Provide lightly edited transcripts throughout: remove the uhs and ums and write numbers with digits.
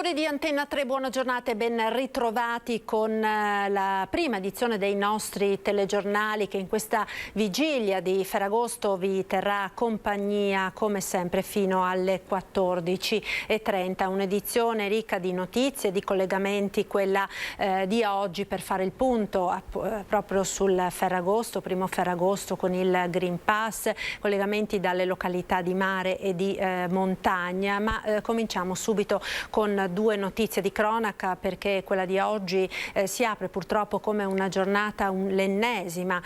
Telespettatori di Antenna 3, buona giornata e ben ritrovati con la prima edizione dei nostri telegiornali che in questa vigilia di Ferragosto vi terrà compagnia come sempre fino alle 14:30. Un'edizione ricca di notizie, di collegamenti, quella di oggi per fare il punto proprio sul Ferragosto, primo Ferragosto con il Green Pass, collegamenti dalle località di mare e di montagna, ma cominciamo subito con due notizie di cronaca, perché quella di oggi si apre purtroppo come una giornata, l'ennesima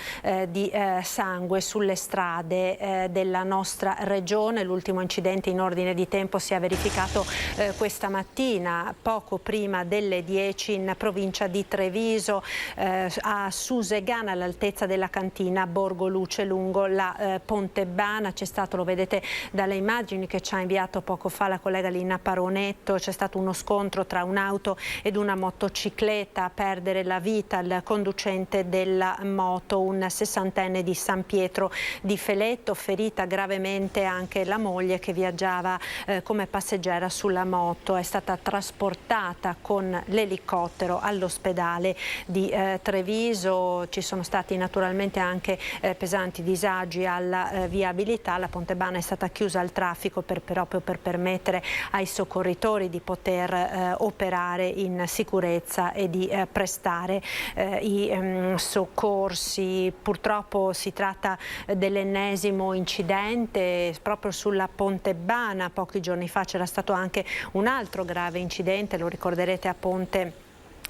di sangue sulle strade della nostra regione. L'ultimo incidente in ordine di tempo si è verificato questa mattina, poco prima delle 10, in provincia di Treviso, a Susegana, all'altezza della cantina Borgo Luce, lungo la Pontebana. C'è stato, lo vedete dalle immagini che ci ha inviato poco fa la collega Lina Paronetto, c'è stato uno scontro tra un'auto ed una motocicletta, a perdere la vita il conducente della moto, un 60enne di San Pietro di Feletto, ferita gravemente anche la moglie che viaggiava come passeggera sulla moto. È stata trasportata con l'elicottero all'ospedale di Treviso. Ci sono stati naturalmente anche pesanti disagi alla viabilità. La Pontebana è stata chiusa al traffico proprio per permettere ai soccorritori di poter operare in sicurezza e di prestare i soccorsi. Purtroppo si tratta dell'ennesimo incidente proprio sulla Pontebana. Pochi giorni fa c'era stato anche un altro grave incidente, lo ricorderete, a Ponte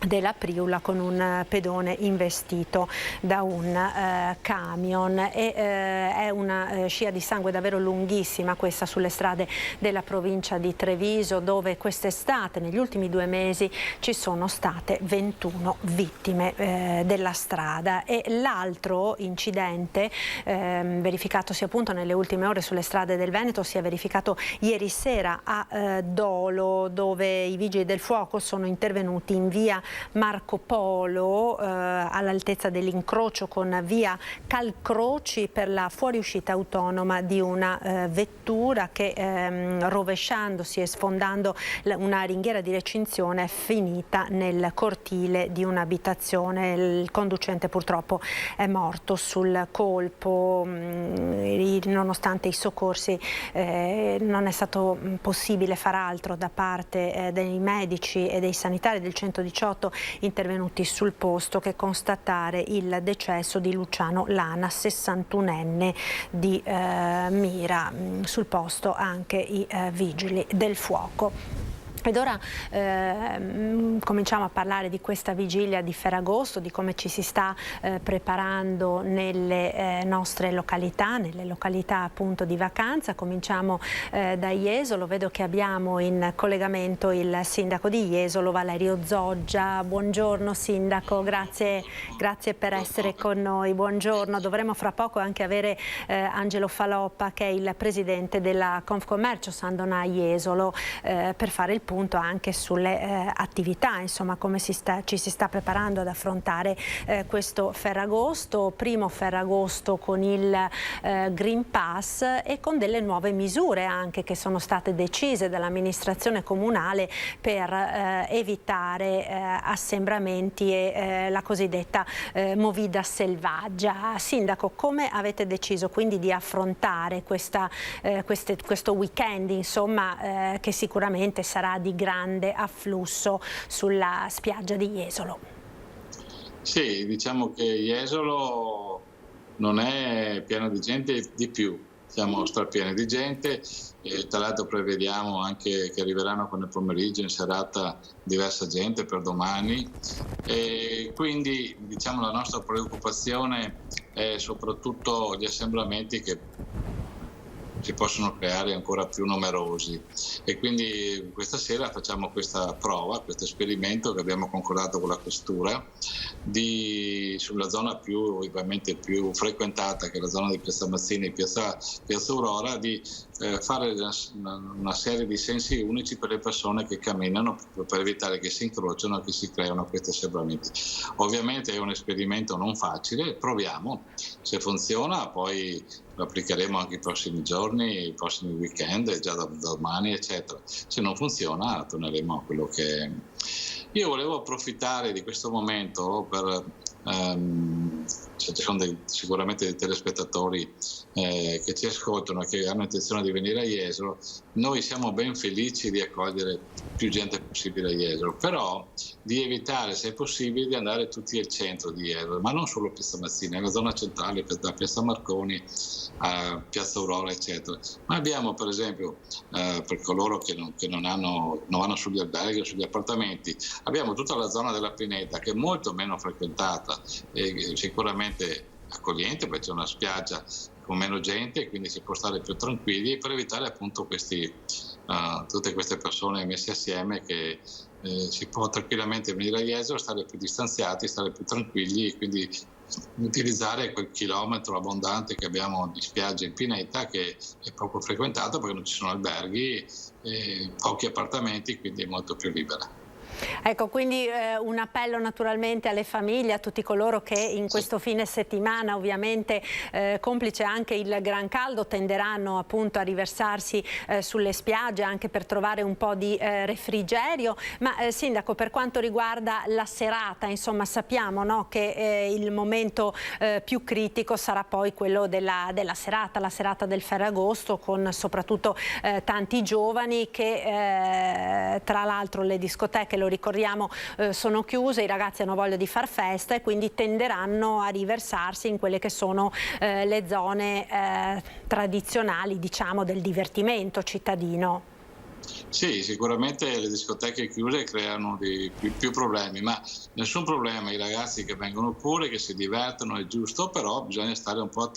della Priula, con un pedone investito da un camion. È una scia di sangue davvero lunghissima questa sulle strade della provincia di Treviso, dove quest'estate, negli ultimi 2 mesi, ci sono state 21 vittime della strada. E l'altro incidente verificatosi appunto nelle ultime ore sulle strade del Veneto si è verificato ieri sera a Dolo, dove i vigili del fuoco sono intervenuti in via Marco Polo, all'altezza dell'incrocio con via Calcroci, per la fuoriuscita autonoma di una vettura che, rovesciandosi e sfondando una ringhiera di recinzione, è finita nel cortile di un'abitazione. Il conducente purtroppo è morto sul colpo. Nonostante i soccorsi non è stato possibile far altro da parte dei medici e dei sanitari del 118 intervenuti sul posto che constatare il decesso di Luciano Lana, 61enne di Mira. Sul posto anche i vigili del fuoco. Ed ora cominciamo a parlare di questa vigilia di Ferragosto, di come ci si sta preparando nelle nostre località, nelle località appunto di vacanza. Cominciamo da Jesolo. Vedo che abbiamo in collegamento il sindaco di Jesolo, Valerio Zoggia. Buongiorno sindaco, grazie per essere con noi. Buongiorno. Dovremo fra poco anche avere Angelo Faloppa, che è il presidente della Confcommercio Sandona Jesolo, per fare il punto anche sulle attività, insomma, come ci si sta preparando ad affrontare questo Ferragosto, primo Ferragosto con il Green Pass e con delle nuove misure anche che sono state decise dall'amministrazione comunale per evitare assembramenti e la cosiddetta movida selvaggia. Sindaco, come avete deciso quindi di affrontare questo weekend, insomma, che sicuramente sarà di grande afflusso sulla spiaggia di Jesolo? Sì, diciamo che Jesolo non è pieno di gente, di più, siamo strapieni di gente, e tra l'altro prevediamo anche che arriveranno con il pomeriggio in serata diversa gente per domani, e quindi diciamo la nostra preoccupazione è soprattutto gli assembramenti che si possono creare ancora più numerosi, e quindi questa sera facciamo questa prova, questo esperimento che abbiamo concordato con la questura sulla zona ovviamente più frequentata, che è la zona di Piazza Mazzini e Piazza Aurora, di fare una serie di sensi unici per le persone che camminano, per evitare che si incrociano e che si creano questi assembramenti. Ovviamente è un esperimento non facile, proviamo, se funziona poi lo applicheremo anche i prossimi giorni, i prossimi weekend, già da domani, eccetera. Se non funziona, torneremo a quello che è. Io volevo approfittare di questo momento per ci sono sicuramente dei telespettatori che ci ascoltano e che hanno intenzione di venire a Jesolo. Noi siamo ben felici di accogliere più gente possibile a Jesolo, però di evitare, se è possibile, di andare tutti al centro di Jesolo, ma non solo a Piazza Mazzini, nella zona centrale, da Piazza Marconi a Piazza Aurora, eccetera. Ma abbiamo, per esempio, per coloro che non vanno sugli alberghi o sugli appartamenti, abbiamo tutta la zona della Pineta, che è molto meno frequentata e sicuramente accogliente, perché c'è una spiaggia con meno gente, quindi si può stare più tranquilli, per evitare appunto tutte queste persone messe assieme, che si può tranquillamente venire a Jesolo, stare più distanziati, stare più tranquilli, e quindi utilizzare quel chilometro abbondante che abbiamo di spiaggia in Pineta, che è poco frequentato perché non ci sono alberghi e pochi appartamenti, quindi è molto più libera. Ecco, quindi un appello naturalmente alle famiglie, a tutti coloro che in questo fine settimana, ovviamente complice anche il gran caldo, tenderanno appunto a riversarsi sulle spiagge anche per trovare un po' di refrigerio. Ma Sindaco, per quanto riguarda la serata, insomma, sappiamo, no, che il momento più critico sarà poi quello della serata, la serata del Ferragosto, con soprattutto tanti giovani che tra l'altro le discoteche, lo ricordiamo, sono chiuse, i ragazzi hanno voglia di far festa e quindi tenderanno a riversarsi in quelle che sono le zone tradizionali, diciamo, del divertimento cittadino. Sì, sicuramente le discoteche chiuse creano più problemi, ma nessun problema, i ragazzi che vengono pure, che si divertono, è giusto, però bisogna stare un po'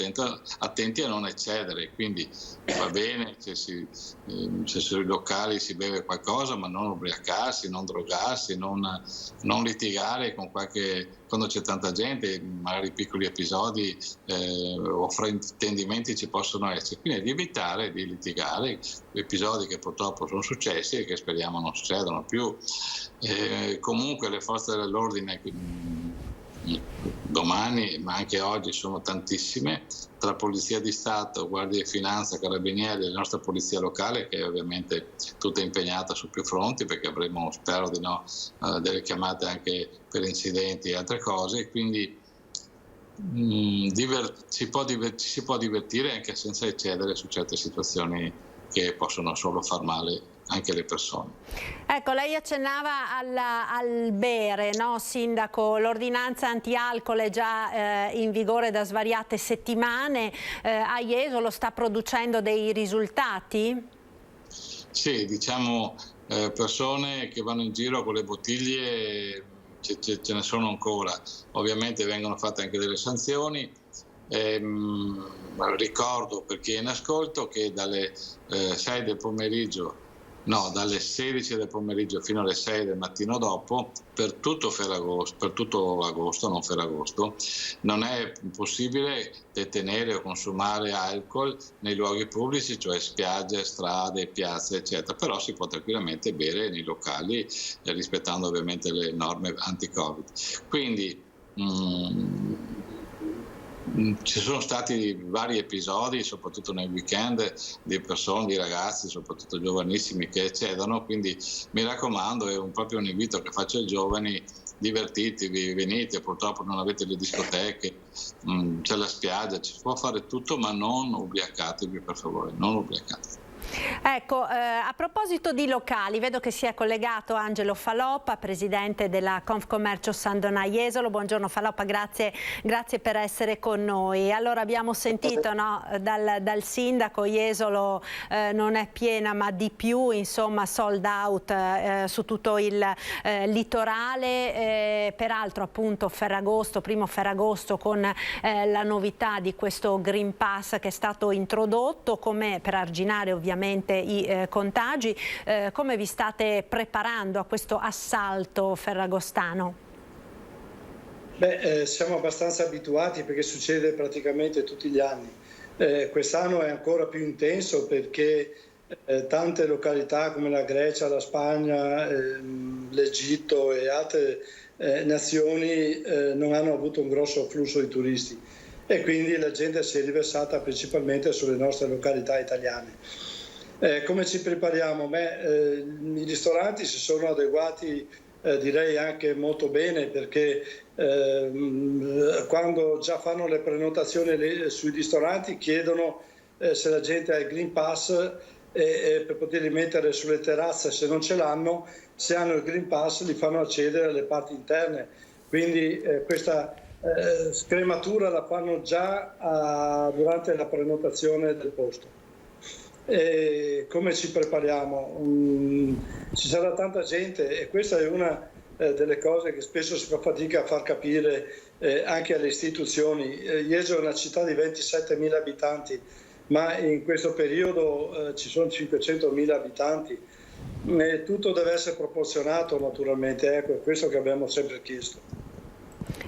attenti a non eccedere, quindi va bene se sui locali si beve qualcosa, ma non ubriacarsi, non drogarsi, non litigare quando c'è tanta gente, magari piccoli episodi o fraintendimenti ci possono essere, quindi di evitare di litigare, episodi che purtroppo sono successi e che speriamo non succedano più. Comunque le forze dell'ordine domani, ma anche oggi, sono tantissime, tra Polizia di Stato, Guardia di Finanza, Carabinieri e la nostra Polizia Locale, che è ovviamente tutta impegnata su più fronti, perché avremo, spero di no, delle chiamate anche per incidenti e altre cose, quindi si può divertire anche senza eccedere su certe situazioni che possono solo far male anche le persone. Ecco, lei accennava al bere, no, Sindaco? L'ordinanza anti-alcol è già in vigore da svariate settimane. A Jesolo sta producendo dei risultati? Sì, diciamo persone che vanno in giro con le bottiglie ce ne sono ancora. Ovviamente vengono fatte anche delle sanzioni. Ricordo per chi è in ascolto che dalle 6 del pomeriggio, no, dalle 16 del pomeriggio fino alle 6 del mattino dopo, per tutto agosto, non Ferragosto, non è possibile detenere o consumare alcol nei luoghi pubblici, cioè spiagge, strade, piazze, eccetera, però si può tranquillamente bere nei locali, rispettando ovviamente le norme anti-Covid. Quindi ci sono stati vari episodi, soprattutto nei weekend, di persone, di ragazzi, soprattutto giovanissimi, che eccedono, quindi mi raccomando, è proprio un invito che faccio ai giovani: divertitevi, venite, purtroppo non avete le discoteche, c'è la spiaggia, ci può fare tutto, ma non ubriacatevi, per favore, non ubriacatevi. Ecco, a proposito di locali, vedo che si è collegato Angelo Faloppa, presidente della Confcommercio San Donà Jesolo. Buongiorno Faloppa, grazie per essere con noi. Allora, abbiamo sentito, no, dal sindaco, Jesolo non è piena ma di più, insomma sold out su tutto il litorale, peraltro appunto Ferragosto, primo Ferragosto, con la novità di questo Green Pass che è stato introdotto come per arginare ovviamente i contagi. Come vi state preparando a questo assalto ferragostano? Siamo abbastanza abituati perché succede praticamente tutti gli anni. Quest'anno è ancora più intenso perché tante località come la Grecia, la Spagna, l'Egitto e altre nazioni non hanno avuto un grosso afflusso di turisti. e quindi la gente si è riversata principalmente sulle nostre località italiane. Come ci prepariamo? I ristoranti si sono adeguati direi anche molto bene, perché quando già fanno le prenotazioni sui ristoranti chiedono se la gente ha il Green Pass per poterli mettere sulle terrazze. Se non ce l'hanno, se hanno il Green Pass li fanno accedere alle parti interne, quindi questa scrematura la fanno già durante la prenotazione del posto. E come ci prepariamo? Ci sarà tanta gente, e questa è una delle cose che spesso si fa fatica a far capire anche alle istituzioni. Jesolo è una città di 27.000 abitanti, ma in questo periodo ci sono 500.000 abitanti. Tutto deve essere proporzionato, naturalmente, ecco, è questo che abbiamo sempre chiesto.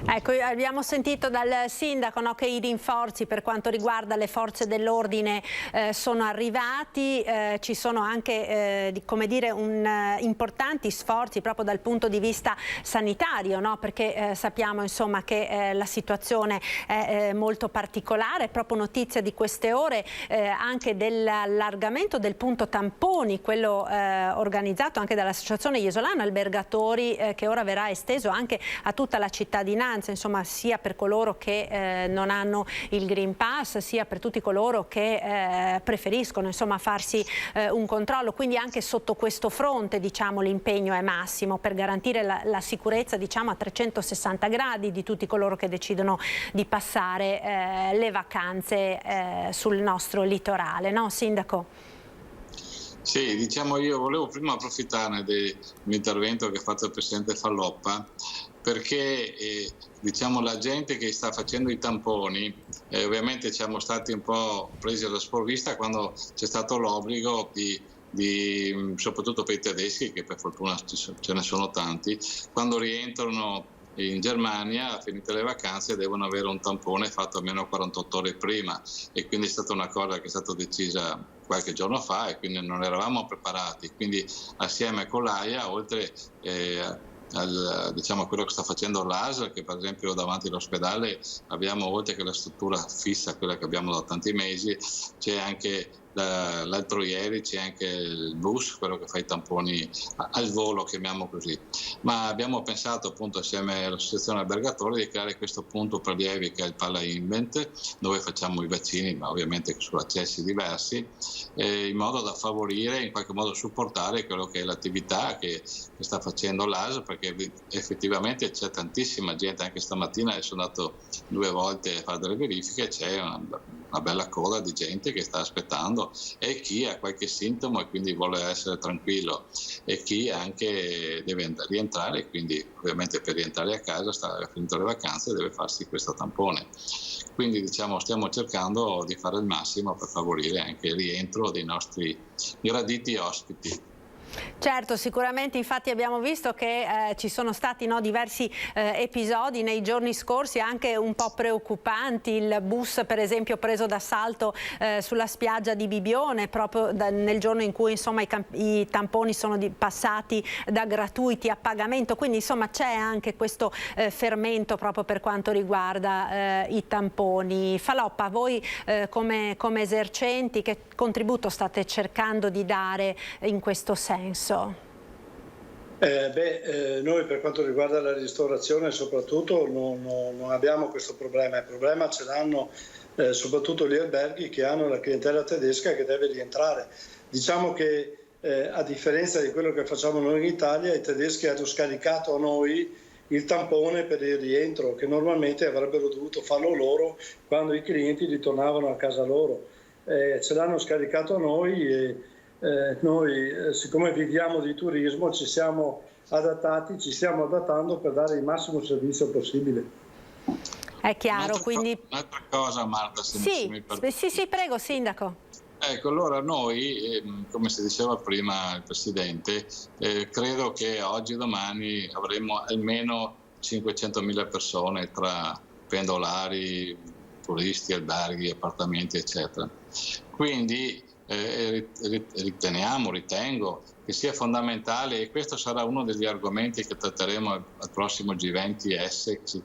Ecco, abbiamo sentito dal sindaco, no, che i rinforzi per quanto riguarda le forze dell'ordine sono arrivati, ci sono anche come dire, importanti sforzi proprio dal punto di vista sanitario, no? Perché sappiamo insomma che la situazione è molto particolare. Proprio notizia di queste ore anche dell'allargamento del punto tamponi, quello organizzato anche dall'Associazione Jesolana Albergatori, che ora verrà esteso anche a tutta la cittadinanza, insomma, sia per coloro che non hanno il Green Pass, sia per tutti coloro che preferiscono insomma farsi un controllo. Quindi anche sotto questo fronte, diciamo, l'impegno è massimo per garantire la sicurezza, diciamo, a 360 gradi di tutti coloro che decidono di passare le vacanze sul nostro litorale, no, Sindaco? Sì, diciamo, io volevo prima approfittarne dell'intervento che ha fatto il Presidente Falloppa, perché diciamo, la gente che sta facendo i tamponi, ovviamente siamo stati un po' presi alla sprovvista quando c'è stato l'obbligo soprattutto per i tedeschi, che per fortuna ce ne sono tanti, quando rientrano in Germania, finite le vacanze, devono avere un tampone fatto almeno 48 ore prima, e quindi è stata una cosa che è stata decisa qualche giorno fa e quindi non eravamo preparati. Quindi assieme con l'AIA, oltre diciamo, a quello che sta facendo l'ASL, che per esempio davanti all'ospedale abbiamo, oltre che la struttura fissa, quella che abbiamo da tanti mesi, c'è anche l'altro ieri c'è anche il bus, quello che fa i tamponi al volo, chiamiamo così. Ma abbiamo pensato appunto assieme all'Associazione Albergatori di creare questo punto prelievi che è il Pala Invent, dove facciamo i vaccini, ma ovviamente su accessi diversi, in modo da favorire, in qualche modo supportare quello che è l'attività che sta facendo l'ASL, perché effettivamente c'è tantissima gente. Anche stamattina sono andato 2 volte a fare delle verifiche, c'è una bella coda di gente che sta aspettando, e chi ha qualche sintomo e quindi vuole essere tranquillo, e chi anche deve rientrare, quindi ovviamente per rientrare a casa, sta finito le vacanze, deve farsi questo tampone. Quindi diciamo, stiamo cercando di fare il massimo per favorire anche il rientro dei nostri graditi ospiti. Certo, sicuramente, infatti abbiamo visto che ci sono stati, no, diversi episodi nei giorni scorsi anche un po' preoccupanti. Il bus per esempio preso d'assalto sulla spiaggia di Bibione, proprio nel giorno in cui insomma i tamponi sono passati da gratuiti a pagamento, quindi insomma c'è anche questo fermento proprio per quanto riguarda i tamponi. Falloppa, voi come esercenti che contributo state cercando di dare in questo senso? Noi per quanto riguarda la ristorazione soprattutto non abbiamo questo problema. Il problema ce l'hanno soprattutto gli alberghi che hanno la clientela tedesca che deve rientrare. Diciamo che a differenza di quello che facciamo noi in Italia, i tedeschi hanno scaricato a noi il tampone per il rientro, che normalmente avrebbero dovuto farlo loro quando i clienti ritornavano a casa loro. Ce l'hanno scaricato a noi e noi, siccome viviamo di turismo, ci siamo adattati, ci stiamo adattando per dare il massimo servizio possibile. È chiaro, quindi... Un'altra cosa, Marta, se mi permetti. Sì, prego, Sindaco. Ecco, allora noi, come si diceva prima il Presidente, credo che oggi e domani avremo almeno 500.000 persone tra pendolari, turisti, alberghi, appartamenti, eccetera. Quindi ritengo che che sia fondamentale, e questo sarà uno degli argomenti che tratteremo al prossimo G20 Essex,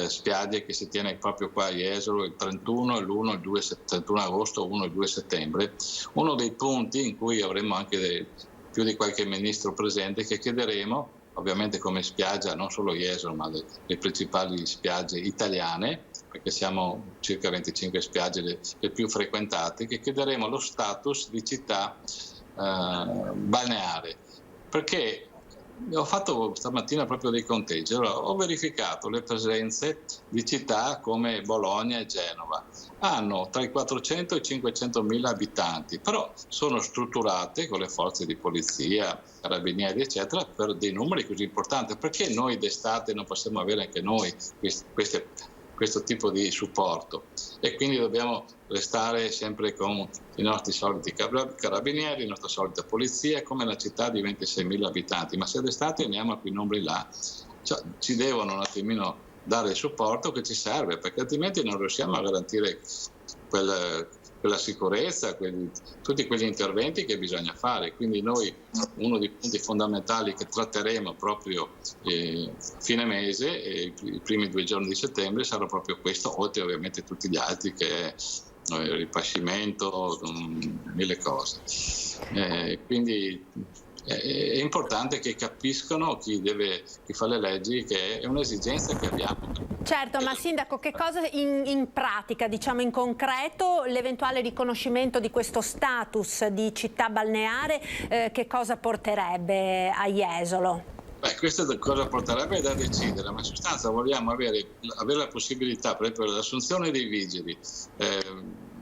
spiagge, che si tiene proprio qua a Jesolo il 31, il 31 agosto, 1 e 2 settembre. Uno dei punti in cui avremo anche più di qualche ministro presente, che chiederemo, ovviamente come spiaggia, non solo Jesolo, ma le principali spiagge italiane, perché siamo circa 25 spiagge le più frequentate, che chiederemo lo status di città balneare, perché ho fatto stamattina proprio dei conteggi. Allora, ho verificato le presenze di città come Bologna e Genova, hanno tra i 400 e i 500 mila abitanti, però sono strutturate con le forze di polizia, carabinieri eccetera, per dei numeri così importanti. Perché noi d'estate non possiamo avere anche noi questo tipo di supporto? E quindi dobbiamo restare sempre con i nostri soliti carabinieri, la nostra solita polizia, come la città di 26.000 abitanti. Ma se d'estate andiamo a quei numeri là, cioè, ci devono un attimino dare il supporto che ci serve, perché altrimenti non riusciamo a garantire quella sicurezza, tutti quegli interventi che bisogna fare. Quindi noi, uno dei punti fondamentali che tratteremo proprio fine mese, i primi 2 giorni di settembre, sarà proprio questo, oltre ovviamente tutti gli altri, che è il ripascimento, mille cose. Quindi è importante che capiscano chi fa le leggi, che è un'esigenza che abbiamo. Certo, ma Sindaco, che cosa in pratica, diciamo in concreto, l'eventuale riconoscimento di questo status di città balneare, che cosa porterebbe a Jesolo? Questo cosa porterebbe da decidere, ma in sostanza vogliamo avere la possibilità, per esempio, dell'assunzione dei vigili.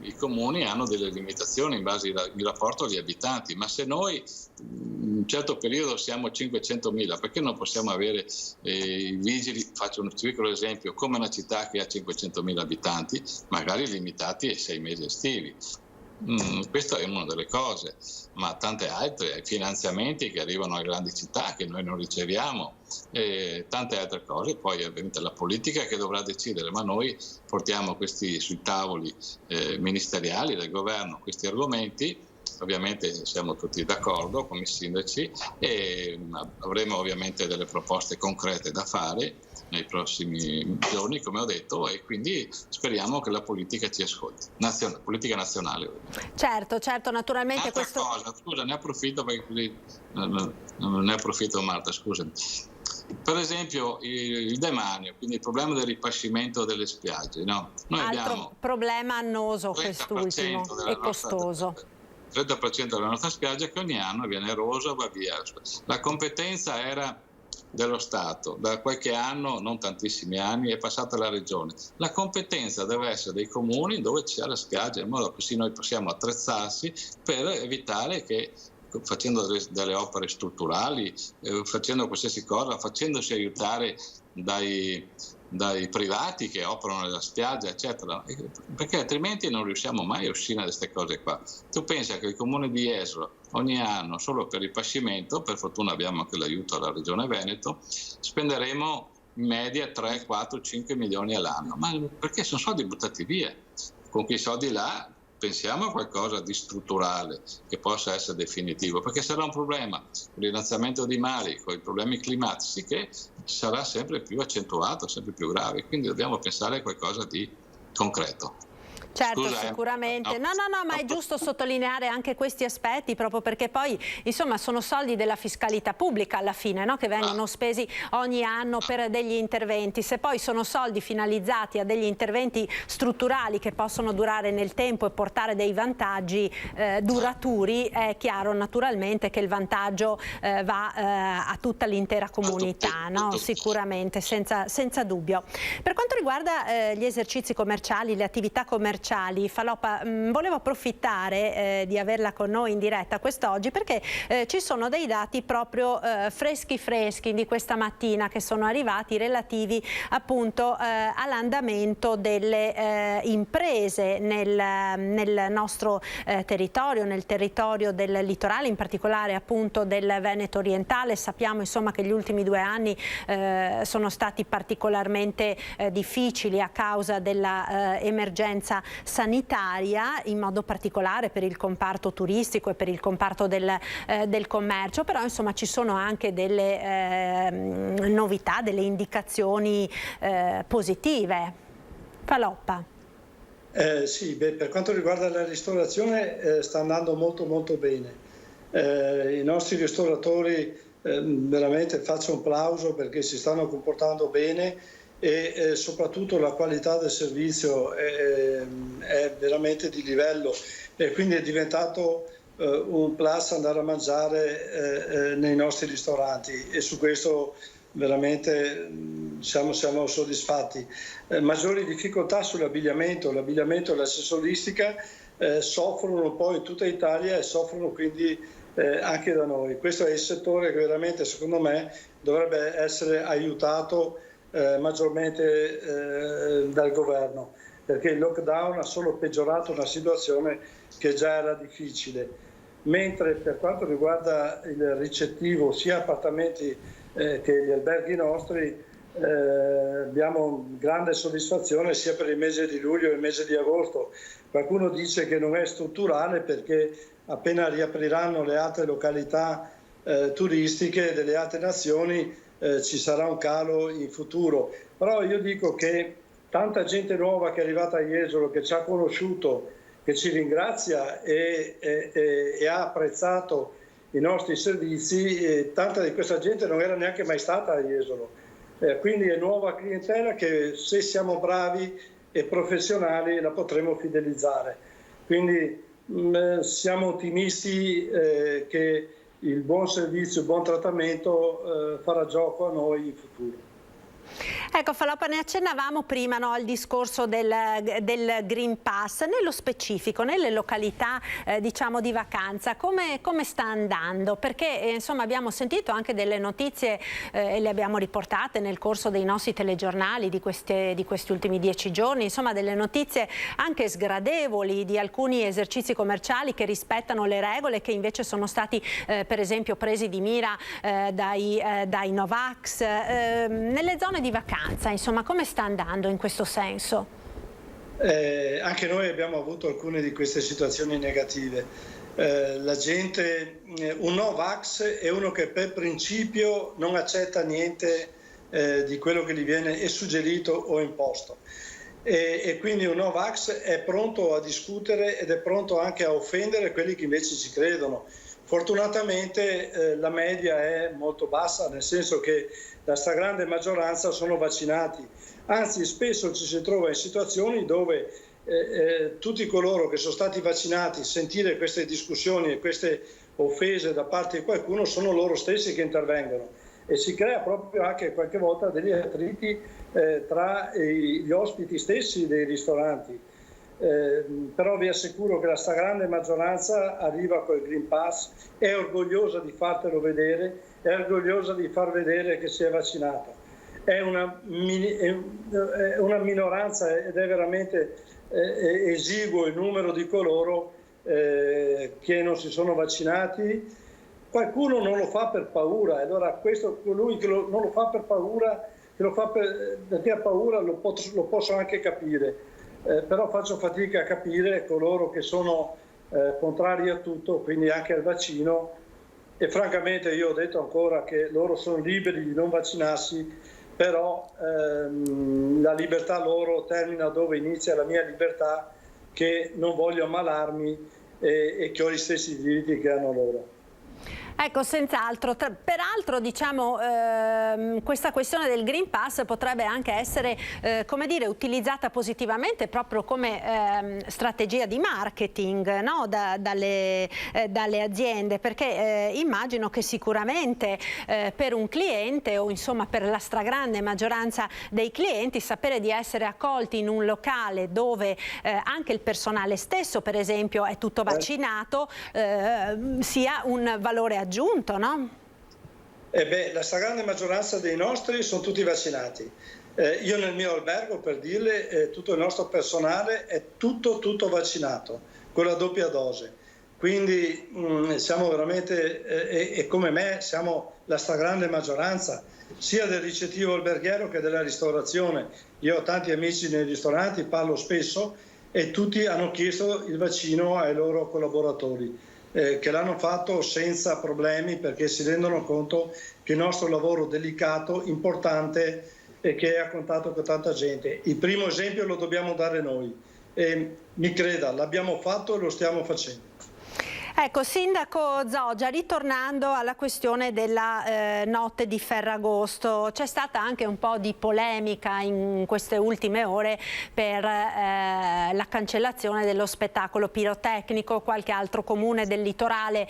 I comuni hanno delle limitazioni in base al rapporto agli abitanti, ma se noi in un certo periodo siamo 500.000, perché non possiamo avere i vigili, faccio un piccolo esempio, come una città che ha 500.000 abitanti, magari limitati ai 6 mesi estivi? Questa è una delle cose, ma tante altre, finanziamenti che arrivano a grandi città che noi non riceviamo, tante altre cose. Poi ovviamente la politica che dovrà decidere, ma noi portiamo sui tavoli ministeriali del governo questi argomenti. Ovviamente siamo tutti d'accordo come sindaci e avremo ovviamente delle proposte concrete da fare nei prossimi giorni, come ho detto, e quindi speriamo che la politica ci ascolti, politica nazionale. Certo, naturalmente. Cosa, scusa, ne approfitto perché così ne approfitto, Marta, scusami. Per esempio il demanio, quindi il problema del ripascimento delle spiagge, no? Noi abbiamo problema annoso quest'ultimo e costoso. 30% della nostra spiaggia che ogni anno viene erosa o va via. La competenza era dello Stato, da qualche anno, non tantissimi anni, è passata alla Regione. La competenza deve essere dei comuni dove c'è la spiaggia, in modo che così noi possiamo attrezzarsi per evitare che, facendo delle opere strutturali, facendo qualsiasi cosa, facendosi aiutare dai privati che operano nella spiaggia, eccetera, perché altrimenti non riusciamo mai a uscire da queste cose qua. Tu pensa che il comune di Jesolo ogni anno, solo per il ripascimento, per fortuna abbiamo anche l'aiuto della Regione Veneto, spenderemo in media 3, 4, 5 milioni all'anno, ma perché sono soldi buttati via. Con quei soldi là pensiamo a qualcosa di strutturale che possa essere definitivo, perché sarà un problema con l'innalzamento dei mari, con i problemi climatici, che sarà sempre più accentuato, sempre più grave, quindi dobbiamo pensare a qualcosa di concreto. Certo, scusa, sicuramente. No, ma è giusto sottolineare anche questi aspetti, proprio perché poi, insomma, sono soldi della fiscalità pubblica alla fine, no? Che vengono spesi ogni anno per degli interventi. Se poi sono soldi finalizzati a degli interventi strutturali che possono durare nel tempo e portare dei vantaggi duraturi, è chiaro naturalmente che il vantaggio va a tutta l'intera comunità, no? Sicuramente, senza dubbio. Per quanto riguarda gli esercizi commerciali, le attività commerciali, Falopa, volevo approfittare di averla con noi in diretta quest'oggi perché ci sono dei dati proprio freschi di questa mattina che sono arrivati relativi appunto all'andamento delle imprese nel nostro territorio, nel territorio del litorale, in particolare appunto del Veneto orientale. Sappiamo insomma che gli ultimi 2 anni sono stati particolarmente difficili a causa dell'emergenza sanitaria, in modo particolare per il comparto turistico e per il comparto del commercio, però insomma ci sono anche delle novità, delle indicazioni positive. Paloppa. Sì, per quanto riguarda la ristorazione sta andando molto molto bene. I nostri ristoratori veramente faccio un plauso perché si stanno comportando bene e soprattutto la qualità del servizio è veramente di livello e quindi è diventato un plus andare a mangiare nei nostri ristoranti e su questo veramente siamo soddisfatti. Maggiori difficoltà sull'abbigliamento, l'abbigliamento e l'accessoristica soffrono un po' in tutta Italia e soffrono quindi anche da noi. Questo è il settore che veramente secondo me dovrebbe essere aiutato maggiormente dal governo, perché il lockdown ha solo peggiorato una situazione che già era difficile. Mentre per quanto riguarda il ricettivo, sia appartamenti che gli alberghi nostri, abbiamo grande soddisfazione sia per il mese di luglio che il mese di agosto. Qualcuno dice che non è strutturale perché appena riapriranno le altre località turistiche delle altre nazioni ci sarà un calo in futuro. Però io dico che tanta gente nuova che è arrivata a Jesolo, che ci ha conosciuto, che ci ringrazia e ha apprezzato i nostri servizi, tanta di questa gente non era neanche mai stata a Jesolo. Quindi è nuova clientela che se siamo bravi e professionali la potremo fidelizzare. Quindi siamo ottimisti che il buon servizio, il buon trattamento farà gioco a noi in futuro. Ecco Faloppa, ne accennavamo prima, no, al discorso del Green Pass. Nello specifico, nelle località diciamo di vacanza, come sta andando? Perché insomma abbiamo sentito anche delle notizie e le abbiamo riportate nel corso dei nostri telegiornali di questi ultimi 10 giorni, insomma delle notizie anche sgradevoli di alcuni esercizi commerciali che rispettano le regole, che invece sono stati per esempio presi di mira dai Novax. Nelle zone di vacanza, insomma, come sta andando in questo senso? Anche noi abbiamo avuto alcune di queste situazioni negative. La gente, un Novax è uno che per principio non accetta niente di quello che gli viene suggerito o imposto. E quindi un Novax è pronto a discutere ed è pronto anche a offendere quelli che invece ci credono. Fortunatamente la media è molto bassa, nel senso che la stragrande maggioranza sono vaccinati, anzi spesso ci si trova in situazioni dove tutti coloro che sono stati vaccinati, sentire queste discussioni e queste offese da parte di qualcuno sono loro stessi che intervengono e si crea proprio anche qualche volta degli attriti tra gli ospiti stessi dei ristoranti. Però vi assicuro che la stragrande maggioranza arriva col Green Pass, è orgogliosa di fartelo vedere, è orgogliosa di far vedere che si è vaccinata. È una minoranza ed è veramente esiguo il numero di coloro che non si sono vaccinati. Qualcuno non lo fa per paura, allora colui che non lo fa per paura, che lo fa perché ha paura, lo posso anche capire. Però faccio fatica a capire coloro che sono contrari a tutto, quindi anche al vaccino, e francamente io ho detto ancora che loro sono liberi di non vaccinarsi, però la libertà loro termina dove inizia la mia libertà, che non voglio ammalarmi e che ho gli stessi diritti che hanno loro. Ecco, senz'altro. Peraltro, diciamo, questa questione del Green Pass potrebbe anche essere, come dire, utilizzata positivamente proprio come strategia di marketing, no? dalle aziende, perché immagino che sicuramente per un cliente o insomma per la stragrande maggioranza dei clienti sapere di essere accolti in un locale dove anche il personale stesso, per esempio, è tutto vaccinato, sia un valore aggiunto, no? La stragrande maggioranza dei nostri sono tutti vaccinati. Io nel mio albergo, per dirle, tutto il nostro personale è tutto vaccinato con la doppia dose. Quindi siamo veramente, e come me, siamo la stragrande maggioranza, sia del ricettivo alberghiero che della ristorazione. Io ho tanti amici nei ristoranti, parlo spesso e tutti hanno chiesto il vaccino ai loro collaboratori, che l'hanno fatto senza problemi, perché si rendono conto che il nostro lavoro delicato, importante e che è a contatto con tanta gente. Il primo esempio lo dobbiamo dare noi e mi creda, l'abbiamo fatto e lo stiamo facendo. Ecco, Sindaco Zoggia, ritornando alla questione della notte di Ferragosto, c'è stata anche un po' di polemica in queste ultime ore per la cancellazione dello spettacolo pirotecnico. Qualche altro comune del litorale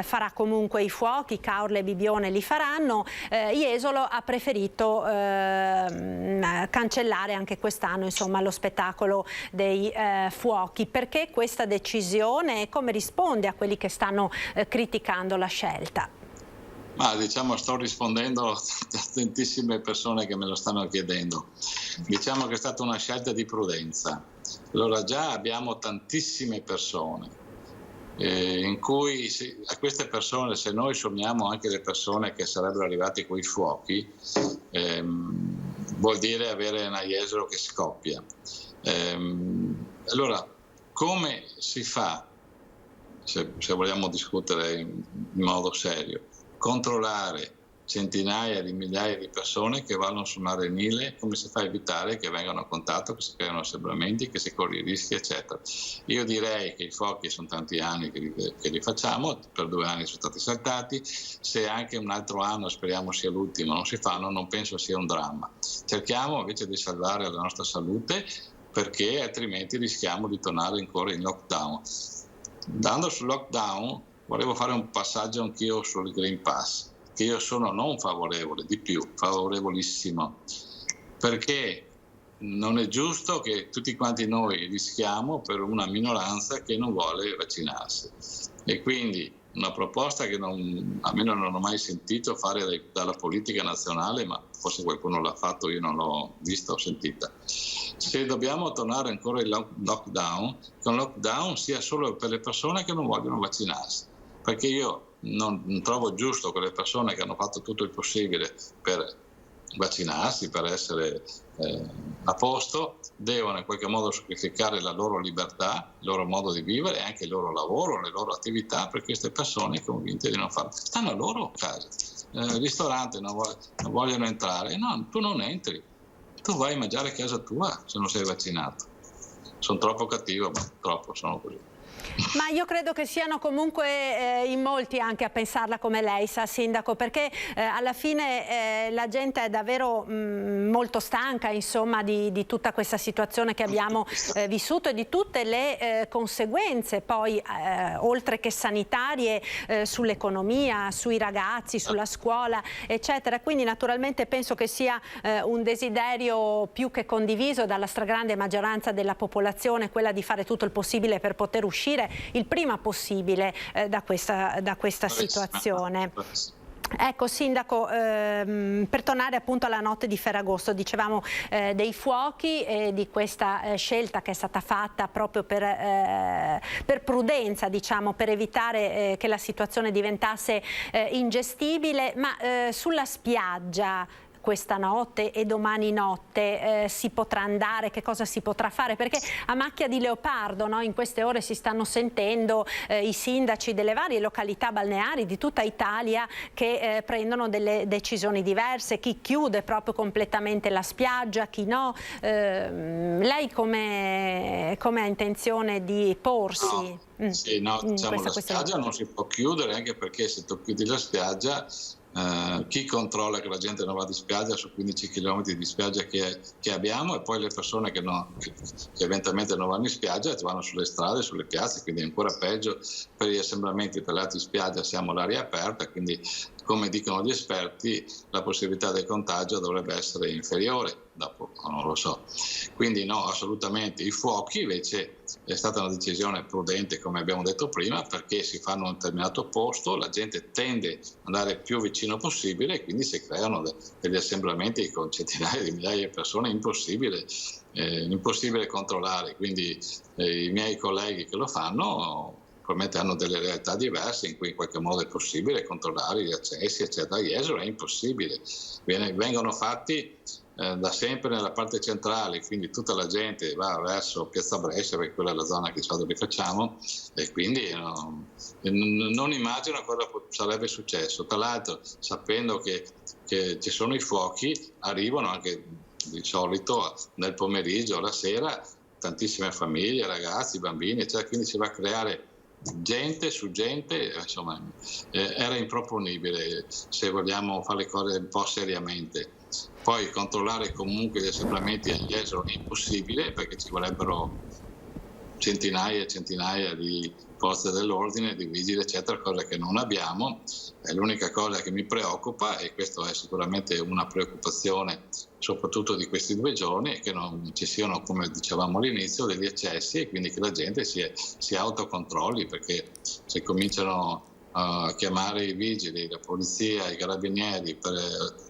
farà comunque i fuochi, Caorle e Bibbione li faranno. Jesolo ha preferito cancellare anche quest'anno, insomma, lo spettacolo dei fuochi. Perché questa decisione e come risponde a quelli che stanno criticando la scelta? Ma diciamo, sto rispondendo a tantissime persone che me lo stanno chiedendo. Diciamo che è stata una scelta di prudenza. Allora già abbiamo tantissime persone in cui a queste persone, se noi sommiamo anche le persone che sarebbero arrivate coi fuochi, vuol dire avere una Jesolo che scoppia. Allora, come si fa? Se vogliamo discutere in modo serio, controllare centinaia di migliaia di persone che vanno su un arenile, come si fa a evitare che vengano a contatto, che si creano assembramenti, che si corri rischi, eccetera. Io direi che i fuochi sono tanti anni che li facciamo, per 2 anni sono stati saltati, se anche un altro anno, speriamo sia l'ultimo, non si fanno, non penso sia un dramma. Cerchiamo invece di salvare la nostra salute, perché altrimenti rischiamo di tornare ancora in lockdown. Andando sul lockdown, volevo fare un passaggio anch'io sul Green Pass, che io sono non favorevole, di più, favorevolissimo, perché non è giusto che tutti quanti noi rischiamo per una minoranza che non vuole vaccinarsi. E quindi una proposta che almeno non ho mai sentito fare dalla politica nazionale, ma forse qualcuno l'ha fatto, io non l'ho vista o sentita. Se dobbiamo tornare ancora in lockdown, che un lockdown sia solo per le persone che non vogliono vaccinarsi, perché io non trovo giusto che le persone che hanno fatto tutto il possibile per vaccinarsi, per essere a posto, devono in qualche modo sacrificare la loro libertà, il loro modo di vivere e anche il loro lavoro, le loro attività, per queste persone convinte di non farlo. Stanno a loro a casa, il ristorante non vogliono entrare, no, tu non entri, tu vai a mangiare a casa tua se non sei vaccinato. Sono troppo cattivo, ma troppo sono così. Ma io credo che siano comunque in molti anche a pensarla come lei, sa, Sindaco, perché alla fine la gente è davvero molto stanca, insomma, di tutta questa situazione che abbiamo vissuto e di tutte le conseguenze poi, oltre che sanitarie, sull'economia, sui ragazzi, sulla scuola, eccetera. Quindi naturalmente penso che sia un desiderio più che condiviso dalla stragrande maggioranza della popolazione, quella di fare tutto il possibile per poter uscire il prima possibile da questa situazione. Ecco, Sindaco, per tornare appunto alla notte di Ferragosto, dicevamo dei fuochi e di questa scelta che è stata fatta proprio per prudenza, diciamo, per evitare che la situazione diventasse ingestibile, ma sulla spiaggia questa notte e domani notte si potrà andare, che cosa si potrà fare? Perché a macchia di leopardo, no, in queste ore si stanno sentendo i sindaci delle varie località balneari di tutta Italia che prendono delle decisioni diverse, chi chiude proprio completamente la spiaggia, chi no. Lei come ha intenzione di porsi? No, sì, no, diciamo la spiaggia non si può chiudere, anche perché se tu chiudi la spiaggia, chi controlla che la gente non va di spiaggia su 15 km di spiaggia che abbiamo, e poi le persone che eventualmente non vanno in spiaggia vanno sulle strade, sulle piazze, quindi è ancora peggio per gli assembramenti. Per l'altro in spiaggia siamo all'aria aperta, quindi come dicono gli esperti la possibilità del contagio dovrebbe essere inferiore, dopo non lo so. Quindi no, assolutamente. I fuochi invece è stata una decisione prudente, come abbiamo detto prima, perché si fanno a un determinato posto, la gente tende ad andare più vicino possibile e quindi si creano degli assembramenti con centinaia di migliaia di persone, impossibile controllare. Quindi i miei colleghi che lo fanno probabilmente hanno delle realtà diverse in cui in qualche modo è possibile controllare gli accessi, eccetera. A Jesolo è impossibile. Vengono fatti da sempre nella parte centrale, quindi tutta la gente va verso Piazza Brescia, perché quella è la zona che soldi facciamo, e quindi non immagino cosa sarebbe successo. Tra l'altro, sapendo che ci sono i fuochi, arrivano anche di solito nel pomeriggio, la sera, tantissime famiglie, ragazzi, bambini, eccetera, quindi si va a creare gente su gente, insomma, era improponibile se vogliamo fare le cose un po' seriamente. Poi controllare comunque gli assembramenti a Jesolo è impossibile, perché ci vorrebbero centinaia e centinaia di forze dell'ordine, di vigili, eccetera, cosa che non abbiamo. L'unica cosa che mi preoccupa, e questa è sicuramente una preoccupazione soprattutto di questi 2 giorni, è che non ci siano, come dicevamo all'inizio, degli eccessi, e quindi che la gente si autocontrolli, perché se cominciano a chiamare i vigili, la polizia, i carabinieri per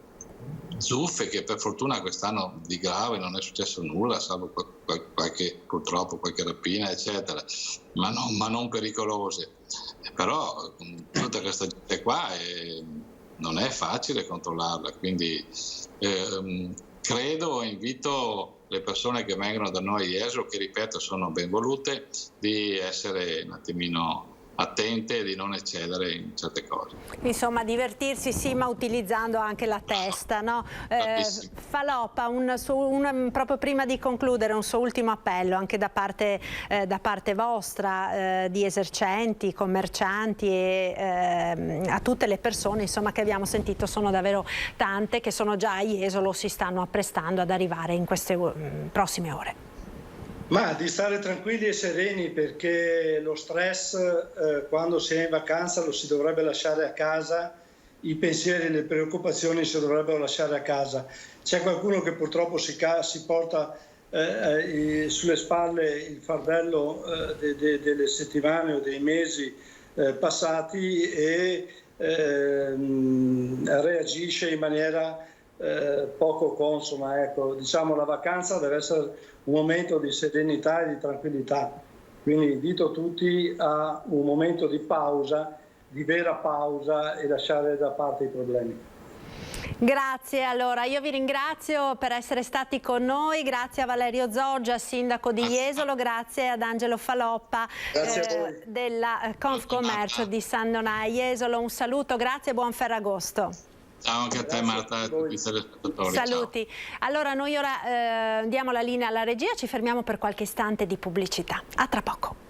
zuffe, che per fortuna quest'anno di grave non è successo nulla, salvo purtroppo qualche rapina, eccetera, ma non pericolose. Però tutta questa gente qua non è facile controllarla, quindi credo, invito le persone che vengono da noi a Jesolo, che ripeto sono ben volute, di essere un attimino attente e di non eccedere in certe cose. Insomma, divertirsi sì, ma utilizzando anche la testa, no? Faloppa, proprio prima di concludere, un suo ultimo appello anche da parte vostra, di esercenti, commercianti e a tutte le persone, insomma, che abbiamo sentito sono davvero tante, che sono già a Jesolo, si stanno apprestando ad arrivare in queste prossime ore. Ma di stare tranquilli e sereni, perché lo stress quando si è in vacanza lo si dovrebbe lasciare a casa, i pensieri e le preoccupazioni si dovrebbero lasciare a casa. C'è qualcuno che purtroppo si porta sulle spalle il fardello delle settimane o dei mesi passati e reagisce in maniera poco consona. Ecco, diciamo, la vacanza deve essere un momento di serenità e di tranquillità, quindi invito tutti a un momento di pausa, di vera pausa, e lasciare da parte i problemi. Grazie, allora io vi ringrazio per essere stati con noi, grazie a Valerio Zorgia, sindaco di Jesolo, grazie ad Angelo Faloppa della Confcommercio di San Donà Jesolo, un saluto, grazie e buon Ferragosto. Ciao anche a te, Marta, a tutti i telespettatori. Saluti. Ciao. Allora noi ora diamo la linea alla regia, ci fermiamo per qualche istante di pubblicità. A tra poco.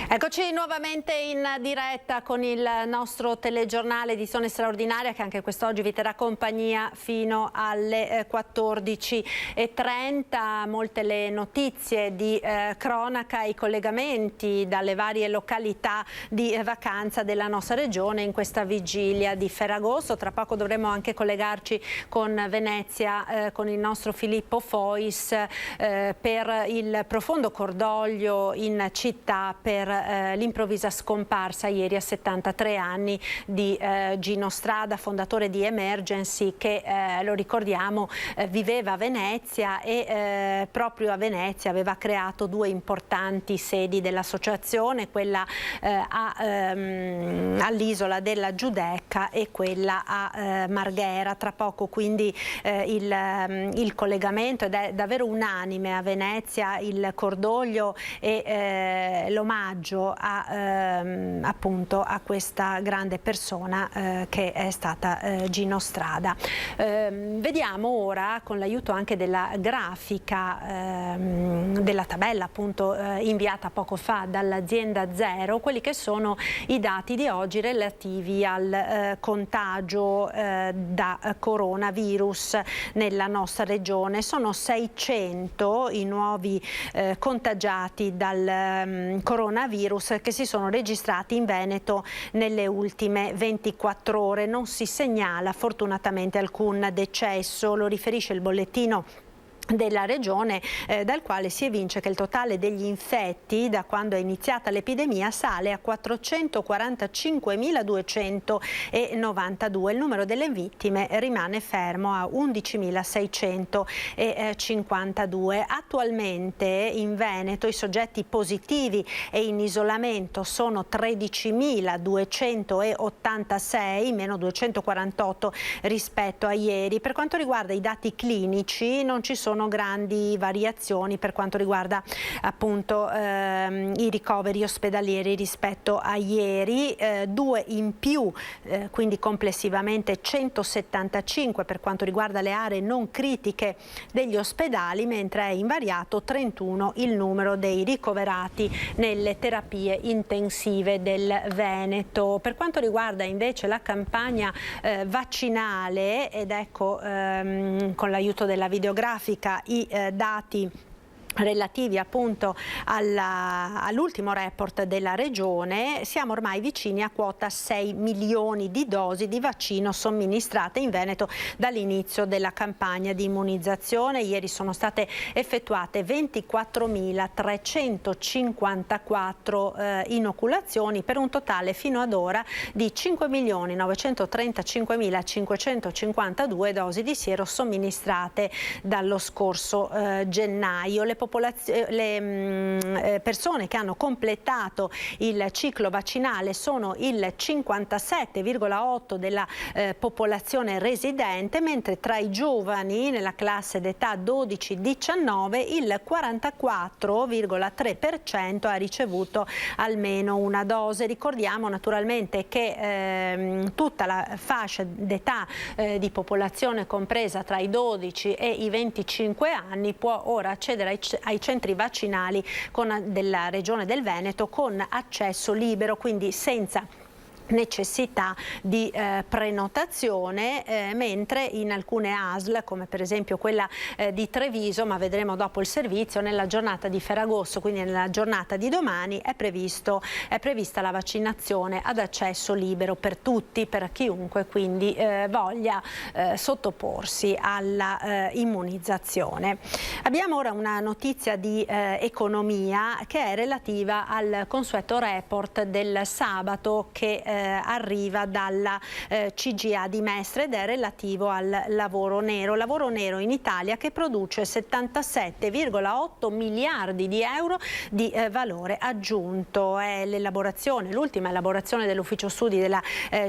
Eccoci nuovamente in diretta con il nostro telegiornale Edizione Straordinaria, che anche quest'oggi vi terrà compagnia fino alle 14:30. Molte le notizie di cronaca, i collegamenti dalle varie località di vacanza della nostra regione in questa vigilia di Ferragosto. Tra poco dovremo anche collegarci con Venezia, con il nostro Filippo Fois, per il profondo cordoglio in città per l'improvvisa scomparsa ieri a 73 anni di Gino Strada, fondatore di Emergency, che lo ricordiamo viveva a Venezia e proprio a Venezia aveva creato 2 importanti sedi dell'associazione, quella all'isola della Giudecca e quella a Marghera. Tra poco quindi il collegamento, ed è davvero unanime a Venezia il cordoglio e l'omaggio appunto a questa grande persona che è stata Gino Strada. Vediamo ora, con l'aiuto anche della grafica, della tabella appunto inviata poco fa dall'azienda Zero, quelli che sono i dati di oggi relativi al contagio da coronavirus nella nostra regione. Sono 600 i nuovi contagiati dal coronavirus che si sono registrati in Veneto nelle ultime 24 ore. Non si segnala fortunatamente alcun decesso, lo riferisce il bollettino della regione, dal quale si evince che il totale degli infetti da quando è iniziata l'epidemia sale a 445.292. Il numero delle vittime rimane fermo a 11.652. Attualmente in Veneto i soggetti positivi e in isolamento sono 13.286, meno 248 rispetto a ieri. Per quanto riguarda i dati clinici non ci sono grandi variazioni per quanto riguarda appunto i ricoveri ospedalieri rispetto a ieri, 2 in più, quindi complessivamente 175 per quanto riguarda le aree non critiche degli ospedali, mentre è invariato 31 il numero dei ricoverati nelle terapie intensive del Veneto. Per quanto riguarda invece la campagna vaccinale, ed ecco con l'aiuto della videografica i dati relativi appunto all'ultimo report della regione, siamo ormai vicini a quota 6 milioni di dosi di vaccino somministrate in Veneto dall'inizio della campagna di immunizzazione. Ieri sono state effettuate 24.354 inoculazioni per un totale fino ad ora di 5.935.552 dosi di siero somministrate dallo scorso gennaio. Le persone che hanno completato il ciclo vaccinale sono il 57,8% della popolazione residente, mentre tra i giovani nella classe d'età 12-19 il 44,3% ha ricevuto almeno una dose. Ricordiamo naturalmente che tutta la fascia d'età di popolazione compresa tra i 12 e i 25 anni può ora accedere ai centri vaccinali della Regione del Veneto con accesso libero, quindi senza necessità di prenotazione, mentre in alcune ASL, come per esempio quella di Treviso, ma vedremo dopo il servizio, nella giornata di Ferragosto, quindi nella giornata di domani, è prevista la vaccinazione ad accesso libero per tutti, per chiunque quindi voglia sottoporsi alla immunizzazione. Abbiamo ora una notizia di economia che è relativa al consueto report del sabato che arriva dalla CGA di Mestre ed è relativo al lavoro nero in Italia, che produce 77,8 miliardi di euro di valore aggiunto. È l'ultima elaborazione dell'ufficio studi della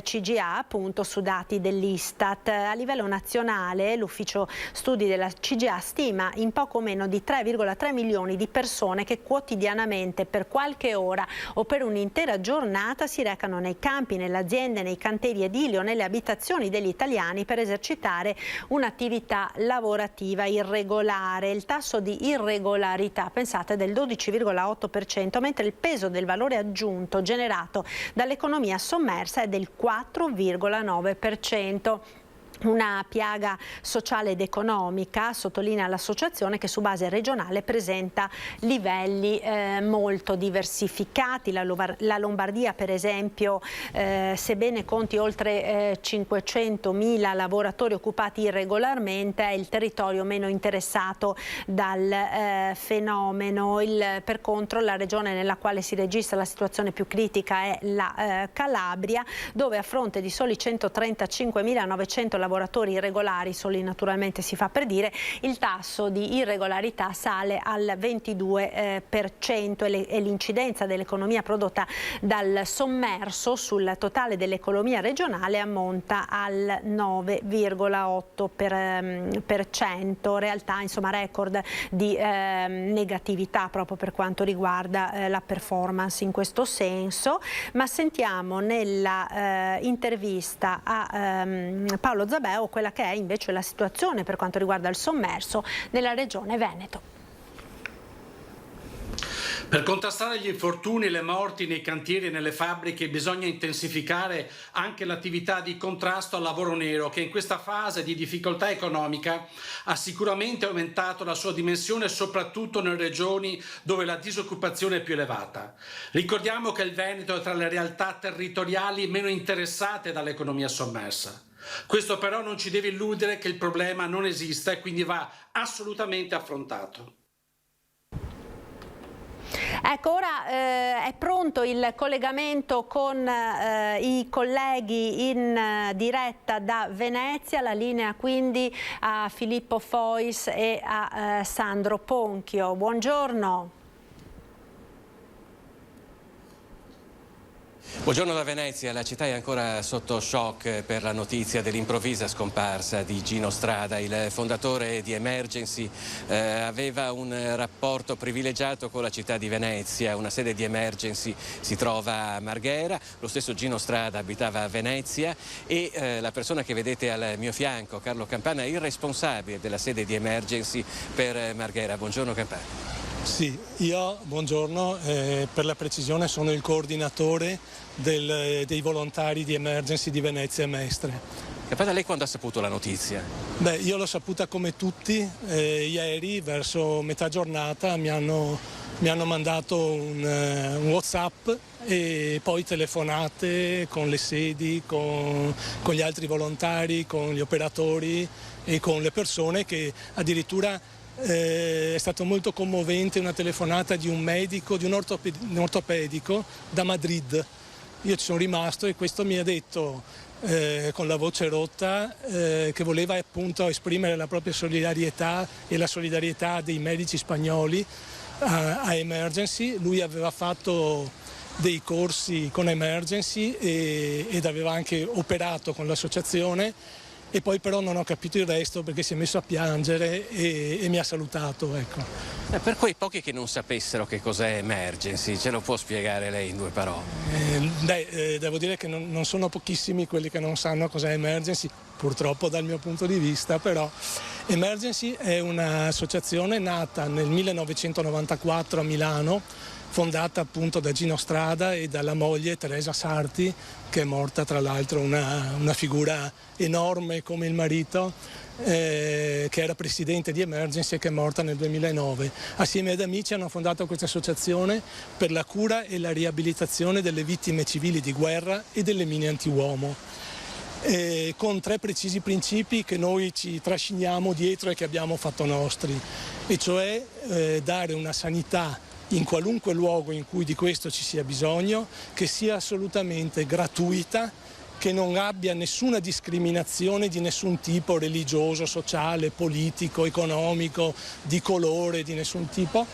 CGA appunto su dati dell'Istat. A livello nazionale l'ufficio studi della CGA stima in poco meno di 3,3 milioni di persone che quotidianamente per qualche ora o per un'intera giornata si recano nei campi, nelle aziende, nei cantieri edili o nelle abitazioni degli italiani per esercitare un'attività lavorativa irregolare. Il tasso di irregolarità, pensate, è del 12,8%, mentre il peso del valore aggiunto generato dall'economia sommersa è del 4,9%. Una piaga sociale ed economica, sottolinea l'associazione, che su base regionale presenta livelli molto diversificati. La Lombardia, per esempio, sebbene conti oltre 500.000 lavoratori occupati irregolarmente, è il territorio meno interessato dal fenomeno. Per contro, la regione nella quale si registra la situazione più critica è la Calabria, dove a fronte di soli 135.900 lavoratori irregolari, soli naturalmente si fa per dire, il tasso di irregolarità sale al 22% e l'incidenza dell'economia prodotta dal sommerso sul totale dell'economia regionale ammonta al 9,8%, realtà insomma record di negatività proprio per quanto riguarda la performance in questo senso. Ma sentiamo nella intervista a Paolo Zabeo quella che è invece la situazione per quanto riguarda il sommerso nella regione Veneto. Per contrastare gli infortuni e le morti nei cantieri e nelle fabbriche bisogna intensificare anche l'attività di contrasto al lavoro nero, che in questa fase di difficoltà economica ha sicuramente aumentato la sua dimensione soprattutto nelle regioni dove la disoccupazione è più elevata. Ricordiamo che il Veneto è tra le realtà territoriali meno interessate dall'economia sommersa. Questo però non ci deve illudere che il problema non esista e quindi va assolutamente affrontato. Ecco, ora è pronto il collegamento con i colleghi in diretta da Venezia, la linea quindi a Filippo Fois e a Sandro Ponchio. Buongiorno. Buongiorno da Venezia, la città è ancora sotto shock per la notizia dell'improvvisa scomparsa di Gino Strada. Il fondatore di Emergency aveva un rapporto privilegiato con la città di Venezia, una sede di Emergency si trova a Marghera, lo stesso Gino Strada abitava a Venezia e la persona che vedete al mio fianco, Carlo Campana, è il responsabile della sede di Emergency per Marghera. Buongiorno Campana. Sì, io, buongiorno, per la precisione sono il coordinatore dei volontari di Emergency di Venezia e Mestre. Campana, lei quando ha saputo la notizia? Beh, io l'ho saputa come tutti, ieri verso metà giornata mi hanno mandato un WhatsApp e poi telefonate con le sedi, con gli altri volontari, con gli operatori e con le persone che addirittura... È stato molto commovente una telefonata di un medico, di un ortopedico da Madrid. Io ci sono rimasto e questo mi ha detto con la voce rotta che voleva appunto esprimere la propria solidarietà e la solidarietà dei medici spagnoli a Emergency. Lui aveva fatto dei corsi con Emergency ed aveva anche operato con l'associazione. E poi però non ho capito il resto perché si è messo a piangere e mi ha salutato. Ecco. Per quei pochi che non sapessero che cos'è Emergency, ce lo può spiegare lei in 2 parole? Devo dire che non sono pochissimi quelli che non sanno cos'è Emergency, purtroppo dal mio punto di vista, però Emergency è un'associazione nata nel 1994 a Milano, fondata appunto da Gino Strada e dalla moglie Teresa Sarti, che è morta tra l'altro una figura enorme come il marito, che era presidente di Emergency e che è morta nel 2009. Assieme ad amici hanno fondato questa associazione per la cura e la riabilitazione delle vittime civili di guerra e delle mine antiuomo, con 3 precisi principi che noi ci trasciniamo dietro e che abbiamo fatto nostri, e cioè dare una sanità in qualunque luogo in cui di questo ci sia bisogno, che sia assolutamente gratuita, che non abbia nessuna discriminazione di nessun tipo, religioso, sociale, politico, economico, di colore, di nessun tipo,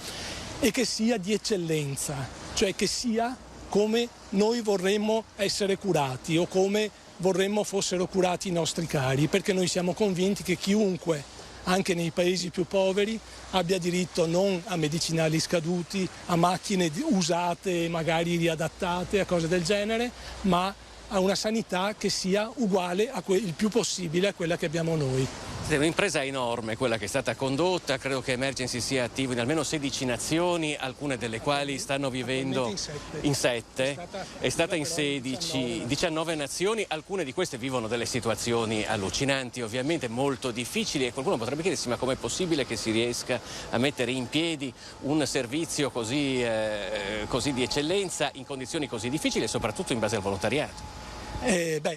e che sia di eccellenza, cioè che sia come noi vorremmo essere curati o come vorremmo fossero curati i nostri cari, perché noi siamo convinti che chiunque, anche nei paesi più poveri, abbia diritto non a medicinali scaduti, a macchine usate, magari riadattate, a cose del genere, ma a una sanità che sia uguale il più possibile a quella che abbiamo noi. È un'impresa enorme quella che è stata condotta, credo che Emergency sia attivo in almeno 16 nazioni, alcune delle quali stanno vivendo in 7, è stata in 16, 19 nazioni, alcune di queste vivono delle situazioni allucinanti, ovviamente molto difficili, e qualcuno potrebbe chiedersi ma com'è possibile che si riesca a mettere in piedi un servizio così di eccellenza in condizioni così difficili e soprattutto in base al volontariato.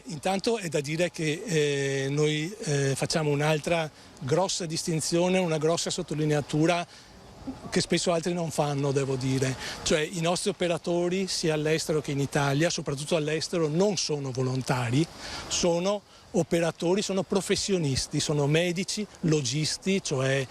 Intanto è da dire che noi facciamo un'altra grossa distinzione, una grossa sottolineatura che spesso altri non fanno, devo dire. Cioè i nostri operatori sia all'estero che in Italia, soprattutto all'estero, non sono volontari, sono operatori, sono professionisti, sono medici, logisti, cioè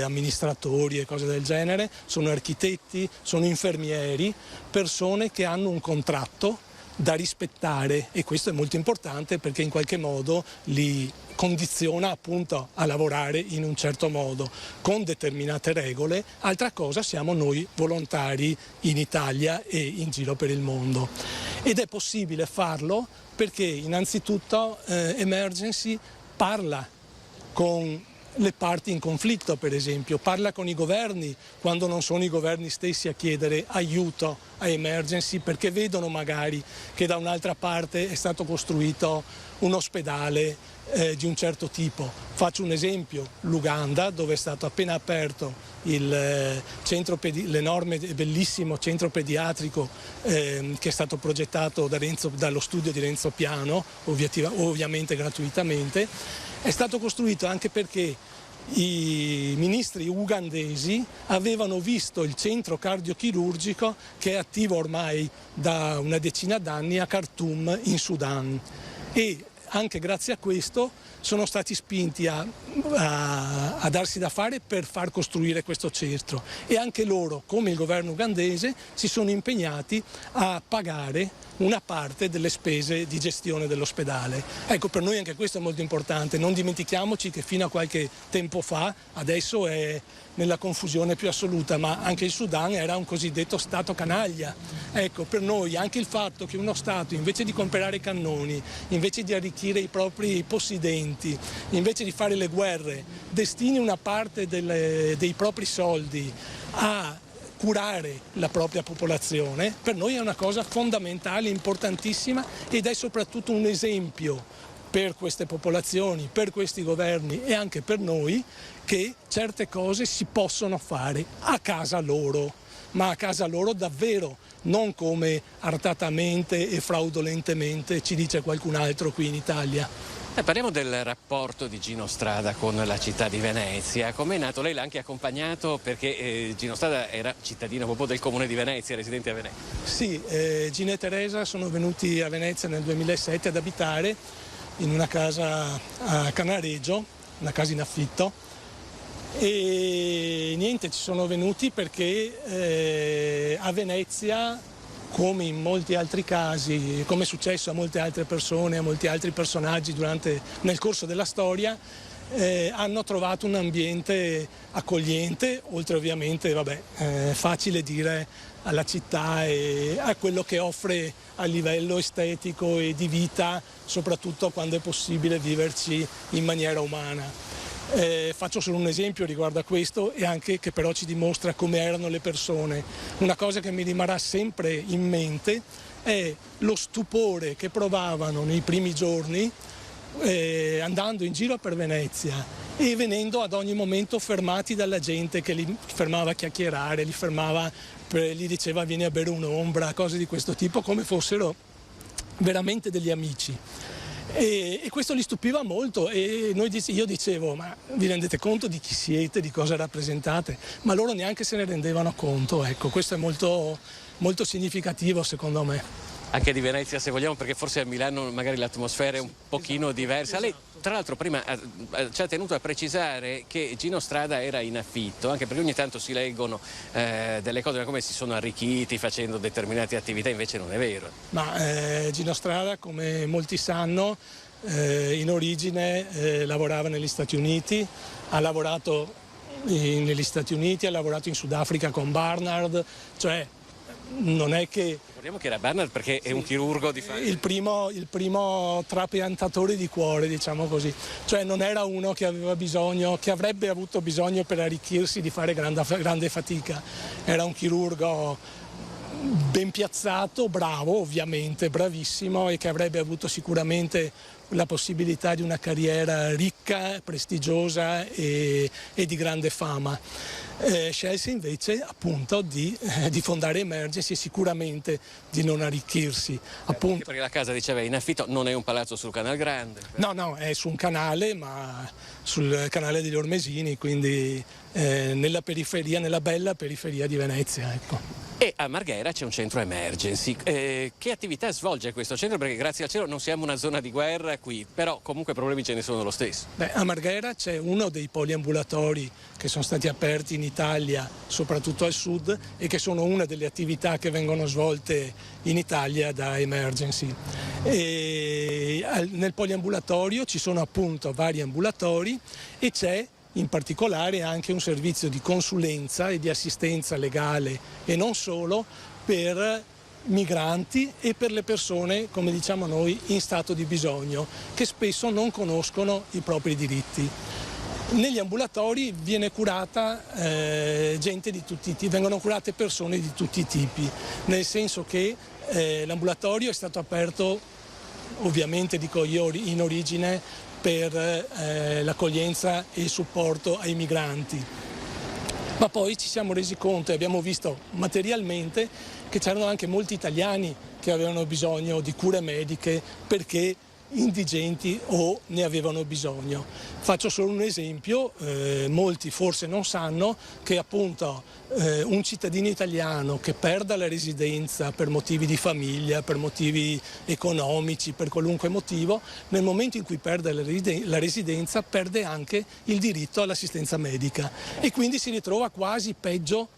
amministratori e cose del genere, sono architetti, sono infermieri, persone che hanno un contratto da rispettare, e questo è molto importante perché in qualche modo li condiziona appunto a lavorare in un certo modo con determinate regole. Altra cosa siamo noi volontari in Italia e in giro per il mondo, ed è possibile farlo perché innanzitutto Emergency parla con le parti in conflitto, per esempio, parla con i governi quando non sono i governi stessi a chiedere aiuto a Emergency perché vedono magari che da un'altra parte è stato costruito un ospedale di un certo tipo. Faccio un esempio: l'Uganda, dove è stato appena aperto l'enorme e bellissimo centro pediatrico che è stato progettato dallo studio di Renzo Piano, ovviamente gratuitamente, è stato costruito anche perché i ministri ugandesi avevano visto il centro cardiochirurgico che è attivo ormai da una decina d'anni a Khartoum in Sudan, e anche grazie a questo sono stati spinti a darsi da fare per far costruire questo centro, e anche loro, come il governo ugandese, si sono impegnati a pagare una parte delle spese di gestione dell'ospedale. Ecco, per noi anche questo è molto importante. Non dimentichiamoci che fino a qualche tempo fa, adesso è nella confusione più assoluta, ma anche il Sudan era un cosiddetto Stato canaglia. Ecco, per noi anche il fatto che uno Stato, invece di comprare cannoni, invece di arricchire i propri possidenti, invece di fare le guerre, destini una parte dei propri soldi a curare la propria popolazione, per noi è una cosa fondamentale, importantissima, ed è soprattutto un esempio per queste popolazioni, per questi governi e anche per noi, che certe cose si possono fare a casa loro, ma a casa loro davvero, non come artatamente e fraudolentemente ci dice qualcun altro qui in Italia. Parliamo del rapporto di Gino Strada con la città di Venezia. Com'è nato? Lei l'ha anche accompagnato perché Gino Strada era cittadino proprio del comune di Venezia, residente a Venezia. Sì, Gino e Teresa sono venuti a Venezia nel 2007 ad abitare in una casa a Canareggio, una casa in affitto, e niente, ci sono venuti perché a Venezia, come in molti altri casi, come è successo a molte altre persone, a molti altri personaggi nel corso della storia, hanno trovato un ambiente accogliente, oltre ovviamente, facile dire, alla città e a quello che offre a livello estetico e di vita, soprattutto quando è possibile viverci in maniera umana. Faccio solo un esempio riguardo a questo, e anche che però ci dimostra come erano le persone. Una cosa che mi rimarrà sempre in mente è lo stupore che provavano nei primi giorni andando in giro per Venezia e venendo ad ogni momento fermati dalla gente che li fermava a chiacchierare, gli diceva vieni a bere un'ombra, cose di questo tipo, come fossero veramente degli amici. E questo li stupiva molto, e io dicevo: ma vi rendete conto di chi siete, di cosa rappresentate? Ma loro neanche se ne rendevano conto. Ecco, questo è molto, molto significativo secondo me. Anche di Venezia, se vogliamo, perché forse a Milano magari l'atmosfera è un pochino diversa. Lei tra l'altro prima ci ha tenuto a precisare che Gino Strada era in affitto, anche perché ogni tanto si leggono delle cose come si sono arricchiti facendo determinate attività, invece non è vero. Ma Gino Strada, come molti sanno, in origine lavorava negli Stati Uniti, ha lavorato negli Stati Uniti, ha lavorato in Sudafrica con Barnard, cioè non è che... Ricordiamo che era Barnard perché è un chirurgo di fatto. Il primo trapiantatore di cuore, diciamo così. Cioè non era uno che avrebbe avuto bisogno per arricchirsi di fare grande fatica. Era un chirurgo ben piazzato, bravo ovviamente, bravissimo, e che avrebbe avuto sicuramente la possibilità di una carriera ricca, prestigiosa e di grande fama. Scelse invece appunto di fondare Emergency e sicuramente di non arricchirsi. Appunto. Perché la casa, diceva, in affitto, non è un palazzo sul Canal Grande. No, è su un canale, ma sul canale degli Ormesini, quindi nella bella periferia di Venezia. Ecco. E a Marghera c'è un centro Emergency. Che attività svolge questo centro? Perché grazie al cielo non siamo una zona di guerra qui, però comunque problemi ce ne sono lo stesso. A Marghera c'è uno dei poliambulatori che sono stati aperti in Italia, soprattutto al sud, e che sono una delle attività che vengono svolte in Italia da Emergency. Nel poliambulatorio ci sono appunto vari ambulatori e c'è in particolare anche un servizio di consulenza e di assistenza legale e non solo per migranti e per le persone, come diciamo noi, in stato di bisogno, che spesso non conoscono i propri diritti. negli ambulatori viene curata gente di tutti i tipi, vengono curate persone di tutti i tipi, nel senso che l'ambulatorio è stato aperto, ovviamente dico io, in origine per l'accoglienza e il supporto ai migranti. Ma poi ci siamo resi conto e abbiamo visto materialmente che c'erano anche molti italiani che avevano bisogno di cure mediche perché indigenti o ne avevano bisogno. Faccio solo un esempio, molti forse non sanno che appunto un cittadino italiano che perda la residenza per motivi di famiglia, per motivi economici, per qualunque motivo, nel momento in cui perde la residenza perde anche il diritto all'assistenza medica e quindi si ritrova quasi peggio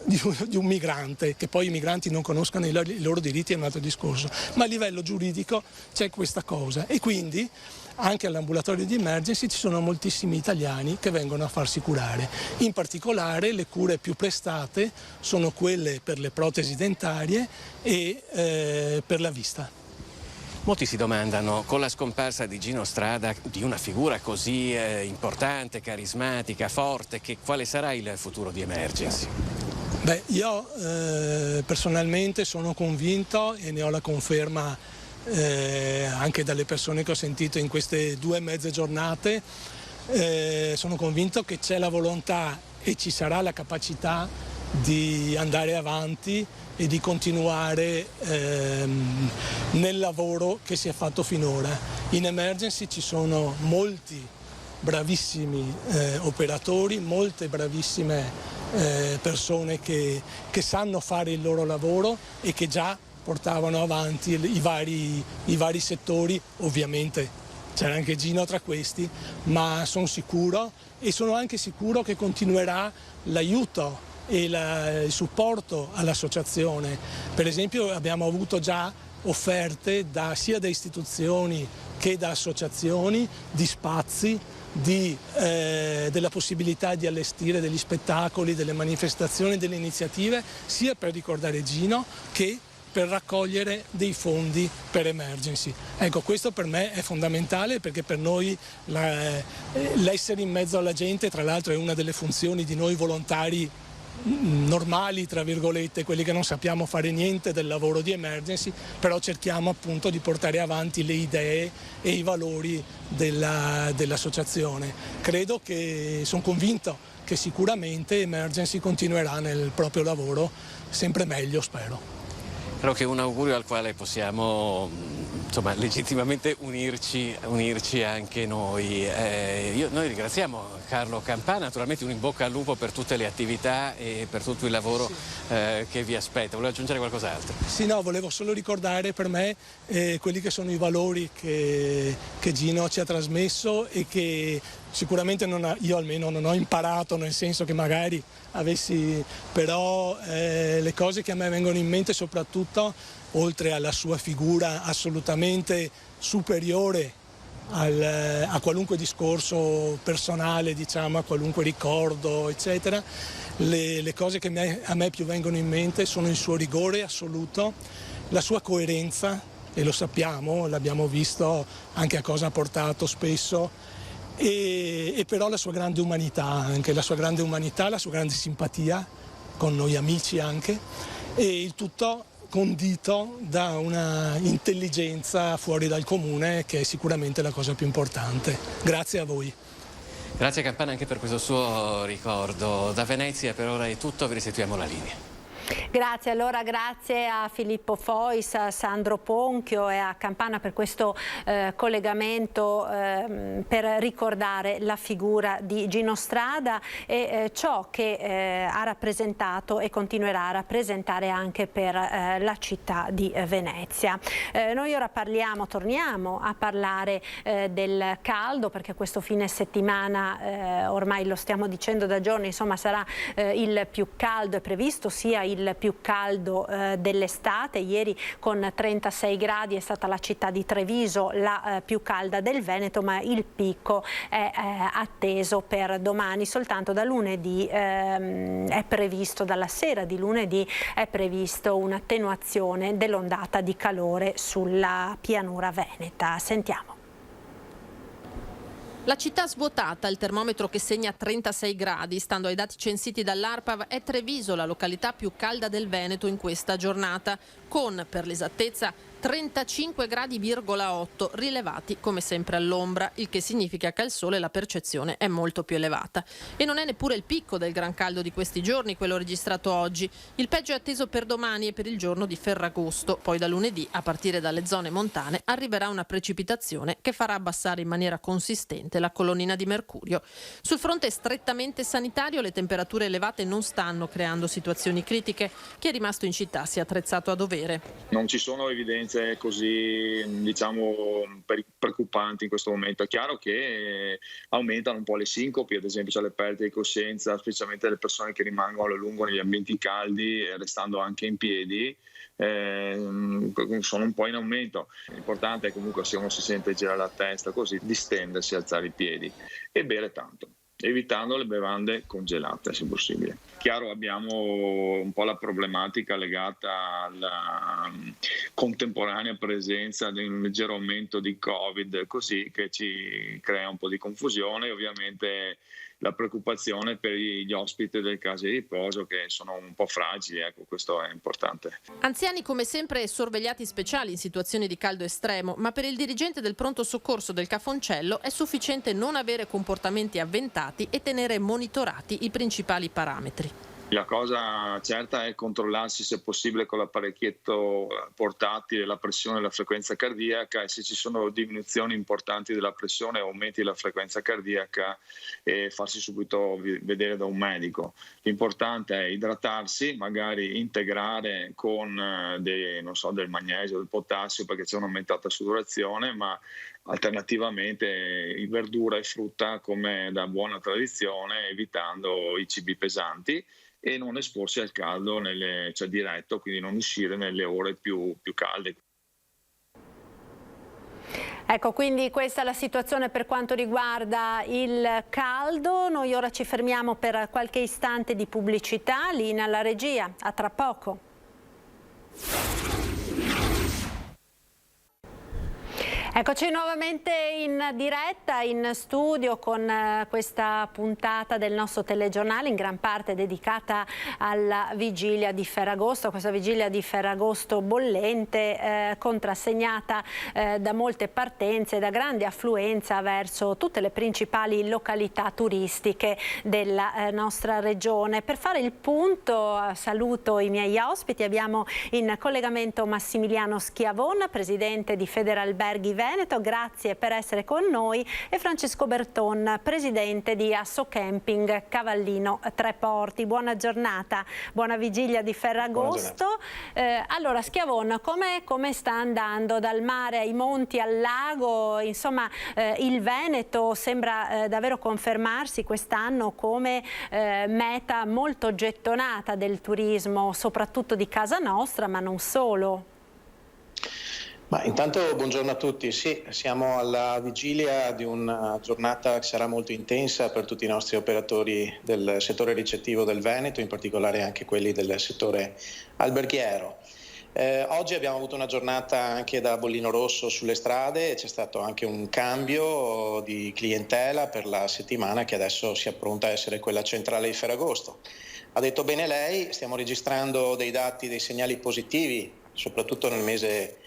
di un migrante, che poi i migranti non conoscano i loro diritti è un altro discorso, ma a livello giuridico c'è questa cosa e quindi anche all'ambulatorio di Emergency ci sono moltissimi italiani che vengono a farsi curare. In particolare le cure più prestate sono quelle per le protesi dentarie e per la vista. Molti si domandano, con la scomparsa di Gino Strada, di una figura così importante, carismatica, forte, quale sarà il futuro di Emergency? Beh, io personalmente sono convinto e ne ho la conferma anche dalle persone che ho sentito in queste 2 mezze giornate, sono convinto che c'è la volontà e ci sarà la capacità di andare avanti e di continuare nel lavoro che si è fatto finora. In Emergency ci sono molti bravissimi operatori, molte bravissime persone che sanno fare il loro lavoro e che già portavano avanti i vari settori, ovviamente c'era anche Gino tra questi, ma sono sicuro e sono anche sicuro che continuerà l'aiuto e il supporto all'associazione. Per esempio abbiamo avuto già offerte sia da istituzioni che da associazioni di spazi, della possibilità di allestire degli spettacoli, delle manifestazioni, delle iniziative, sia per ricordare Gino che per raccogliere dei fondi per Emergency. Ecco, questo per me è fondamentale perché per noi l'essere in mezzo alla gente, tra l'altro, è una delle funzioni di noi volontari normali, tra virgolette, quelli che non sappiamo fare niente del lavoro di Emergency, però cerchiamo appunto di portare avanti le idee e i valori dell'associazione. Sono convinto che sicuramente Emergency continuerà nel proprio lavoro sempre meglio, spero. Credo che è un augurio al quale possiamo legittimamente unirci anche noi. Noi ringraziamo Carlo Campana, naturalmente un in bocca al lupo per tutte le attività e per tutto il lavoro che vi aspetta. Volevo aggiungere qualcos'altro? Sì, no, volevo solo ricordare per me quelli che sono i valori che Gino ci ha trasmesso e che sicuramente io almeno non ho imparato, nel senso che magari però le cose che a me vengono in mente soprattutto, oltre alla sua figura assolutamente superiore a qualunque discorso personale, diciamo, a qualunque ricordo, eccetera, le cose che a me più vengono in mente sono il suo rigore assoluto, la sua coerenza, e lo sappiamo, l'abbiamo visto anche a cosa ha portato spesso, e però la sua grande umanità, anche la sua grande simpatia con noi amici anche, e il tutto condito da una intelligenza fuori dal comune che è sicuramente la cosa più importante. Grazie a voi. Grazie Campana anche per questo suo ricordo. Da Venezia per ora è tutto, vi restituiamo la linea. Grazie, allora grazie a Filippo Fois, a Sandro Ponchio e a Campana per questo collegamento per ricordare la figura di Gino Strada e ciò che ha rappresentato e continuerà a rappresentare anche per la città di Venezia. Noi ora torniamo a parlare del caldo, perché questo fine settimana, ormai lo stiamo dicendo da giorni, insomma sarà il più caldo, è previsto sia il più caldo dell'estate. Ieri con 36 gradi è stata la città di Treviso la più calda del Veneto, ma il picco è atteso per domani. Soltanto da lunedì dalla sera di lunedì è previsto un'attenuazione dell'ondata di calore sulla pianura veneta. Sentiamo. La città svuotata, il termometro che segna 36 gradi, stando ai dati censiti dall'ARPAV, è Treviso la località più calda del Veneto in questa giornata, con, per l'esattezza, 35,8 gradi rilevati come sempre all'ombra, il che significa che al sole la percezione è molto più elevata. E non è neppure il picco del gran caldo di questi giorni quello registrato oggi. Il peggio è atteso per domani e per il giorno di Ferragosto. Poi da lunedì, a partire dalle zone montane, arriverà una precipitazione che farà abbassare in maniera consistente la colonnina di mercurio. Sul fronte strettamente sanitario, le temperature elevate non stanno creando situazioni critiche. Chi è rimasto in città si è attrezzato a dovere. Non ci sono evidenze così, preoccupanti in questo momento. È chiaro che aumentano un po' le sincopi, ad esempio le perdite di coscienza, specialmente le persone che rimangono a lungo negli ambienti caldi, restando anche in piedi, sono un po' in aumento. L'importante è comunque, se uno si sente girare la testa così, distendersi, alzare i piedi e bere tanto, evitando le bevande congelate se possibile. Chiaro, abbiamo un po' la problematica legata alla contemporanea presenza di un leggero aumento di Covid, così che ci crea un po' di confusione e ovviamente la preoccupazione per gli ospiti del case di riposo che sono un po' fragili, ecco, questo è importante. Anziani come sempre e sorvegliati speciali in situazioni di caldo estremo, ma per il dirigente del pronto soccorso del Cafoncello è sufficiente non avere comportamenti avventati e tenere monitorati i principali parametri. La cosa certa è controllarsi se possibile con l'apparecchietto portatile la pressione e la frequenza cardiaca, e se ci sono diminuzioni importanti della pressione o aumenti della frequenza cardiaca farsi subito vedere da un medico. L'importante è idratarsi, magari integrare con del magnesio, del potassio, perché c'è un'aumentata sudorazione, ma alternativamente verdura e frutta come da buona tradizione, evitando i cibi pesanti e non esporsi al caldo diretto, quindi non uscire nelle ore più calde. Ecco, quindi questa è la situazione per quanto riguarda il caldo. Noi ora ci fermiamo per qualche istante di pubblicità. Linea alla regia, a tra poco. Eccoci nuovamente in diretta, in studio, con questa puntata del nostro telegiornale, in gran parte dedicata alla vigilia di Ferragosto, questa vigilia di Ferragosto bollente, contrassegnata da molte partenze, da grande affluenza verso tutte le principali località turistiche della nostra regione. Per fare il punto saluto i miei ospiti. Abbiamo in collegamento Massimiliano Schiavon, presidente di Federalberghi Veneto, grazie per essere con noi, e Francesco Berton, presidente di Assocamping Cavallino Treporti. Buona giornata, buona vigilia di Ferragosto. Allora Schiavon, come sta andando dal mare ai monti al lago? Insomma, il Veneto sembra davvero confermarsi quest'anno come meta molto gettonata del turismo, soprattutto di casa nostra, ma non solo. Ma intanto buongiorno a tutti. Sì, siamo alla vigilia di una giornata che sarà molto intensa per tutti i nostri operatori del settore ricettivo del Veneto, in particolare anche quelli del settore alberghiero. Oggi abbiamo avuto una giornata anche da bollino rosso sulle strade e c'è stato anche un cambio di clientela per la settimana che adesso si appronta a essere quella centrale di Ferragosto. Ha detto bene lei, stiamo registrando dei dati, dei segnali positivi, soprattutto nel mese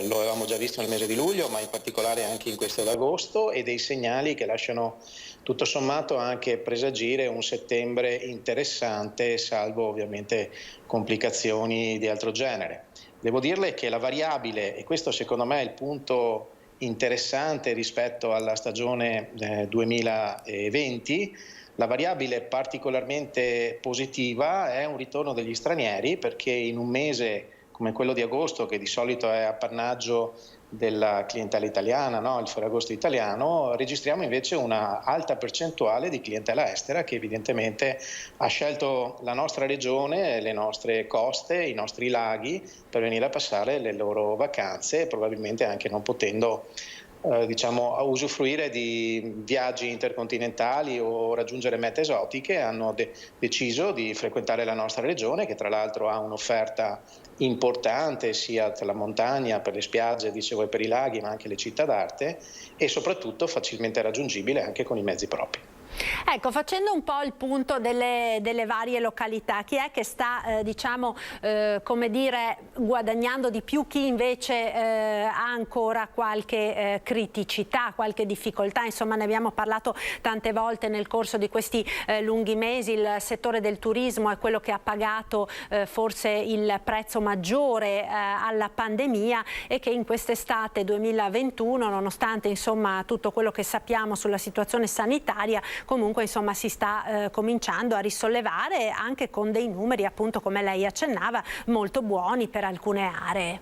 lo avevamo già visto nel mese di luglio, ma in particolare anche in questo d'agosto, e dei segnali che lasciano tutto sommato anche presagire un settembre interessante, salvo ovviamente complicazioni di altro genere. Devo dirle che la variabile, e questo secondo me è il punto interessante rispetto alla stagione 2020, la variabile particolarmente positiva è un ritorno degli stranieri, perché in un mese come quello di agosto, che di solito è appannaggio della clientela italiana, no? Il Ferragosto italiano, registriamo invece una alta percentuale di clientela estera che evidentemente ha scelto la nostra regione, le nostre coste, i nostri laghi per venire a passare le loro vacanze, probabilmente anche non potendo usufruire di viaggi intercontinentali o raggiungere mete esotiche, hanno deciso di frequentare la nostra regione, che tra l'altro ha un'offerta importante sia per la montagna, per le spiagge, dicevo, e per i laghi, ma anche le città d'arte, e soprattutto facilmente raggiungibile anche con i mezzi propri. Ecco, facendo un po' il punto delle varie località, chi è che sta come dire, guadagnando di più, chi invece ha ancora qualche criticità, qualche difficoltà? Insomma, ne abbiamo parlato tante volte nel corso di questi lunghi mesi. Il settore del turismo è quello che ha pagato forse il prezzo maggiore alla pandemia, e che in quest'estate 2021, nonostante insomma tutto quello che sappiamo sulla situazione sanitaria, comunque insomma si sta cominciando a risollevare, anche con dei numeri, appunto, come lei accennava, molto buoni per alcune aree.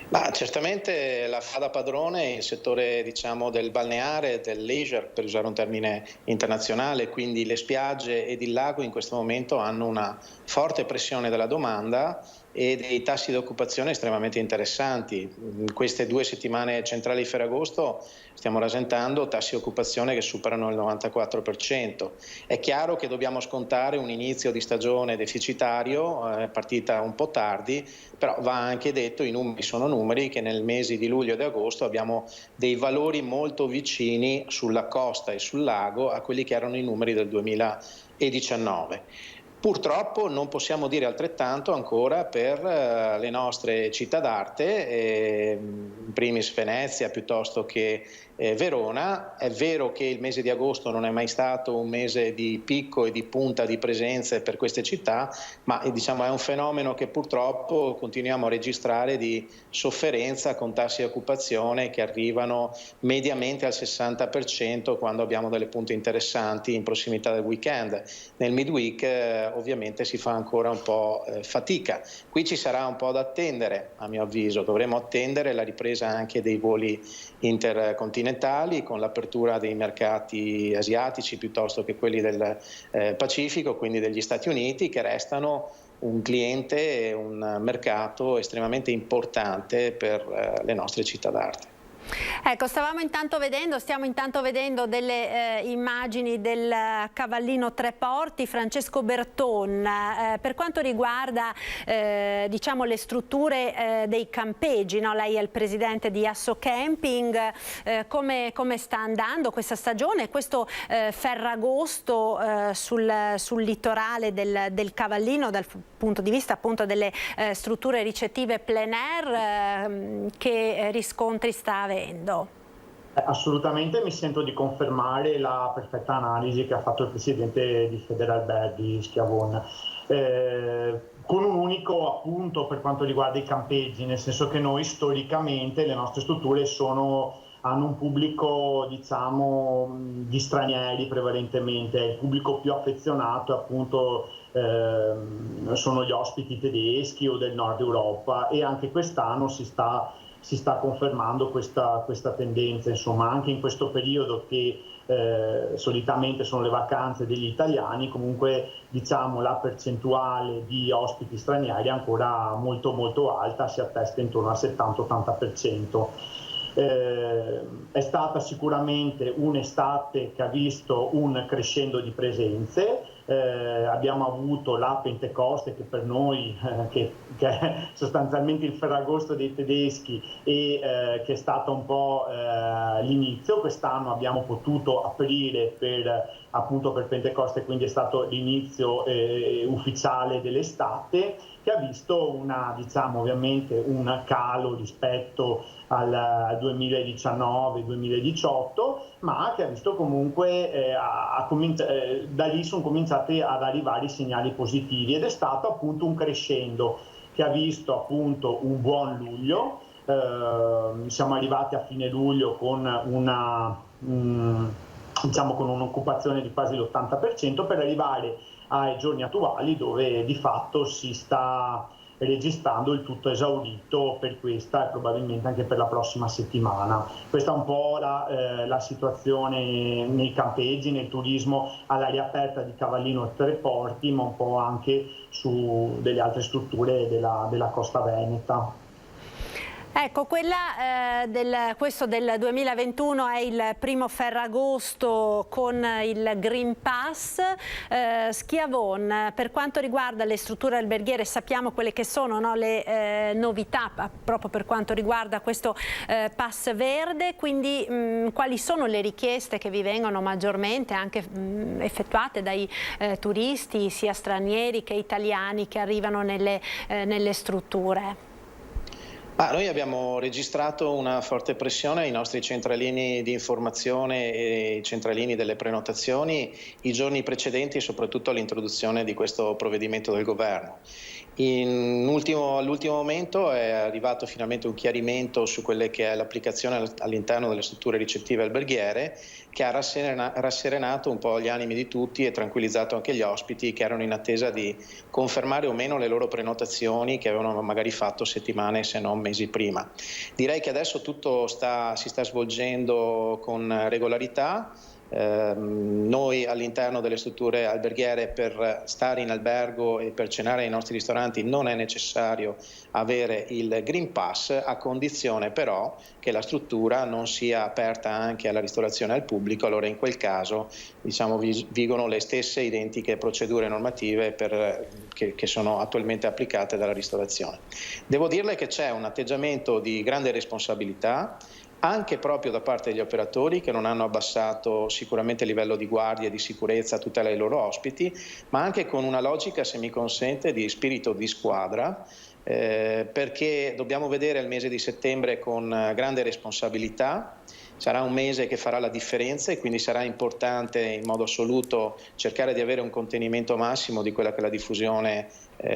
Ma certamente la fa da padrone il settore, diciamo, del balneare, del leisure, per usare un termine internazionale, quindi le spiagge ed il lago in questo momento hanno una forte pressione della domanda e dei tassi di occupazione estremamente interessanti. In queste 2 settimane centrali di Ferragosto stiamo rasentando tassi di occupazione che superano il 94%. È chiaro che dobbiamo scontare un inizio di stagione deficitario, è partita un po' tardi, però va anche detto, i numeri sono numeri, che nel mese di luglio ed agosto abbiamo dei valori molto vicini sulla costa e sul lago a quelli che erano i numeri del 2019. Purtroppo non possiamo dire altrettanto ancora per le nostre città d'arte, in primis Venezia piuttosto che Verona. È vero che il mese di agosto non è mai stato un mese di picco e di punta di presenze per queste città, ma diciamo è un fenomeno che purtroppo continuiamo a registrare di sofferenza, con tassi di occupazione che arrivano mediamente al 60% quando abbiamo delle punte interessanti in prossimità del weekend. Nel midweek ovviamente si fa ancora un po' fatica. Qui ci sarà un po' da attendere, a mio avviso. Dovremo attendere la ripresa anche dei voli intercontinentali, con l'apertura dei mercati asiatici piuttosto che quelli del Pacifico, quindi degli Stati Uniti, che restano un cliente e un mercato estremamente importante per le nostre città d'arte. Ecco, stiamo intanto vedendo delle immagini del Cavallino Tre Porti. Francesco Berton, per quanto riguarda diciamo le strutture dei campeggi, no? Lei è il presidente di Asso Camping, come sta andando questa stagione, questo Ferragosto sul litorale del Cavallino, dal punto di vista appunto delle strutture ricettive plein air, che riscontri sta avendo? Assolutamente, mi sento di confermare la perfetta analisi che ha fatto il presidente di Federalberghi Schiavon, con un unico appunto per quanto riguarda i campeggi, nel senso che noi storicamente le nostre strutture hanno un pubblico, diciamo, di stranieri prevalentemente. Il pubblico più affezionato appunto sono gli ospiti tedeschi o del nord Europa, e anche quest'anno si sta confermando questa tendenza, insomma, anche in questo periodo che solitamente sono le vacanze degli italiani. Comunque, diciamo, la percentuale di ospiti stranieri è ancora molto molto alta, si attesta intorno al 70-80%. È stata sicuramente un'estate che ha visto un crescendo di presenze. Abbiamo avuto la Pentecoste, che per noi che è sostanzialmente il Ferragosto dei tedeschi, e che è stata un po' l'inizio. Quest'anno abbiamo potuto aprire per Pentecoste, quindi è stato l'inizio ufficiale dell'estate, che ha visto ovviamente un calo rispetto al 2019-2018, ma che ha visto comunque da lì sono cominciati ad arrivare i segnali positivi, ed è stato appunto un crescendo che ha visto appunto un buon luglio. Siamo arrivati a fine luglio con con un'occupazione di quasi l'80%, per arrivare ai giorni attuali dove di fatto si sta registrando il tutto esaurito per questa e probabilmente anche per la prossima settimana. Questa è un po' la situazione nei campeggi, nel turismo all'aria aperta di Cavallino Tre Porti, ma un po' anche su delle altre strutture della costa veneta. Ecco, questo del 2021 è il primo Ferragosto con il Green Pass. Schiavon, per quanto riguarda le strutture alberghiere, sappiamo quelle che sono, no, le novità proprio per quanto riguarda questo Pass Verde, quindi quali sono le richieste che vi vengono maggiormente anche effettuate dai turisti sia stranieri che italiani che arrivano nelle strutture? Noi abbiamo registrato una forte pressione ai nostri centralini di informazione e ai centralini delle prenotazioni i giorni precedenti, soprattutto all'introduzione di questo provvedimento del governo. All'ultimo momento è arrivato finalmente un chiarimento su quelle che è l'applicazione all'interno delle strutture ricettive alberghiere, che ha rasserenato un po' gli animi di tutti e tranquillizzato anche gli ospiti che erano in attesa di confermare o meno le loro prenotazioni che avevano magari fatto settimane se non mesi prima. Direi che adesso tutto si sta svolgendo con regolarità. Noi all'interno delle strutture alberghiere per stare in albergo e per cenare nei nostri ristoranti non è necessario avere il Green Pass, a condizione però che la struttura non sia aperta anche alla ristorazione al pubblico. Allora in quel caso vigono le stesse identiche procedure normative che sono attualmente applicate dalla ristorazione. Devo dirle che c'è un atteggiamento di grande responsabilità anche proprio da parte degli operatori, che non hanno abbassato sicuramente il livello di guardia e di sicurezza a tutela dei loro ospiti, ma anche con una logica, se mi consente, di spirito di squadra, perché dobbiamo vedere il mese di settembre con grande responsabilità. Sarà un mese che farà la differenza e quindi sarà importante in modo assoluto cercare di avere un contenimento massimo di quella che è la diffusione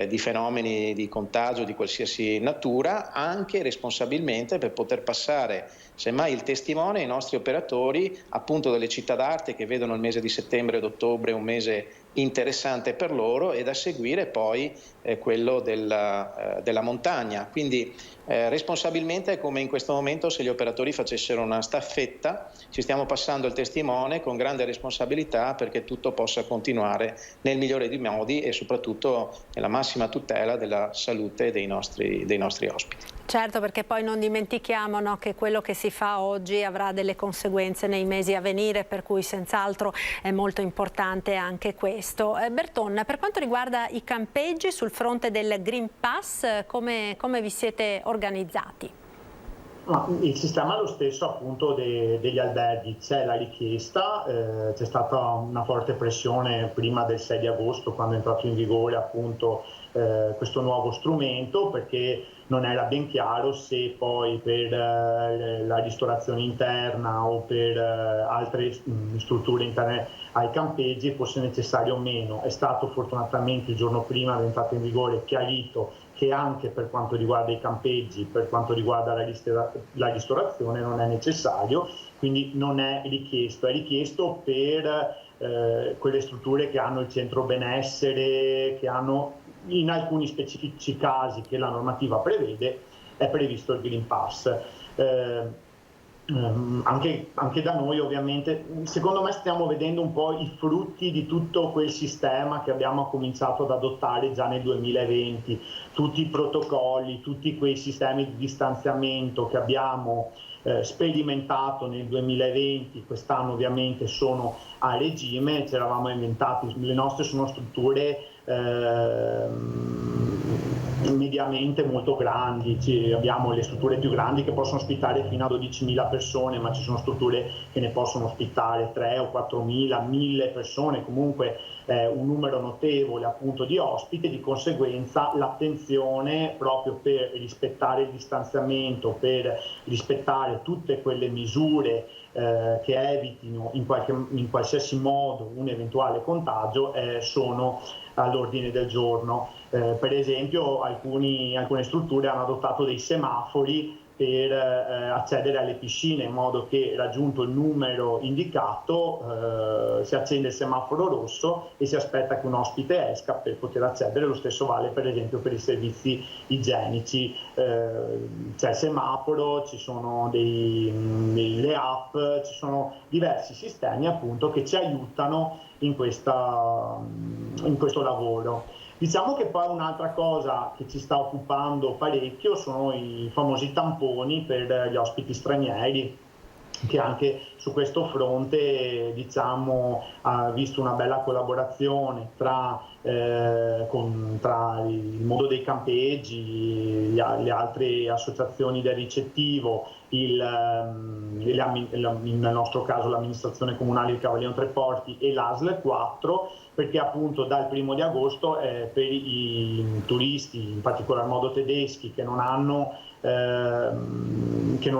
di fenomeni di contagio di qualsiasi natura, anche responsabilmente per poter passare semmai il testimone ai nostri operatori appunto delle città d'arte, che vedono il mese di settembre ed ottobre un mese interessante per loro, e da seguire poi quello della montagna. Quindi responsabilmente è come in questo momento se gli operatori facessero una staffetta. Ci stiamo passando il testimone con grande responsabilità perché tutto possa continuare nel migliore dei modi e soprattutto nella massima tutela della salute dei nostri ospiti. Certo, perché poi non dimentichiamo, no, che quello che si fa oggi avrà delle conseguenze nei mesi a venire, per cui senz'altro è molto importante anche questo. Berton, per quanto riguarda i campeggi sul fronte del Green Pass, come vi siete organizzati? Il sistema è lo stesso appunto degli alberghi, c'è la richiesta, c'è stata una forte pressione prima del 6 di agosto quando è entrato in vigore appunto questo nuovo strumento, perché non era ben chiaro se poi per la ristorazione interna o per altre strutture interne ai campeggi fosse necessario o meno. È stato fortunatamente il giorno prima dell'entrata in vigore chiarito che anche per quanto riguarda i campeggi, per quanto riguarda la ristorazione non è necessario, quindi non è richiesto. È richiesto per quelle strutture che hanno il centro benessere, che hanno in alcuni specifici casi che la normativa prevede, è previsto il Green Pass. Anche da noi ovviamente, secondo me stiamo vedendo un po' i frutti di tutto quel sistema che abbiamo cominciato ad adottare già nel 2020, tutti i protocolli, tutti quei sistemi di distanziamento che abbiamo sperimentato nel 2020, quest'anno ovviamente sono a regime. Ci eravamo inventati, le nostre sono strutture mediamente molto grandi, abbiamo le strutture più grandi che possono ospitare fino a 12.000 persone, ma ci sono strutture che ne possono ospitare 3 o 4.000, 1.000 persone, comunque un numero notevole appunto di ospiti. Di conseguenza l'attenzione proprio per rispettare il distanziamento, per rispettare tutte quelle misure che evitino in qualsiasi modo un eventuale contagio sono all'ordine del giorno. Per esempio alcune strutture hanno adottato dei semafori per accedere alle piscine, in modo che raggiunto il numero indicato si accende il semaforo rosso e si aspetta che un ospite esca per poter accedere. Lo stesso vale per esempio per i servizi igienici, c'è il semaforo, ci sono le app, ci sono diversi sistemi appunto che ci aiutano in questo lavoro. Diciamo che poi un'altra cosa che ci sta occupando parecchio sono i famosi tamponi per gli ospiti stranieri, che anche su questo fronte, diciamo, ha visto una bella collaborazione tra il mondo dei campeggi, le altre associazioni del ricettivo, nel nostro caso l'amministrazione comunale di Cavagliano Tre Porti e l'ASL 4, perché appunto dal 1° di agosto per i turisti, in particolar modo tedeschi, che non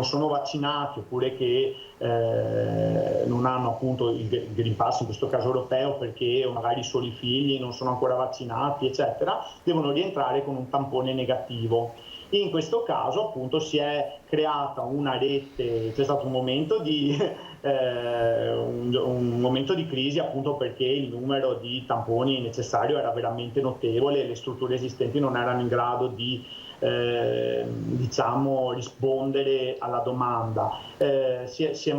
sono vaccinati oppure che non hanno appunto il Green Pass, in questo caso europeo, perché magari solo i figli non sono ancora vaccinati, eccetera, devono rientrare con un tampone negativo. In questo caso appunto si è creata una rete, c'è stato un momento di crisi, appunto perché il numero di tamponi necessario era veramente notevole, le strutture esistenti non erano in grado di rispondere alla domanda. Si è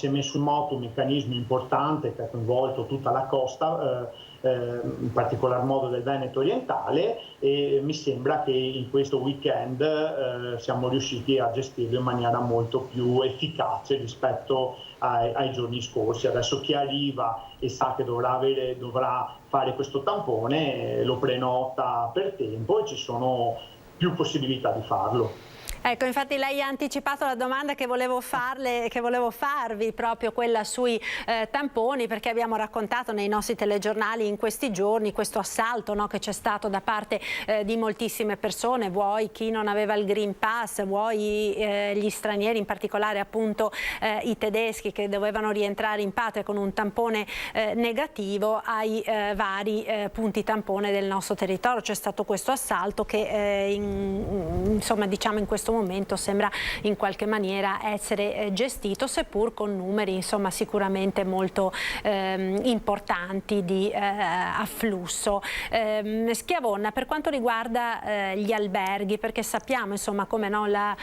messo in moto un meccanismo importante che ha coinvolto tutta la costa, in particolar modo del Veneto orientale, e mi sembra che in questo weekend siamo riusciti a gestirlo in maniera molto più efficace rispetto ai giorni scorsi. Adesso chi arriva e sa che dovrà fare questo tampone lo prenota per tempo e ci sono più possibilità di farlo. Ecco, infatti lei ha anticipato la domanda che volevo farvi, proprio quella sui tamponi, perché abbiamo raccontato nei nostri telegiornali in questi giorni questo assalto, no, che c'è stato da parte di moltissime persone, vuoi chi non aveva il Green Pass, vuoi gli stranieri, in particolare appunto i tedeschi che dovevano rientrare in patria con un tampone negativo ai vari punti tampone del nostro territorio. C'è stato questo assalto che insomma, diciamo, in questo momento sembra in qualche maniera essere gestito, seppur con numeri insomma sicuramente molto importanti di afflusso. Schiavon, per quanto riguarda gli alberghi, perché sappiamo insomma come no, la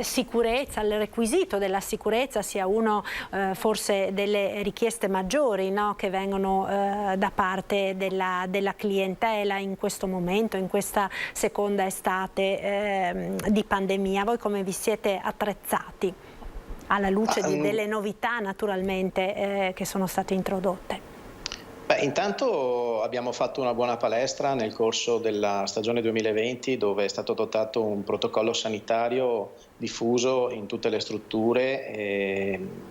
sicurezza, il requisito della sicurezza sia uno forse delle richieste maggiori, no, che vengono da parte della clientela in questo momento, in questa seconda estate di pandemia. Voi come vi siete attrezzati alla luce delle novità naturalmente che sono state introdotte? Intanto abbiamo fatto una buona palestra nel corso della stagione 2020, dove è stato adottato un protocollo sanitario diffuso in tutte le strutture,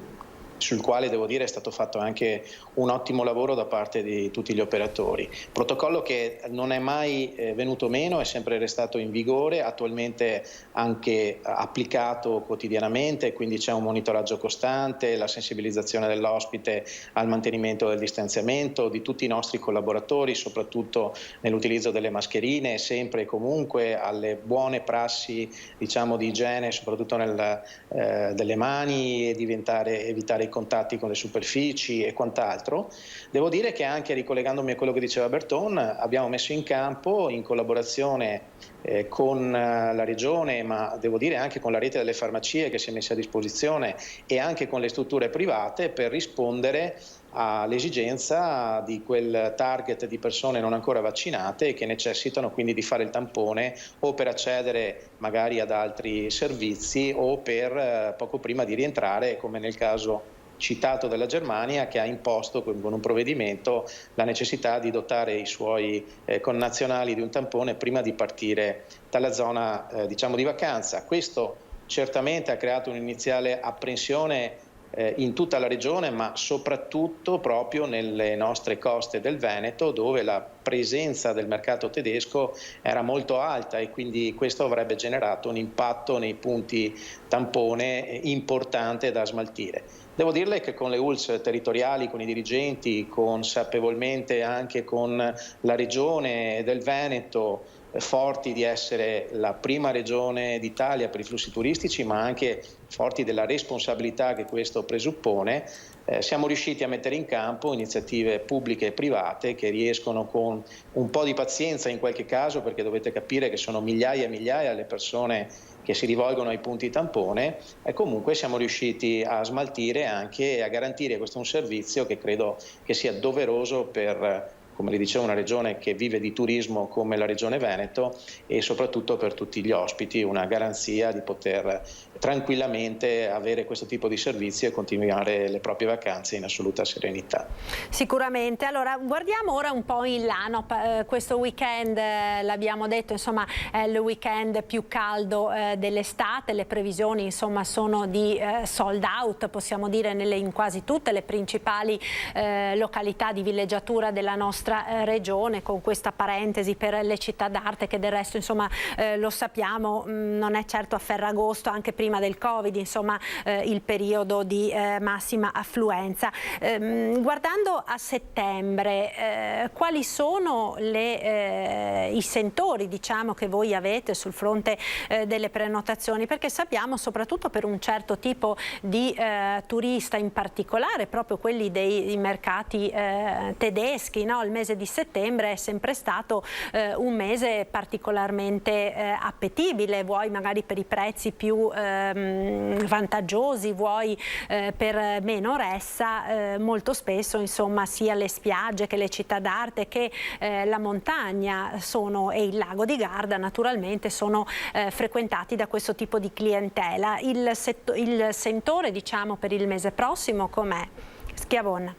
sul quale devo dire è stato fatto anche un ottimo lavoro da parte di tutti gli operatori. Protocollo che non è mai venuto meno, è sempre restato in vigore, attualmente anche applicato quotidianamente, quindi c'è un monitoraggio costante, la sensibilizzazione dell'ospite al mantenimento del distanziamento, di tutti i nostri collaboratori, soprattutto nell'utilizzo delle mascherine, sempre e comunque alle buone prassi, diciamo, di igiene, soprattutto delle mani, ed evitare i contatti con le superfici e quant'altro. Devo dire che anche, ricollegandomi a quello che diceva Berton, abbiamo messo in campo, in collaborazione con la Regione, ma devo dire anche con la rete delle farmacie che si è messa a disposizione e anche con le strutture private, per rispondere all'esigenza di quel target di persone non ancora vaccinate che necessitano quindi di fare il tampone o per accedere magari ad altri servizi o per poco prima di rientrare, come nel caso citato della Germania, che ha imposto con un provvedimento la necessità di dotare i suoi connazionali di un tampone prima di partire dalla zona diciamo di vacanza. Questo certamente ha creato un'iniziale apprensione in tutta la regione, ma soprattutto proprio nelle nostre coste del Veneto, dove la presenza del mercato tedesco era molto alta e quindi questo avrebbe generato un impatto nei punti tampone importante da smaltire. Devo dirle che con le ULSS territoriali, con i dirigenti, consapevolmente anche con la regione del Veneto, forti di essere la prima regione d'Italia per i flussi turistici, ma anche forti della responsabilità che questo presuppone, siamo riusciti a mettere in campo iniziative pubbliche e private che riescono, con un po' di pazienza in qualche caso, perché dovete capire che sono migliaia e migliaia le persone che si rivolgono ai punti tampone, e comunque siamo riusciti a smaltire anche e a garantire questo un servizio che credo che sia doveroso per come le dicevo, una regione che vive di turismo come la regione Veneto, e soprattutto per tutti gli ospiti una garanzia di poter tranquillamente avere questo tipo di servizi e continuare le proprie vacanze in assoluta serenità. Sicuramente. Allora guardiamo ora un po' in là, no? Questo weekend, l'abbiamo detto, insomma è il weekend più caldo dell'estate, le previsioni insomma sono di sold out, possiamo dire, in quasi tutte le principali località di villeggiatura della nostra regione, con questa parentesi per le città d'arte che del resto insomma lo sappiamo non è certo a Ferragosto, anche prima del Covid, insomma il periodo di massima affluenza. Guardando a settembre, quali sono i sentori, diciamo, che voi avete sul fronte delle prenotazioni? Perché sappiamo, soprattutto per un certo tipo di turista in particolare, proprio quelli dei mercati tedeschi, no? Il mese di settembre è sempre stato un mese particolarmente appetibile, vuoi magari per i prezzi più vantaggiosi, vuoi per meno ressa. Molto spesso insomma sia le spiagge che le città d'arte che la montagna e il lago di Garda naturalmente sono frequentati da questo tipo di clientela. Il sentore, diciamo, per il mese prossimo com'è? Schiavon.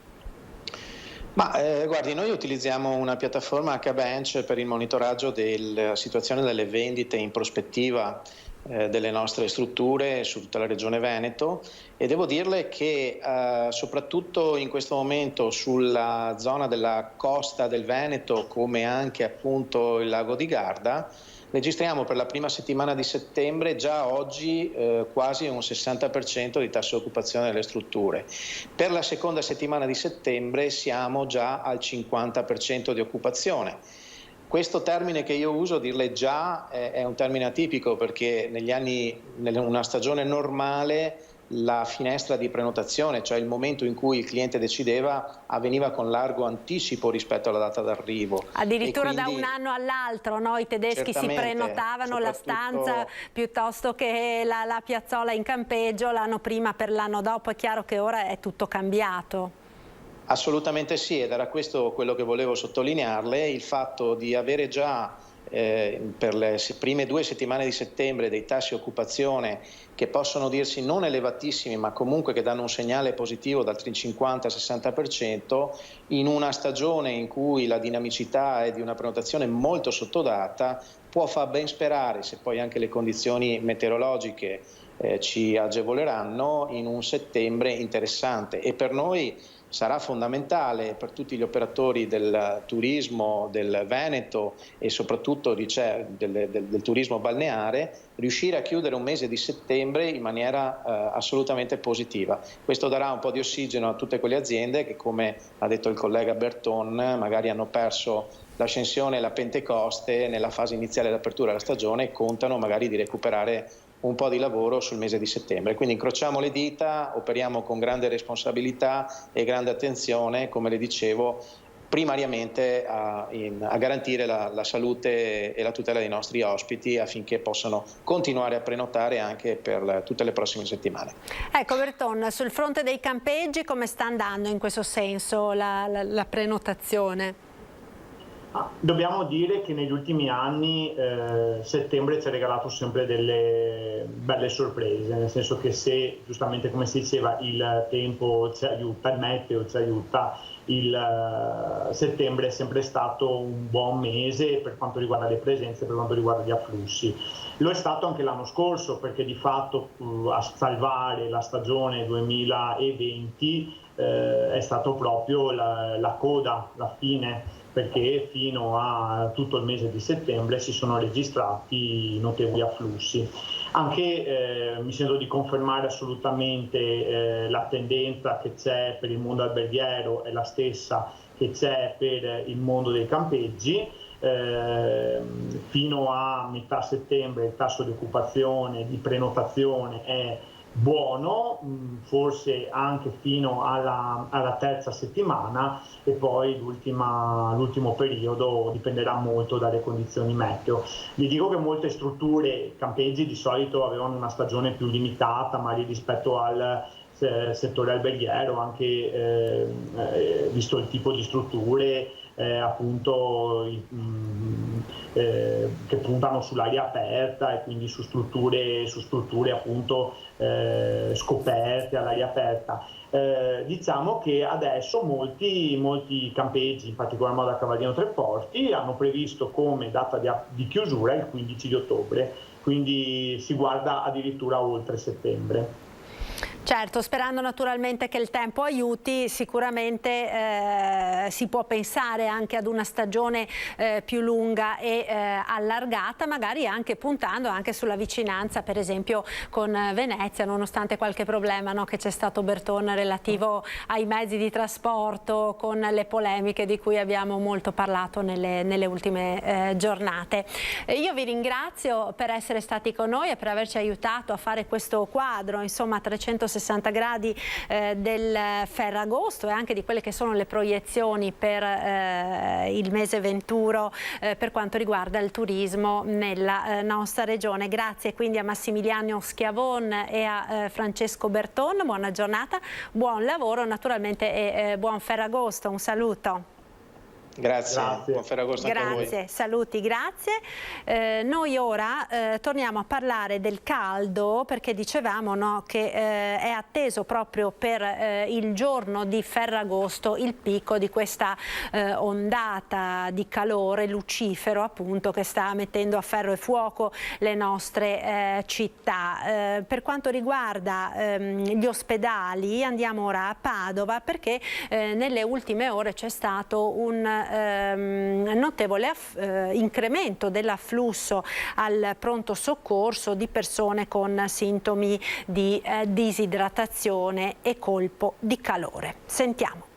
Guardi, noi utilizziamo una piattaforma HBench per il monitoraggio della situazione delle vendite in prospettiva delle nostre strutture su tutta la regione Veneto, e devo dirle che soprattutto in questo momento sulla zona della costa del Veneto, come anche appunto il lago di Garda, registriamo per la prima settimana di settembre già oggi quasi un 60% di tasso di occupazione delle strutture. Per la seconda settimana di settembre siamo già al 50% di occupazione. Questo termine che io uso, dirle già, è un termine atipico, perché negli anni, in una stagione normale, la finestra di prenotazione, cioè il momento in cui il cliente decideva, avveniva con largo anticipo rispetto alla data d'arrivo. Addirittura quindi, da un anno all'altro, no? I tedeschi si prenotavano la stanza piuttosto che la piazzola in campeggio l'anno prima per l'anno dopo. È chiaro che ora è tutto cambiato. Assolutamente sì, ed era questo quello che volevo sottolinearle, il fatto di avere già per le prime 2 settimane di settembre dei tassi di occupazione che possono dirsi non elevatissimi, ma comunque che danno un segnale positivo dal 50-60%, in una stagione in cui la dinamicità è di una prenotazione molto sottodata, può far ben sperare, se poi anche le condizioni meteorologiche ci agevoleranno, in un settembre interessante. E per noi sarà fondamentale, per tutti gli operatori del turismo del Veneto e soprattutto del turismo balneare, riuscire a chiudere un mese di settembre in maniera assolutamente positiva. Questo darà un po' di ossigeno a tutte quelle aziende che, come ha detto il collega Berton, magari hanno perso l'ascensione e la Pentecoste nella fase iniziale dell'apertura della stagione e contano magari di recuperare un po' di lavoro sul mese di settembre. Quindi incrociamo le dita, operiamo con grande responsabilità e grande attenzione, come le dicevo, primariamente a garantire la salute e la tutela dei nostri ospiti, affinché possano continuare a prenotare anche per tutte le prossime settimane. Ecco Berton, sul fronte dei campeggi come sta andando in questo senso la prenotazione? Dobbiamo dire che negli ultimi anni settembre ci ha regalato sempre delle belle sorprese, nel senso che se, giustamente come si diceva, il tempo ci aiuta, il meteo ci aiuta, il settembre è sempre stato un buon mese per quanto riguarda le presenze, per quanto riguarda gli afflussi. Lo è stato anche l'anno scorso, perché di fatto a salvare la stagione 2020 è stato proprio la coda, la fine, perché fino a tutto il mese di settembre si sono registrati notevoli afflussi. Anche mi sento di confermare assolutamente la tendenza che c'è per il mondo alberghiero è la stessa che c'è per il mondo dei campeggi. Fino a metà settembre il tasso di occupazione, di prenotazione è buono, forse anche fino alla terza settimana, e poi l'ultimo periodo dipenderà molto dalle condizioni meteo. Vi dico che molte strutture campeggi di solito avevano una stagione più limitata, magari rispetto al settore alberghiero, anche visto il tipo di strutture, appunto che puntano sull'aria aperta e quindi su strutture appunto scoperte all'aria aperta. Diciamo che adesso molti campeggi, in particolar modo a Cavallino Tre Porti, hanno previsto come data di chiusura il 15 di ottobre, quindi si guarda addirittura oltre settembre. Certo, sperando naturalmente che il tempo aiuti, sicuramente si può pensare anche ad una stagione più lunga e allargata, magari anche puntando anche sulla vicinanza, per esempio con Venezia, nonostante qualche problema, no, che c'è stato, Bertone, relativo ai mezzi di trasporto, con le polemiche di cui abbiamo molto parlato nelle ultime giornate. Io vi ringrazio per essere stati con noi e per averci aiutato a fare questo quadro, insomma, a 360 gradi del Ferragosto e anche di quelle che sono le proiezioni per il mese venturo per quanto riguarda il turismo nella nostra regione. Grazie quindi a Massimiliano Schiavon e a Francesco Bertone, buona giornata, buon lavoro naturalmente e buon Ferragosto, un saluto. Grazie. Buon Ferragosto anche a voi. Grazie, saluti, grazie. Noi ora torniamo a parlare del caldo, perché dicevamo, no, che è atteso proprio per il giorno di Ferragosto il picco di questa ondata di calore lucifero, appunto, che sta mettendo a ferro e fuoco le nostre città. Per quanto riguarda gli ospedali, andiamo ora a Padova, perché nelle ultime ore c'è stato un notevole incremento dell'afflusso al pronto soccorso di persone con sintomi di disidratazione e colpo di calore. Sentiamo.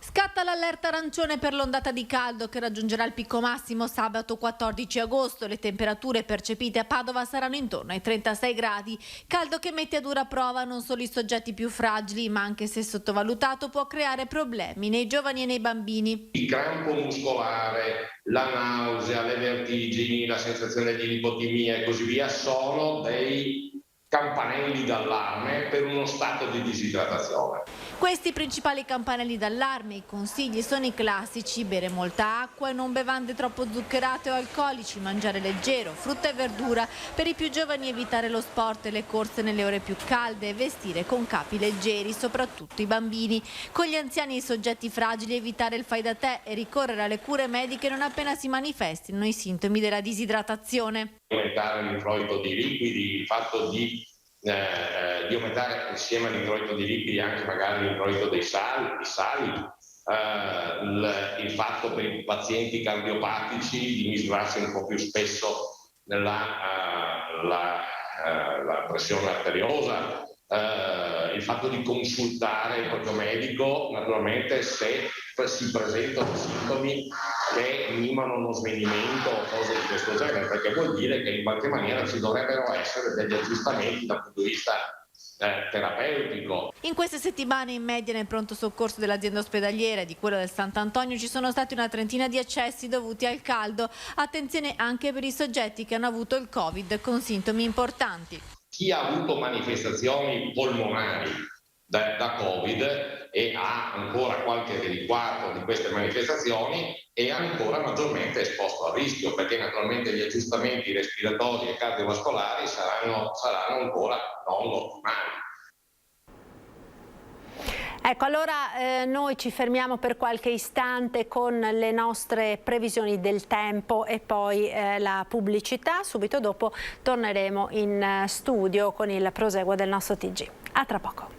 Scatta l'allerta arancione per l'ondata di caldo che raggiungerà il picco massimo sabato 14 agosto. Le temperature percepite a Padova saranno intorno ai 36 gradi. Caldo che mette a dura prova non solo i soggetti più fragili, ma anche, se sottovalutato, può creare problemi nei giovani e nei bambini. Il crampo muscolare, la nausea, le vertigini, la sensazione di ipotimia e così via sono dei campanelli d'allarme per uno stato di disidratazione. Questi principali campanelli d'allarme, i consigli sono i classici: bere molta acqua e non bevande troppo zuccherate o alcolici, mangiare leggero, frutta e verdura, per i più giovani evitare lo sport e le corse nelle ore più calde e vestire con capi leggeri, soprattutto i bambini. Con gli anziani e i soggetti fragili evitare il fai da te e ricorrere alle cure mediche non appena si manifestino i sintomi della disidratazione. Aumentare l'introito di liquidi, il fatto di aumentare insieme all'introito di liquidi anche magari l'introito dei sali, il fatto per i pazienti cardiopatici di misurarsi un po' più spesso la pressione arteriosa, il fatto di consultare il proprio medico naturalmente se si presentano sintomi che mimano uno svenimento o cose di questo genere, perché vuol dire che in qualche maniera ci dovrebbero essere degli aggiustamenti dal punto di vista terapeutico. In queste settimane in media nel pronto soccorso dell'azienda ospedaliera e di quello del Sant'Antonio ci sono stati una trentina di accessi dovuti al caldo. Attenzione anche per i soggetti che hanno avuto il Covid con sintomi importanti. Chi ha avuto manifestazioni polmonari da Covid e ha ancora qualche riguardo di queste manifestazioni è ancora maggiormente esposto al rischio, perché naturalmente gli aggiustamenti respiratori e cardiovascolari saranno ancora non ottimali. Ecco, allora noi ci fermiamo per qualche istante con le nostre previsioni del tempo e poi la pubblicità. Subito dopo torneremo in studio con il proseguo del nostro TG. A tra poco.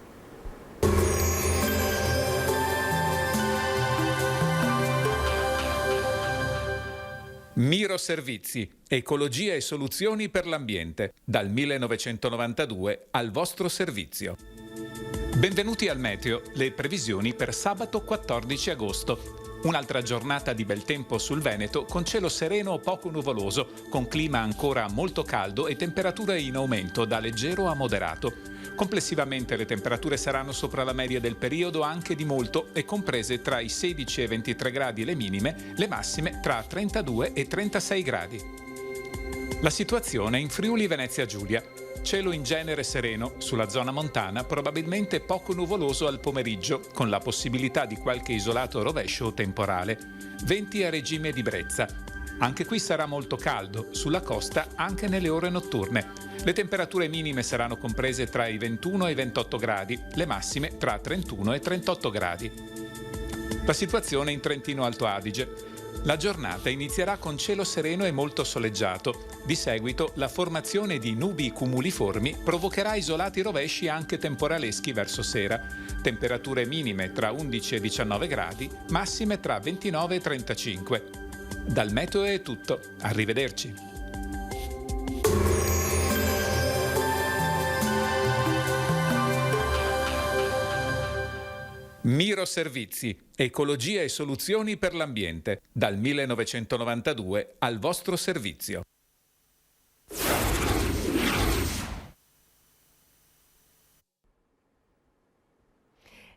Miro Servizi, ecologia e soluzioni per l'ambiente, dal 1992 al vostro servizio. Benvenuti al Meteo, le previsioni per sabato 14 agosto. Un'altra giornata di bel tempo sul Veneto con cielo sereno o poco nuvoloso, con clima ancora molto caldo e temperature in aumento da leggero a moderato. Complessivamente le temperature saranno sopra la media del periodo anche di molto e comprese tra i 16 e 23 gradi le minime, le massime tra 32 e 36 gradi. La situazione in Friuli Venezia Giulia. cielo in genere sereno, sulla zona montana probabilmente poco nuvoloso al pomeriggio, con la possibilità di qualche isolato rovescio o temporale. Venti a regime di brezza. Anche qui sarà molto caldo, sulla costa anche nelle ore notturne. Le temperature minime saranno comprese tra i 21 e i 28 gradi, le massime tra 31 e 38 gradi. La situazione in Trentino Alto Adige. La giornata inizierà con cielo sereno e molto soleggiato. Di seguito la formazione di nubi cumuliformi provocherà isolati rovesci anche temporaleschi verso sera. Temperature minime tra 11 e 19 gradi, massime tra 29 e 35. Dal meteo è tutto. Arrivederci. Miro Servizi, ecologia e soluzioni per l'ambiente, dal 1992 al vostro servizio.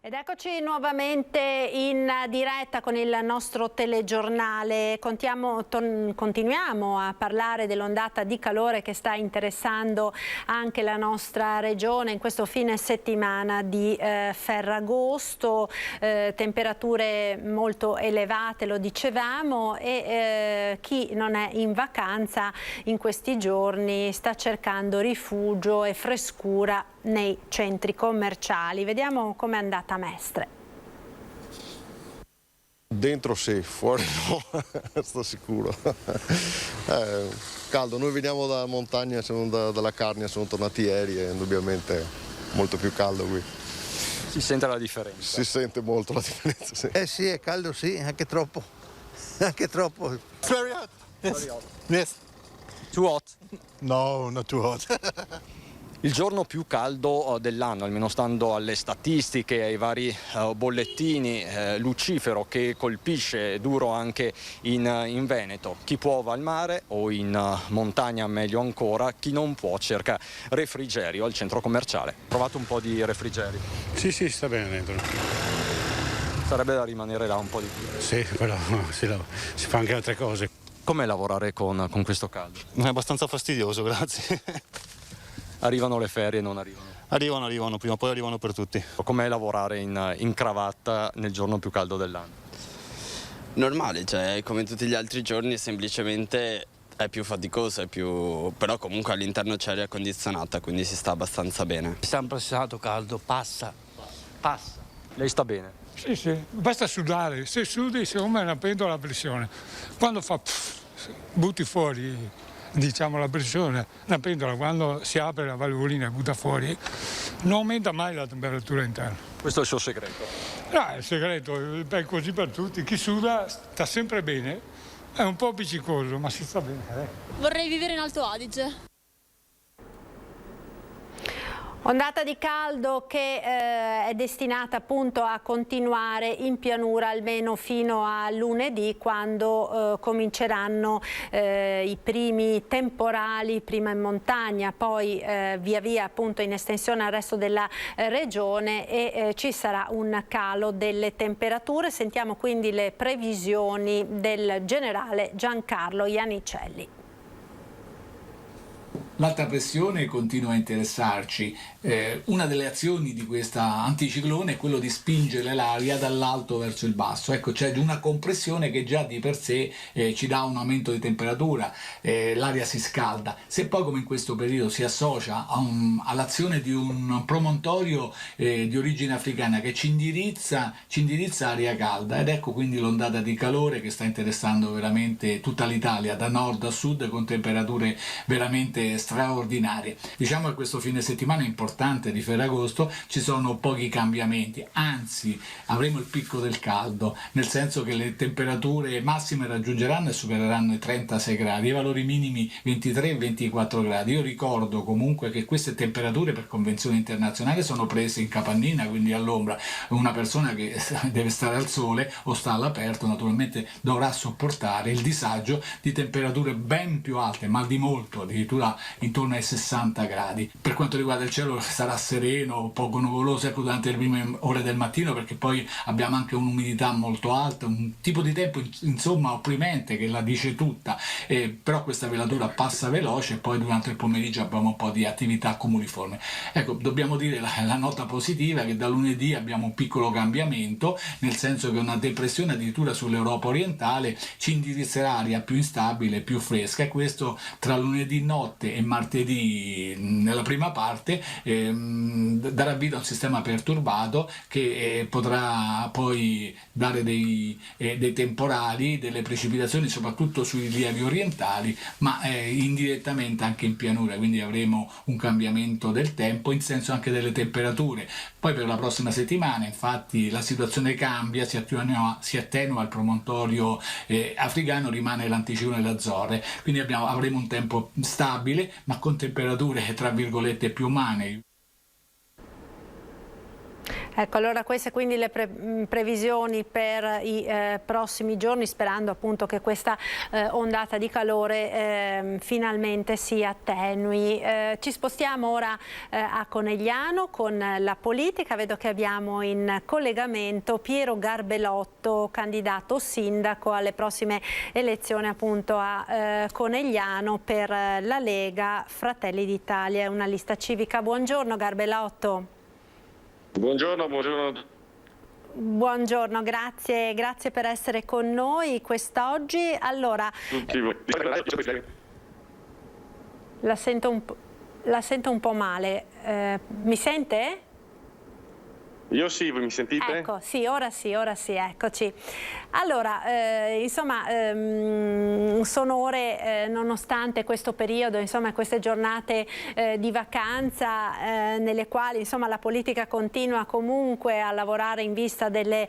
Ed eccoci nuovamente in diretta con il nostro telegiornale. Continuiamo a parlare dell'ondata di calore che sta interessando anche la nostra regione in questo fine settimana di Ferragosto, temperature molto elevate, lo dicevamo, e chi non è in vacanza in questi giorni sta cercando rifugio e frescura nei centri commerciali. Vediamo com'è andata a Mestre. Dentro sì, fuori no, sto sicuro. Caldo, noi veniamo da montagna, siamo dalla Carnia, siamo tornati ieri e indubbiamente molto più caldo qui. Si sente la differenza? Si sente molto la differenza, sì. Sì, è caldo, sì, anche troppo. Anche troppo. It's very hot. Yes. Yes. Too hot? No, not too hot. Il giorno più caldo dell'anno, almeno stando alle statistiche, ai vari bollettini, Lucifero che colpisce duro anche in Veneto. Chi può va al mare o in montagna meglio ancora, chi non può cerca refrigerio al centro commerciale. Provate un po' di refrigerio? Sì, sta bene dentro. Sarebbe da rimanere là un po' di più. Sì, però si fa anche altre cose. Com'è lavorare con questo caldo? È abbastanza fastidioso, grazie. Arrivano le ferie e non arrivano? Arrivano, prima o poi arrivano per tutti. Com'è lavorare in cravatta nel giorno più caldo dell'anno? Normale, cioè come tutti gli altri giorni, semplicemente è più faticoso, però comunque all'interno c'è aria condizionata, quindi si sta abbastanza bene. È sempre stato caldo, passa. Lei sta bene? Sì, basta sudare, se sudi secondo me è una pentola a pressione. Quando fa butti fuori, diciamo, la pressione, una pentola, quando si apre la valvolina e butta fuori, non aumenta mai la temperatura interna. Questo è il suo segreto? No, il segreto è così per tutti. Chi suda sta sempre bene, è un po' appiccicoso, ma si sta bene. Vorrei vivere in Alto Adige. Ondata di caldo che è destinata appunto a continuare in pianura almeno fino a lunedì, quando cominceranno i primi temporali, prima in montagna, poi via via appunto in estensione al resto della regione, e ci sarà un calo delle temperature. Sentiamo quindi le previsioni del generale Giancarlo Iannicelli. L'alta pressione continua a interessarci. Una delle azioni di questa anticiclone è quello di spingere l'aria dall'alto verso il basso. Ecco, c'è una compressione che già di per sé ci dà un aumento di temperatura, l'aria si scalda. Se poi, come in questo periodo, si associa all'azione di un promontorio di origine africana che ci indirizza aria calda, ed ecco quindi l'ondata di calore che sta interessando veramente tutta l'Italia, da nord a sud, con temperature veramente straordinarie. Diciamo che questo fine settimana importante di Ferragosto ci sono pochi cambiamenti, anzi avremo il picco del caldo, nel senso che le temperature massime raggiungeranno e supereranno i 36 gradi, i valori minimi 23 e 24 gradi. Io ricordo comunque che queste temperature per convenzione internazionale sono prese in capannina, quindi all'ombra. Una persona che deve stare al sole o sta all'aperto naturalmente dovrà sopportare il disagio di temperature ben più alte, ma di molto, addirittura intorno ai 60 gradi. Per quanto riguarda il cielo sarà sereno, poco nuvoloso durante le prime ore del mattino, perché poi abbiamo anche un'umidità molto alta, un tipo di tempo insomma opprimente che la dice tutta, però questa velatura passa veloce e poi durante il pomeriggio abbiamo un po' di attività cumuliforme. Ecco, dobbiamo dire la nota positiva è che da lunedì abbiamo un piccolo cambiamento, nel senso che una depressione addirittura sull'Europa orientale ci indirizzerà aria più instabile, più fresca, e questo tra lunedì notte e martedì nella prima parte darà vita a un sistema perturbato che potrà poi dare dei temporali, delle precipitazioni soprattutto sui rilievi orientali, ma indirettamente anche in pianura, quindi avremo un cambiamento del tempo in senso anche delle temperature. Poi per la prossima settimana infatti la situazione cambia, si attenua il promontorio africano, rimane l'anticiclone delle Azzorre, quindi avremo un tempo stabile ma con temperature tra virgolette più umane. Ecco, allora queste quindi le previsioni per i prossimi giorni, sperando appunto che questa ondata di calore finalmente si attenui. Ci spostiamo ora a Conegliano con la politica. Vedo che abbiamo in collegamento Piero Garbelotto, candidato sindaco alle prossime elezioni appunto a Conegliano per la Lega Fratelli d'Italia, una lista civica. Buongiorno Garbelotto. Buongiorno. Buongiorno, grazie per essere con noi quest'oggi. Allora, la sento un po' male. Mi sente? Io sì, voi mi sentite? Ecco, sì, ora sì, eccoci. Allora, insomma, sono ore, nonostante questo periodo, insomma, queste giornate di vacanza nelle quali, insomma, la politica continua comunque a lavorare in vista delle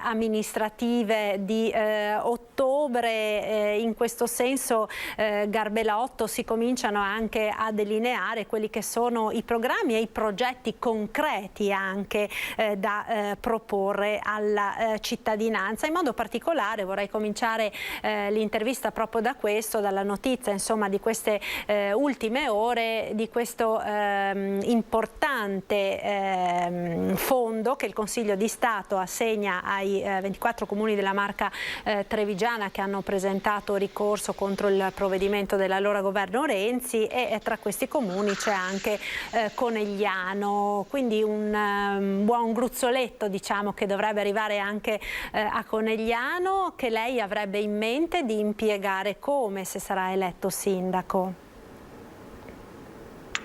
amministrative di ottobre. In questo senso, Garbelotto, si cominciano anche a delineare quelli che sono i programmi e i progetti concreti anche da proporre alla cittadinanza. In modo particolare vorrei cominciare l'intervista proprio da questo, dalla notizia insomma di queste ultime ore, di questo importante fondo che il Consiglio di Stato assegna ai 24 comuni della Marca trevigiana che hanno presentato ricorso contro il provvedimento dell'allora governo Renzi, e tra questi comuni c'è anche Conegliano, quindi un buon gruzzoletto, diciamo, che dovrebbe arrivare anche a Conegliano, che lei avrebbe in mente di impiegare come se sarà eletto sindaco?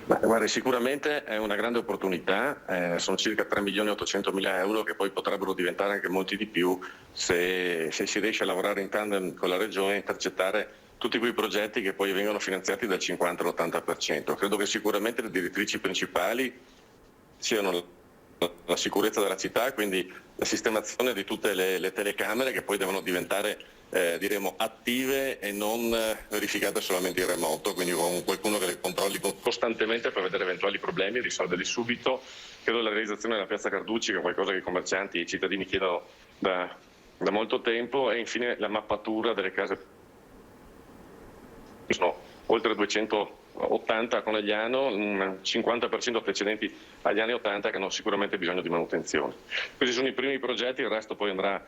Guarda, sicuramente è una grande opportunità, sono circa 3.800.000 euro che poi potrebbero diventare anche molti di più se si riesce a lavorare in tandem con la Regione e intercettare tutti quei progetti che poi vengono finanziati dal 50 all'80%. Credo che sicuramente le direttrici principali siano la sicurezza della città, quindi la sistemazione di tutte le telecamere che poi devono diventare diremo attive e non verificate solamente in remoto, quindi con qualcuno che le controlli costantemente per vedere eventuali problemi e risolverli subito. Credo la realizzazione della piazza Carducci, che è qualcosa che i commercianti e i cittadini chiedono da molto tempo, e infine la mappatura delle case. Sono oltre 280 a Conegliano, un 50% precedenti agli anni 80 che hanno sicuramente bisogno di manutenzione. Questi sono i primi progetti, il resto poi andrà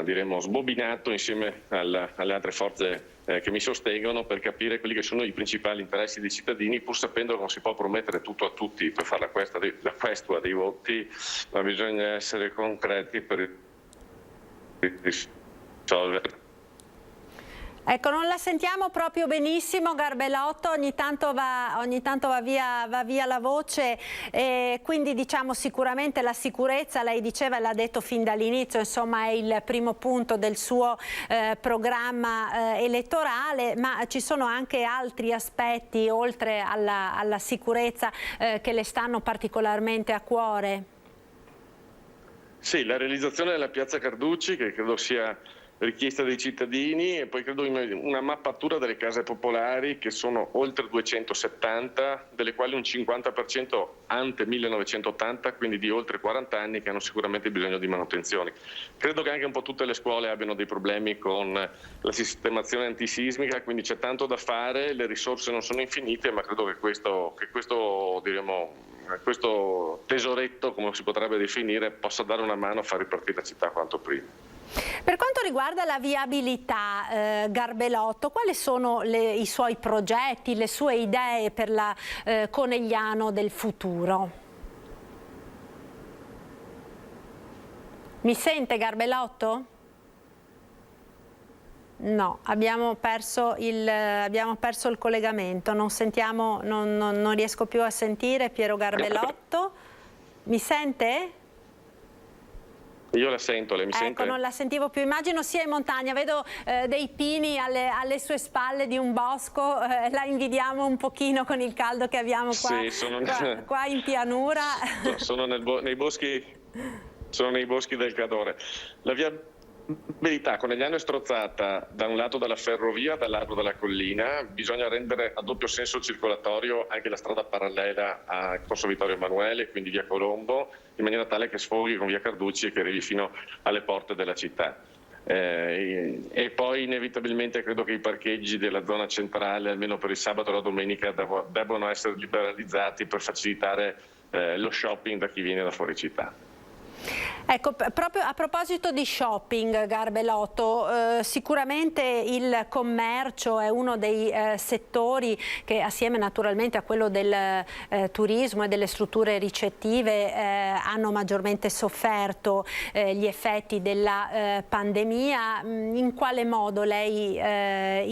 diremo sbobinato insieme alle altre forze che mi sostengono per capire quelli che sono i principali interessi dei cittadini, pur sapendo che non si può promettere tutto a tutti per fare la questua dei voti, ma bisogna essere concreti per risolvere. Ecco, non la sentiamo proprio benissimo Garbelotto, ogni tanto va via la voce, quindi diciamo sicuramente la sicurezza, lei diceva e l'ha detto fin dall'inizio, insomma è il primo punto del suo programma elettorale, ma ci sono anche altri aspetti oltre alla sicurezza che le stanno particolarmente a cuore? Sì, la realizzazione della piazza Carducci, che credo sia richiesta dei cittadini, e poi credo in una mappatura delle case popolari, che sono oltre 270, delle quali un 50% ante 1980, quindi di oltre 40 anni, che hanno sicuramente bisogno di manutenzioni. Credo che anche un po' tutte le scuole abbiano dei problemi con la sistemazione antisismica, quindi c'è tanto da fare, le risorse non sono infinite, ma credo che questo tesoretto, come si potrebbe definire, possa dare una mano a far ripartire la città quanto prima. Per quanto riguarda la viabilità, Garbelotto, quali sono i suoi progetti, le sue idee per la Conegliano del futuro? Mi sente, Garbelotto? No, abbiamo perso il collegamento, non riesco più a sentire Piero Garbelotto. Mi sente? Io la sento, lei mi sente? Ecco, non la sentivo più. Immagino sia in montagna, vedo dei pini alle sue spalle di un bosco, la invidiamo un pochino con il caldo che abbiamo qua, sì, qua in pianura. Sono nei boschi del Cadore. La viabilità Conegliano è strozzata da un lato dalla ferrovia, dall'altro dalla collina. Bisogna rendere a doppio senso circolatorio anche la strada parallela a Corso Vittorio Emanuele, quindi via Colombo, in maniera tale che sfoghi con via Carducci e che arrivi fino alle porte della città. E poi inevitabilmente credo che i parcheggi della zona centrale, almeno per il sabato e la domenica, debbano essere liberalizzati per facilitare lo shopping da chi viene da fuori città. Ecco, proprio a proposito di shopping, Garbelotto, sicuramente il commercio è uno dei settori che, assieme naturalmente a quello del turismo e delle strutture ricettive, hanno maggiormente sofferto gli effetti della pandemia. In quale modo lei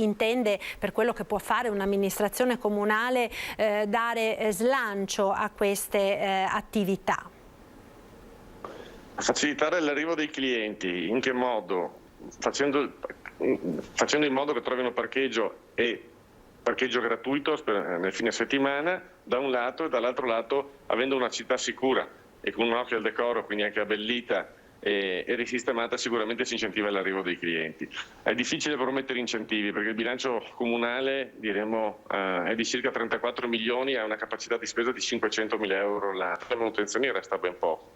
intende, per quello che può fare un'amministrazione comunale, dare slancio a queste attività? Facilitare l'arrivo dei clienti, in che modo? Facendo in modo che trovino parcheggio e parcheggio gratuito nel fine settimana da un lato, e dall'altro lato avendo una città sicura e con un occhio al decoro, quindi anche abbellita e risistemata, sicuramente si incentiva l'arrivo dei clienti. È difficile promettere incentivi perché il bilancio comunale, diremo, è di circa 34 milioni e ha una capacità di spesa di 500.000 euro l'anno. Le manutenzioni resta ben poco.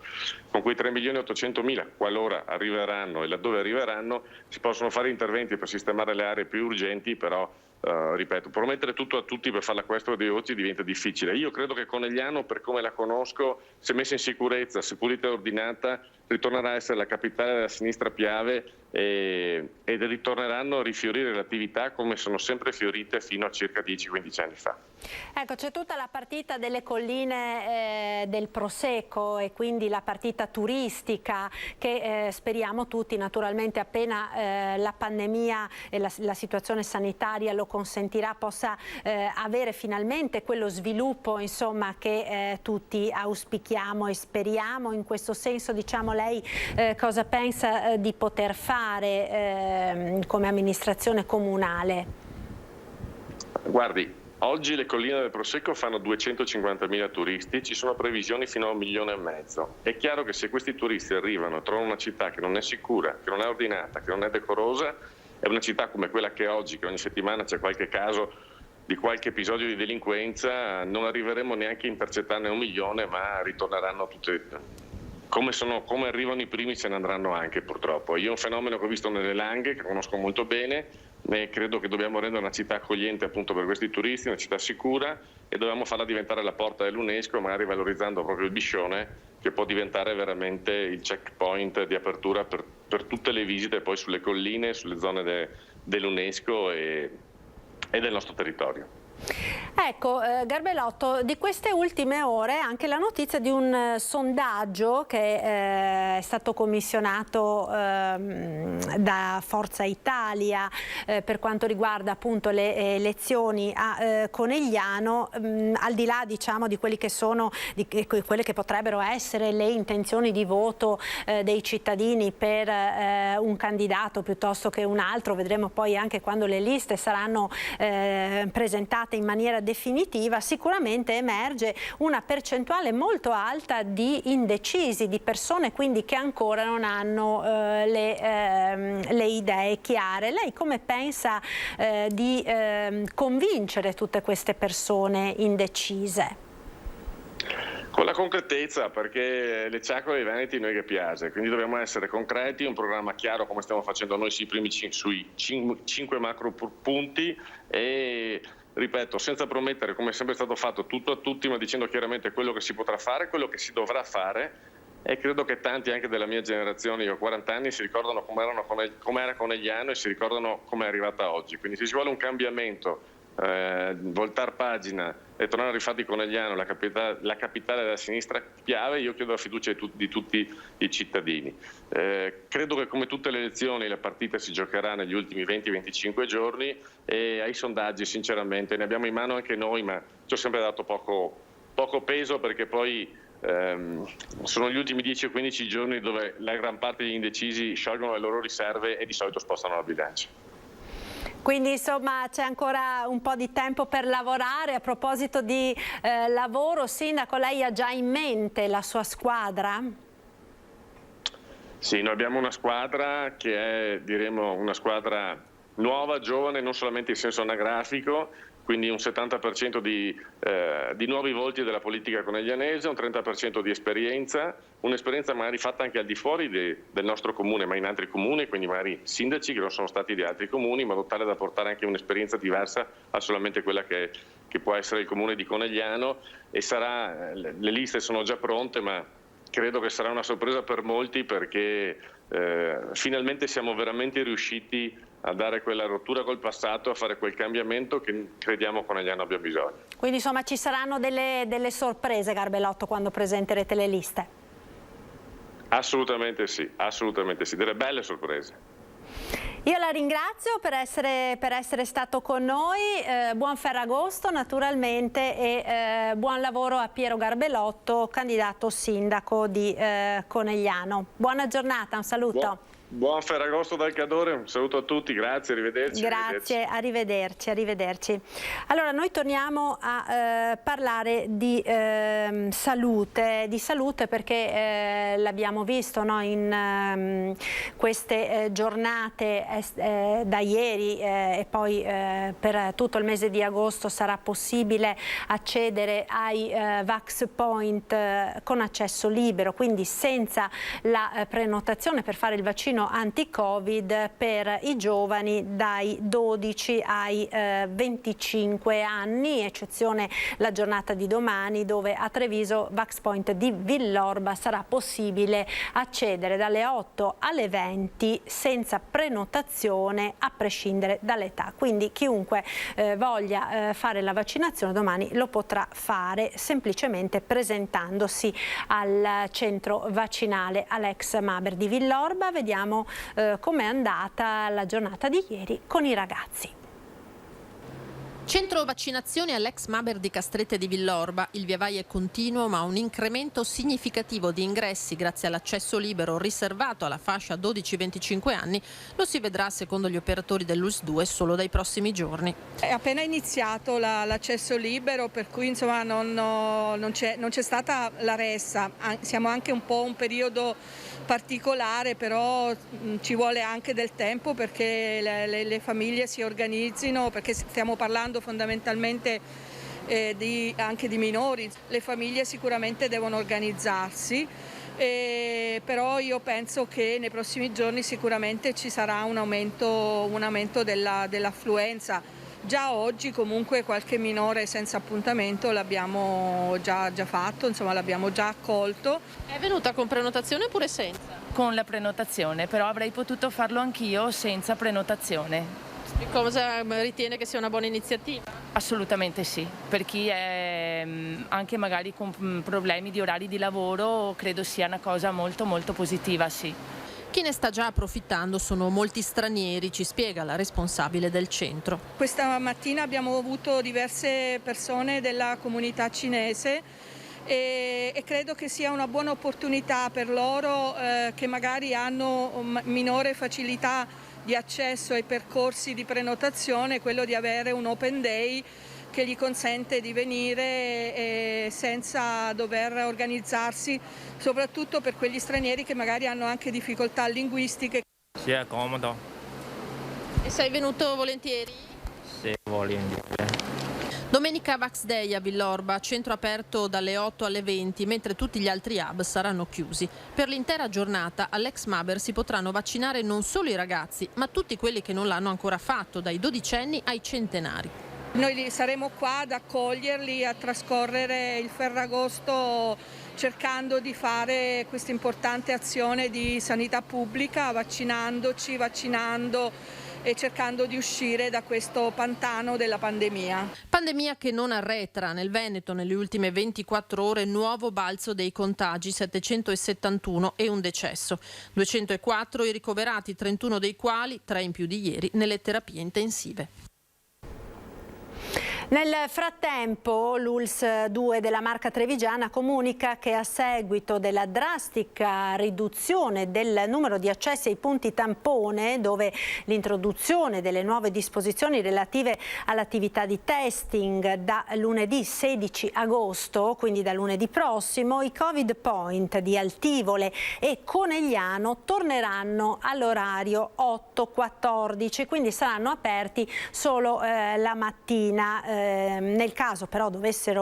Con quei 3.800.000, qualora arriveranno e laddove arriveranno, si possono fare interventi per sistemare le aree più urgenti, però ripeto, promettere tutto a tutti per fare la questua dei voti diventa difficile. Io credo che Conegliano, per come la conosco, se messa in sicurezza, se pulita e ordinata, ritornerà a essere la capitale della sinistra Piave ed ritorneranno a rifiorire le attività come sono sempre fiorite fino a circa 10-15 anni fa. Ecco, c'è tutta la partita delle colline del Prosecco e quindi la partita turistica che speriamo tutti, naturalmente appena la pandemia e la situazione sanitaria lo consentirà, possa avere finalmente quello sviluppo, insomma, che tutti auspichiamo e speriamo. In questo senso, diciamo, lei cosa pensa di poter fare come amministrazione comunale? Guardi, oggi le colline del Prosecco fanno 250.000 turisti, ci sono previsioni fino a 1,5 milioni. È chiaro che se questi turisti arrivano e trovano una città che non è sicura, che non è ordinata, che non è decorosa, è una città come quella che oggi, che ogni settimana c'è qualche caso di qualche episodio di delinquenza, non arriveremo neanche a intercettarne 1 milione, ma ritorneranno tutte. Come arrivano i primi se ne andranno anche, purtroppo. Io è un fenomeno che ho visto nelle Langhe, che conosco molto bene, e credo che dobbiamo rendere una città accogliente appunto per questi turisti, una città sicura, e dobbiamo farla diventare la porta dell'UNESCO, magari valorizzando proprio il Biscione, che può diventare veramente il checkpoint di apertura per tutte le visite poi sulle colline, sulle zone dell'UNESCO e del nostro territorio. Ecco, Garbelotto, di queste ultime ore anche la notizia di un sondaggio che è stato commissionato da Forza Italia per quanto riguarda appunto le elezioni a Conegliano, al di là, diciamo, di quelli che sono quelle che potrebbero essere le intenzioni di voto dei cittadini per un candidato piuttosto che un altro. Vedremo poi anche quando le liste saranno presentate prenotata in maniera definitiva, sicuramente emerge una percentuale molto alta di indecisi, di persone quindi che ancora non hanno le idee chiare. Lei come pensa di convincere tutte queste persone indecise? Con la concretezza, perché le ciacole e i veneti noi che piace, quindi dobbiamo essere concreti, un programma chiaro come stiamo facendo noi sui primi sui 5 macro punti e, ripeto, senza promettere, come è sempre stato fatto, tutto a tutti, ma dicendo chiaramente quello che si potrà fare, quello che si dovrà fare, e credo che tanti anche della mia generazione, io ho 40 anni, si ricordano com'era Conegliano e si ricordano come è arrivata oggi, quindi se ci vuole un cambiamento, voltar pagina e tornare ai fatti Conegliano, la capitale della sinistra Piave, io chiedo la fiducia di tutti i cittadini. Credo che come tutte le elezioni la partita si giocherà negli ultimi 20-25 giorni e ai sondaggi sinceramente ne abbiamo in mano anche noi, ma ci ho sempre dato poco peso, perché poi sono gli ultimi 10 o 15 giorni dove la gran parte degli indecisi sciolgono le loro riserve e di solito spostano la bilancia. Quindi insomma c'è ancora un po' di tempo per lavorare. A proposito di lavoro, Sindaco, lei ha già in mente la sua squadra? Sì, noi abbiamo una squadra che è, diremo, una squadra nuova, giovane, non solamente in senso anagrafico, quindi un 70% di nuovi volti della politica coneglianese, un 30% di esperienza, un'esperienza magari fatta anche al di fuori del nostro comune, ma in altri comuni, quindi magari sindaci che non sono stati di altri comuni, in modo tale da portare anche un'esperienza diversa a solamente quella che può essere il comune di Conegliano, e le liste sono già pronte, ma credo che sarà una sorpresa per molti, perché finalmente siamo veramente riusciti a dare quella rottura col passato, a fare quel cambiamento che crediamo Conegliano abbia bisogno. Quindi insomma ci saranno delle sorprese, Garbelotto, quando presenterete le liste? Assolutamente sì, delle belle sorprese. Io la ringrazio per essere stato con noi, buon Ferragosto naturalmente e buon lavoro a Piero Garbelotto, candidato sindaco di Conegliano. Buona giornata, un saluto. Buon Ferragosto dal Cadore, un saluto a tutti, grazie, arrivederci. Grazie, arrivederci. Allora noi torniamo a parlare di salute perché l'abbiamo visto, no, in queste giornate da ieri e poi per tutto il mese di agosto sarà possibile accedere ai Vax Point con accesso libero, quindi senza la prenotazione, per fare il vaccino anti-Covid per i giovani dai 12 ai 25 anni, eccezione la giornata di domani, dove a Treviso Vax Point di Villorba sarà possibile accedere dalle 8 alle 20 senza prenotazione a prescindere dall'età. Quindi chiunque voglia fare la vaccinazione domani lo potrà fare semplicemente presentandosi al centro vaccinale Alex Maber di Villorba. Vediamo com'è andata la giornata di ieri con i ragazzi. Centro vaccinazione all'ex Maber di Castrette di Villorba. Il viavai è continuo, ma un incremento significativo di ingressi grazie all'accesso libero riservato alla fascia 12-25 anni lo si vedrà, secondo gli operatori dell'ULSS 2, solo dai prossimi giorni. È appena iniziato l'accesso libero, per cui insomma non c'è stata la ressa. Siamo anche un po' un periodo particolare, però ci vuole anche del tempo perché le famiglie si organizzino, perché stiamo parlando fondamentalmente anche di minori. Le famiglie sicuramente devono organizzarsi, però io penso che nei prossimi giorni sicuramente ci sarà un aumento dell'affluenza. Già oggi comunque qualche minore senza appuntamento l'abbiamo già fatto, insomma l'abbiamo già accolto. È venuta con prenotazione oppure senza? Con la prenotazione, però avrei potuto farlo anch'io senza prenotazione. Cosa ritiene che sia una buona iniziativa? Assolutamente sì, per chi è anche magari con problemi di orari di lavoro credo sia una cosa molto molto positiva, sì. Chi ne sta già approfittando sono molti stranieri, ci spiega la responsabile del centro. Questa mattina abbiamo avuto diverse persone della comunità cinese e credo che sia una buona opportunità per loro che magari hanno minore facilità di accesso ai percorsi di prenotazione, quello di avere un open day che gli consente di venire senza dover organizzarsi, soprattutto per quegli stranieri che magari hanno anche difficoltà linguistiche. Sì, è comodo. E sei venuto volentieri? Sì, volentieri. Domenica Vax Day a Villorba, centro aperto dalle 8 alle 20, mentre tutti gli altri hub saranno chiusi. Per l'intera giornata all'ex Maber si potranno vaccinare non solo i ragazzi, ma tutti quelli che non l'hanno ancora fatto, dai dodicenni ai centenari. Noi saremo qua ad accoglierli, a trascorrere il Ferragosto cercando di fare questa importante azione di sanità pubblica, vaccinando e cercando di uscire da questo pantano della pandemia. Pandemia che non arretra. Nel Veneto nelle ultime 24 ore nuovo balzo dei contagi, 771 e un decesso. 204 i ricoverati, 31 dei quali, 3 in più di ieri, nelle terapie intensive. Nel frattempo l'ULSS 2 della Marca Trevigiana comunica che a seguito della drastica riduzione del numero di accessi ai punti tampone, dove l'introduzione delle nuove disposizioni relative all'attività di testing da lunedì 16 agosto, quindi da lunedì prossimo, i Covid Point di Altivole e Conegliano torneranno all'orario 8-14, quindi saranno aperti solo la mattina. Nel caso però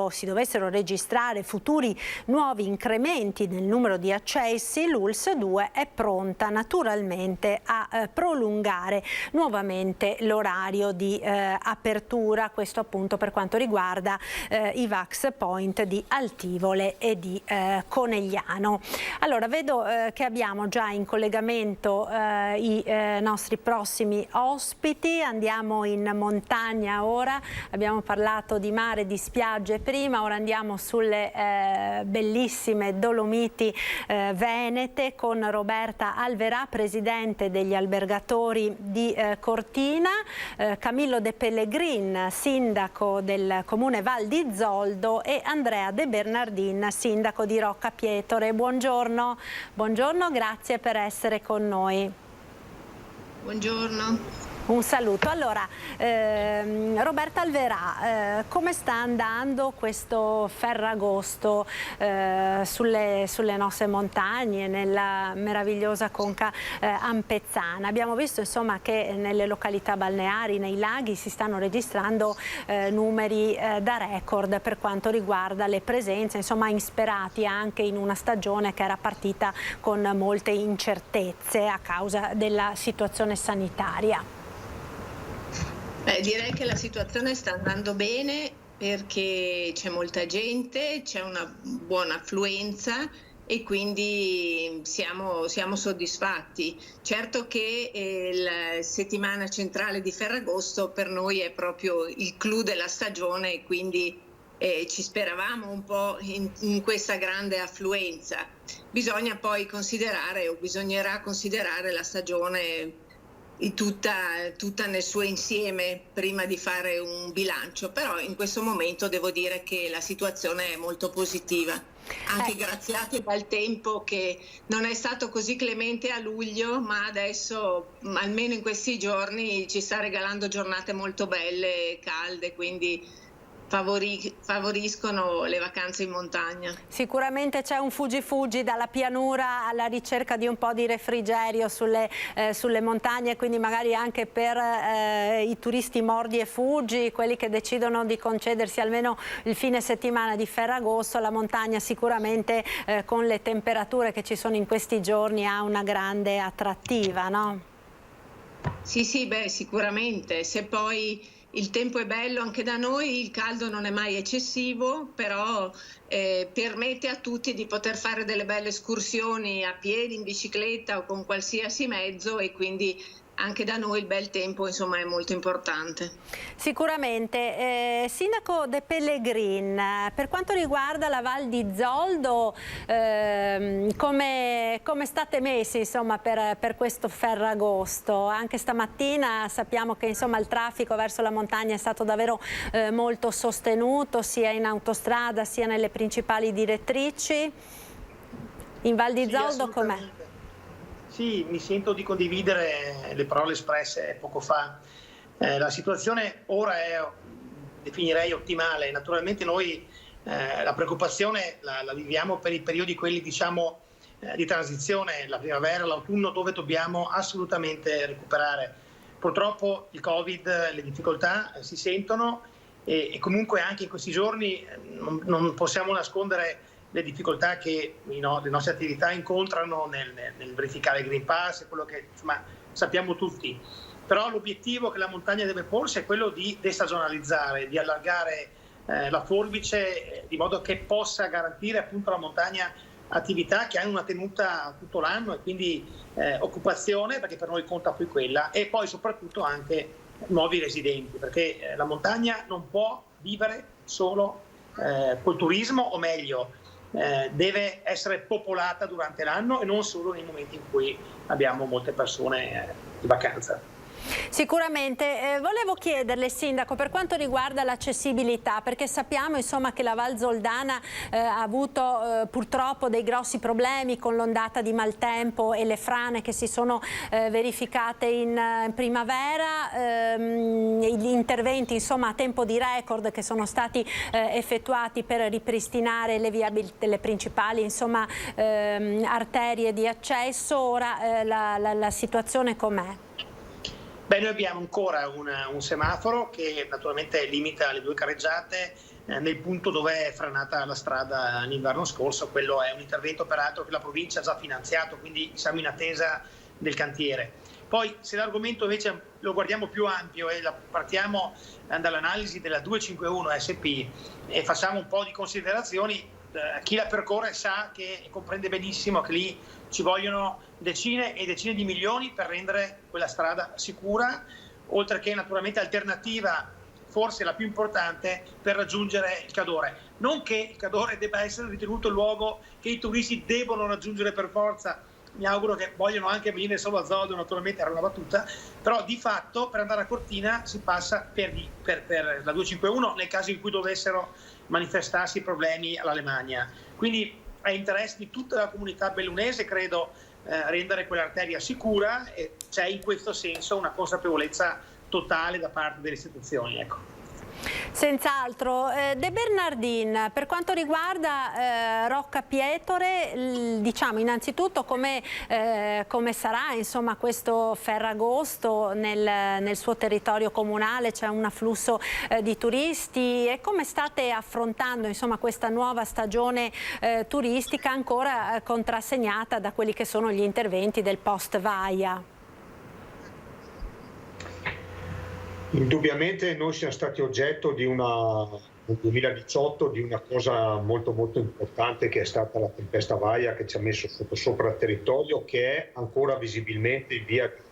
si dovessero registrare futuri nuovi incrementi nel numero di accessi, l'ULSS 2 è pronta naturalmente a prolungare nuovamente l'orario di apertura, questo appunto per quanto riguarda i Vax Point di Altivole e di Conegliano. Allora, vedo che abbiamo già in collegamento i nostri prossimi ospiti. Andiamo in montagna ora, abbiamo parlato di mare, di spiagge prima, ora andiamo sulle bellissime Dolomiti venete con Roberta Alverà, presidente degli albergatori di Cortina, Camillo De Pellegrin, sindaco del comune Val di Zoldo, e Andrea De Bernardin, sindaco di Rocca Pietore. Buongiorno, buongiorno, grazie per essere con noi. Buongiorno. Un saluto. Allora, Roberta Alverà, come sta andando questo Ferragosto sulle nostre montagne, nella meravigliosa conca ampezzana? Abbiamo visto insomma che nelle località balneari, nei laghi, si stanno registrando numeri da record per quanto riguarda le presenze, insomma insperati anche in una stagione che era partita con molte incertezze a causa della situazione sanitaria. Direi che la situazione sta andando bene perché c'è molta gente, c'è una buona affluenza e quindi siamo soddisfatti. Certo che la settimana centrale di Ferragosto per noi è proprio il clou della stagione e quindi ci speravamo un po' in questa grande affluenza. Bisogna poi bisognerà considerare la stagione tutta nel suo insieme prima di fare un bilancio, però in questo momento devo dire che la situazione è molto positiva, anche graziati dal tempo che non è stato così clemente a luglio, ma adesso almeno in questi giorni ci sta regalando giornate molto belle e calde, quindi favoriscono le vacanze in montagna. Sicuramente c'è un fuggi dalla pianura alla ricerca di un po' di refrigerio sulle montagne, quindi magari anche per i turisti mordi e fuggi, quelli che decidono di concedersi almeno il fine settimana di Ferragosto. La montagna sicuramente con le temperature che ci sono in questi giorni ha una grande attrattiva, no? Sì, sicuramente. Se poi il tempo è bello anche da noi, il caldo non è mai eccessivo, però permette a tutti di poter fare delle belle escursioni a piedi, in bicicletta o con qualsiasi mezzo, e quindi anche da noi il bel tempo insomma è molto importante. Sicuramente. Sindaco De Pellegrin, per quanto riguarda la Val di Zoldo, come state messi insomma per questo Ferragosto? Anche stamattina sappiamo che insomma il traffico verso la montagna è stato davvero molto sostenuto, sia in autostrada sia nelle principali direttrici. In Val di Zoldo com'è? Sì, mi sento di condividere le parole espresse poco fa. La situazione ora è definirei ottimale. Naturalmente noi la preoccupazione la viviamo per i periodi quelli diciamo di transizione, la primavera, l'autunno, dove dobbiamo assolutamente recuperare. Purtroppo il Covid, le difficoltà si sentono e comunque anche in questi giorni non possiamo nascondere le difficoltà che le nostre attività incontrano nel verificare il Green Pass, quello che insomma sappiamo tutti. Però l'obiettivo che la montagna deve porsi è quello di destagionalizzare, di allargare la forbice di modo che possa garantire appunto alla montagna attività che hanno una tenuta tutto l'anno e quindi occupazione, perché per noi conta poi quella, e poi soprattutto anche nuovi residenti, perché la montagna non può vivere solo col turismo, o meglio deve essere popolata durante l'anno e non solo nei momenti in cui abbiamo molte persone di vacanza. Sicuramente. Volevo chiederle, Sindaco, per quanto riguarda l'accessibilità, perché sappiamo insomma che la Val Zoldana ha avuto purtroppo dei grossi problemi con l'ondata di maltempo e le frane che si sono verificate in primavera, gli interventi insomma a tempo di record che sono stati effettuati per ripristinare le principali insomma arterie di accesso. Ora la situazione com'è? Beh, noi abbiamo ancora un semaforo che naturalmente limita le 2 carreggiate nel punto dove è frenata la strada l'inverno scorso. Quello è un intervento peraltro che la provincia ha già finanziato, quindi siamo in attesa del cantiere. Poi se l'argomento invece lo guardiamo più ampio e partiamo dall'analisi della 251 SP e facciamo un po' di considerazioni, chi la percorre sa che comprende benissimo che lì ci vogliono decine e decine di milioni per rendere quella strada sicura, oltre che naturalmente alternativa, forse la più importante, per raggiungere il Cadore. Non che il Cadore debba essere ritenuto il luogo che i turisti devono raggiungere per forza, mi auguro che vogliono anche venire solo a Zoldo, naturalmente era una battuta, però di fatto per andare a Cortina si passa per la 251 nel caso in cui dovessero manifestarsi problemi alla Lemagna. Quindi è interesse di tutta la comunità bellunese, credo, rendere quell'arteria sicura, e c'è in questo senso una consapevolezza totale da parte delle istituzioni. Ecco. Senz'altro. De Bernardin, per quanto riguarda Rocca Pietore, diciamo innanzitutto come sarà insomma questo Ferragosto nel suo territorio comunale? C'è un afflusso di turisti e come state affrontando insomma questa nuova stagione turistica ancora contrassegnata da quelli che sono gli interventi del post Vaia? Indubbiamente noi siamo stati oggetto nel 2018 di una cosa molto molto importante, che è stata la tempesta Vaia, che ci ha messo sopra il territorio, che è ancora visibilmente in via di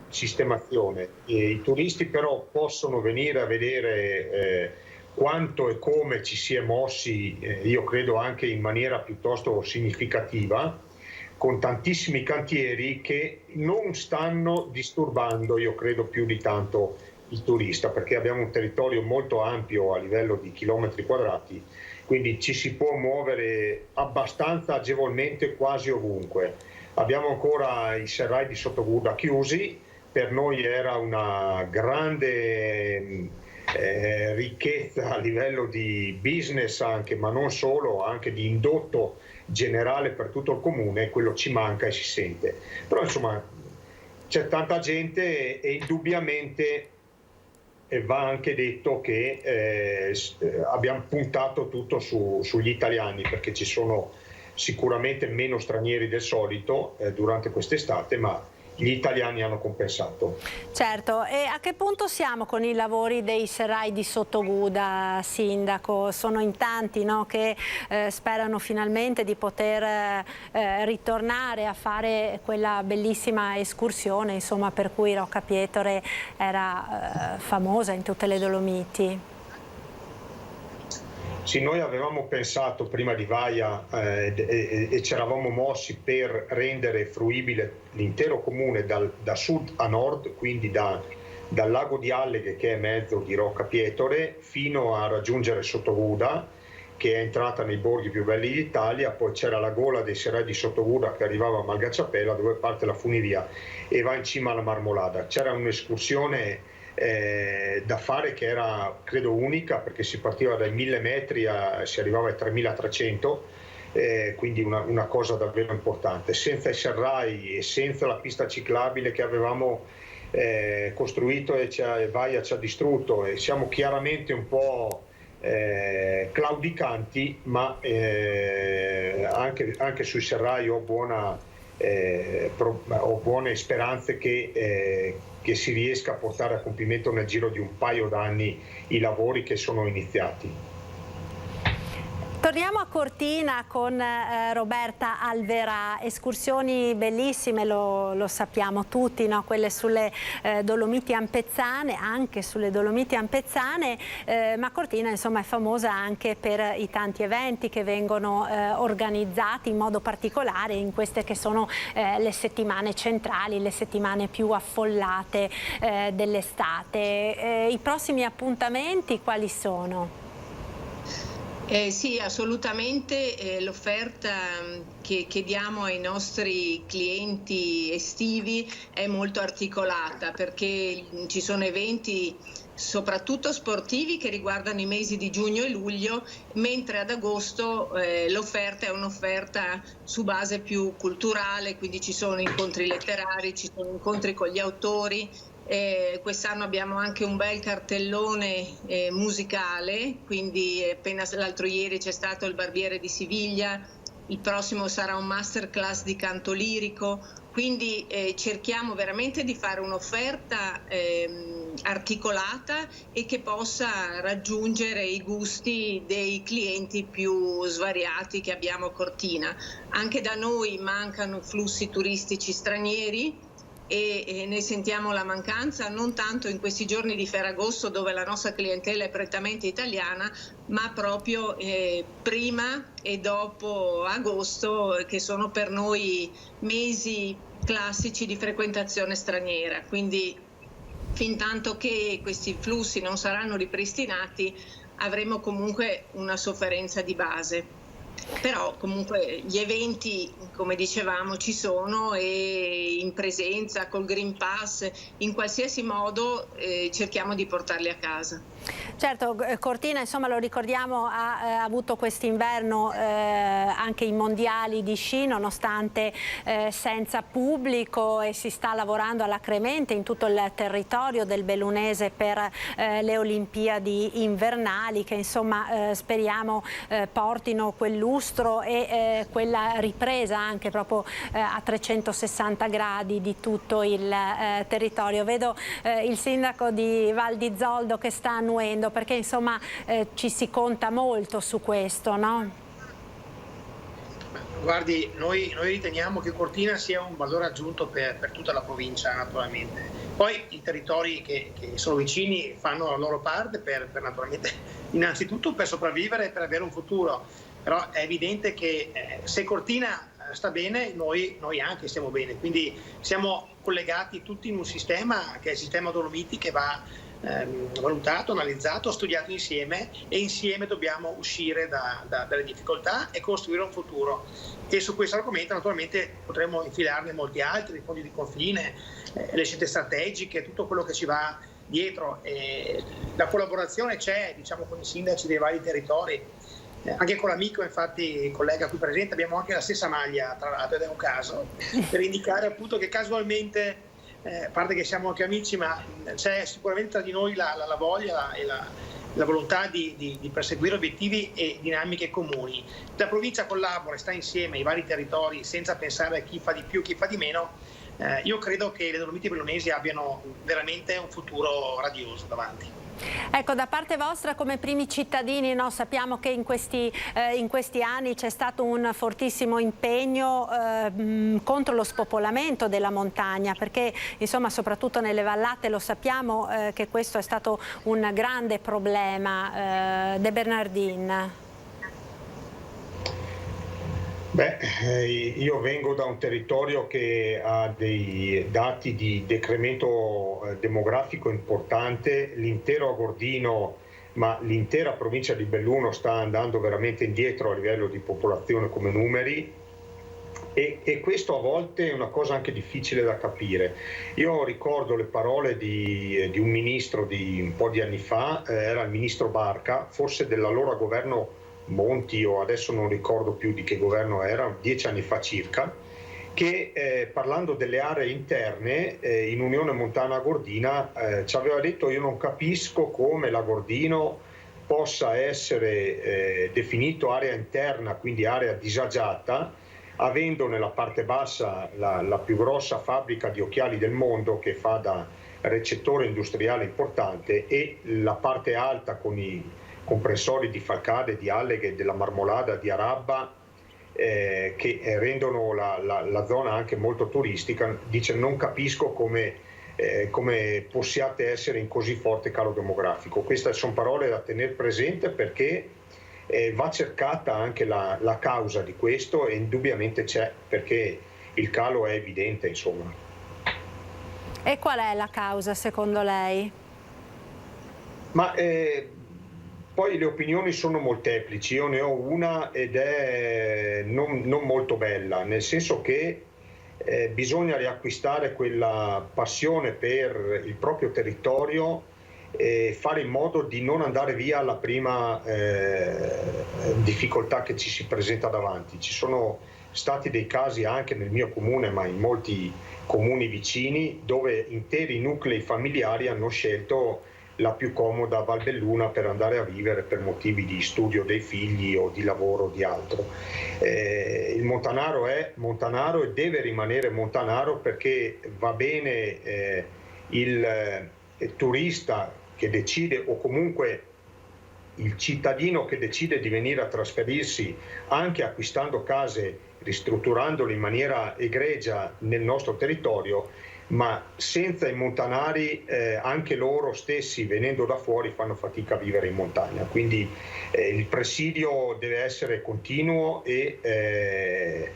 sistemazione. I turisti però possono venire a vedere quanto e come ci si è mossi, io credo anche in maniera piuttosto significativa, con tantissimi cantieri che non stanno disturbando, io credo, più di tanto il turista, perché abbiamo un territorio molto ampio a livello di chilometri quadrati, quindi ci si può muovere abbastanza agevolmente quasi ovunque. Abbiamo ancora i serrai di Sottoguda chiusi, per noi era una grande ricchezza a livello di business anche, ma non solo, anche di indotto generale per tutto il comune, quello ci manca e si sente. Però insomma c'è tanta gente e indubbiamente va anche detto che abbiamo puntato tutto sugli italiani, perché ci sono sicuramente meno stranieri del solito durante quest'estate, ma gli italiani hanno compensato. Certo, e a che punto siamo con i lavori dei serrai di Sottoguda, Sindaco? Sono in tanti, no, che sperano finalmente di poter ritornare a fare quella bellissima escursione, insomma, per cui Rocca Pietore era famosa in tutte le Dolomiti. Sì, noi avevamo pensato prima di Vaia e ci eravamo mossi per rendere fruibile l'intero comune da sud a nord, quindi dal lago di Alleghe, che è mezzo di Rocca Pietore, fino a raggiungere Sottoguda, che è entrata nei borghi più belli d'Italia. Poi c'era la gola dei serrai di Sottoguda che arrivava a Malgacciapella, dove parte la funivia e va in cima alla Marmolada. C'era un'escursione da fare, che era credo unica, perché si partiva dai 1000 metri si arrivava ai 3300, quindi una cosa davvero importante. Senza i serrai e senza la pista ciclabile che avevamo costruito e Vaia ci ha distrutto, e siamo chiaramente un po' claudicanti, ma anche sui serrai ho buone speranze che si riesca a portare a compimento nel giro di un paio d'anni i lavori che sono iniziati. Torniamo a Cortina con Roberta Alverà. Escursioni bellissime, lo sappiamo tutti, no? Quelle sulle Dolomiti Ampezzane, anche sulle Dolomiti Ampezzane, ma Cortina insomma è famosa anche per i tanti eventi che vengono organizzati in modo particolare in queste che sono le settimane centrali, le settimane più affollate dell'estate. I prossimi appuntamenti quali sono? Sì, assolutamente. L'offerta che diamo ai nostri clienti estivi è molto articolata, perché ci sono eventi soprattutto sportivi che riguardano i mesi di giugno e luglio, mentre ad agosto l'offerta è un'offerta su base più culturale, quindi ci sono incontri letterari, ci sono incontri con gli autori. Quest'anno abbiamo anche un bel cartellone musicale, quindi appena l'altro ieri c'è stato il Barbiere di Siviglia, il prossimo sarà un masterclass di canto lirico, quindi cerchiamo veramente di fare un'offerta articolata e che possa raggiungere i gusti dei clienti più svariati che abbiamo a Cortina. Anche da noi mancano flussi turistici stranieri, e ne sentiamo la mancanza non tanto in questi giorni di Ferragosto, dove la nostra clientela è prettamente italiana, ma proprio prima e dopo agosto, che sono per noi mesi classici di frequentazione straniera. Quindi fin tanto che questi flussi non saranno ripristinati avremo comunque una sofferenza di base. Però comunque gli eventi, come dicevamo, ci sono, e in presenza, col Green Pass, in qualsiasi modo cerchiamo di portarli a casa. Certo, Cortina, insomma, lo ricordiamo, ha avuto quest'inverno anche i mondiali di sci, nonostante senza pubblico, e si sta lavorando alacremente in tutto il territorio del Bellunese per le Olimpiadi invernali, che insomma speriamo portino quel lustro e quella ripresa anche proprio a 360 gradi di tutto il territorio. Vedo il sindaco di Val di Zoldo che sta annuendo, perché insomma ci si conta molto su questo, no? Guardi, noi riteniamo che Cortina sia un valore aggiunto per tutta la provincia, naturalmente. Poi i territori che sono vicini fanno la loro parte per naturalmente, innanzitutto per sopravvivere e per avere un futuro. Però è evidente che se Cortina sta bene, noi anche stiamo bene. Quindi siamo collegati tutti in un sistema che è il sistema Dolomiti, che va valutato, analizzato, studiato insieme, e insieme dobbiamo uscire dalle difficoltà e costruire un futuro. E su questo argomento naturalmente potremmo infilarne molti altri, i fondi di confine, le scelte strategiche, tutto quello che ci va dietro. La collaborazione c'è, diciamo, con i sindaci dei vari territori. Anche con l'amico, infatti, il collega qui presente, abbiamo anche la stessa maglia, tra l'altro, ed è un caso, per indicare appunto che casualmente, a parte che siamo anche amici, ma c'è sicuramente tra di noi la voglia e la volontà di perseguire obiettivi e dinamiche comuni. La provincia collabora e sta insieme ai vari territori senza pensare a chi fa di più, chi fa di meno. Io credo che le Dolomiti Bellunesi abbiano veramente un futuro radioso davanti. Ecco, da parte vostra come primi cittadini, no, sappiamo che in questi anni c'è stato un fortissimo impegno contro lo spopolamento della montagna, perché insomma soprattutto nelle vallate lo sappiamo che questo è stato un grande problema. De Bernardin. Io vengo da un territorio che ha dei dati di decremento demografico importante. L'intero Agordino, ma l'intera provincia di Belluno sta andando veramente indietro a livello di popolazione come numeri. E questo a volte è una cosa anche difficile da capire. Io ricordo le parole di un ministro di un po' di anni fa, era il ministro Barca, forse dell'allora governo Monti, o adesso non ricordo più di che governo era, 10 anni fa circa, che parlando delle aree interne in Unione Montana Gordina ci aveva detto: io non capisco come l'Agordino possa essere definito area interna, quindi area disagiata, avendo nella parte bassa la più grossa fabbrica di occhiali del mondo che fa da recettore industriale importante, e la parte alta con i comprensori di Falcade, di Alleghe, della Marmolada, di Arabba, che rendono la zona anche molto turistica. Dice: non capisco come possiate essere in così forte calo demografico. Queste sono parole da tenere presente, perché va cercata anche la causa di questo, e indubbiamente c'è, perché il calo è evidente, insomma. E qual è la causa secondo lei? Ma poi le opinioni sono molteplici. Io ne ho una ed è non molto bella, nel senso che bisogna riacquistare quella passione per il proprio territorio e fare in modo di non andare via alla prima difficoltà che ci si presenta davanti. Ci sono stati dei casi anche nel mio comune, ma in molti comuni vicini, dove interi nuclei familiari hanno scelto la più comoda Valbelluna per andare a vivere per motivi di studio dei figli o di lavoro o di altro. Il montanaro è montanaro e deve rimanere montanaro, perché va bene il turista che decide, o comunque il cittadino che decide di venire a trasferirsi, anche acquistando case, ristrutturandole in maniera egregia nel nostro territorio, ma senza i montanari anche loro stessi, venendo da fuori, fanno fatica a vivere in montagna. Quindi il presidio deve essere continuo, e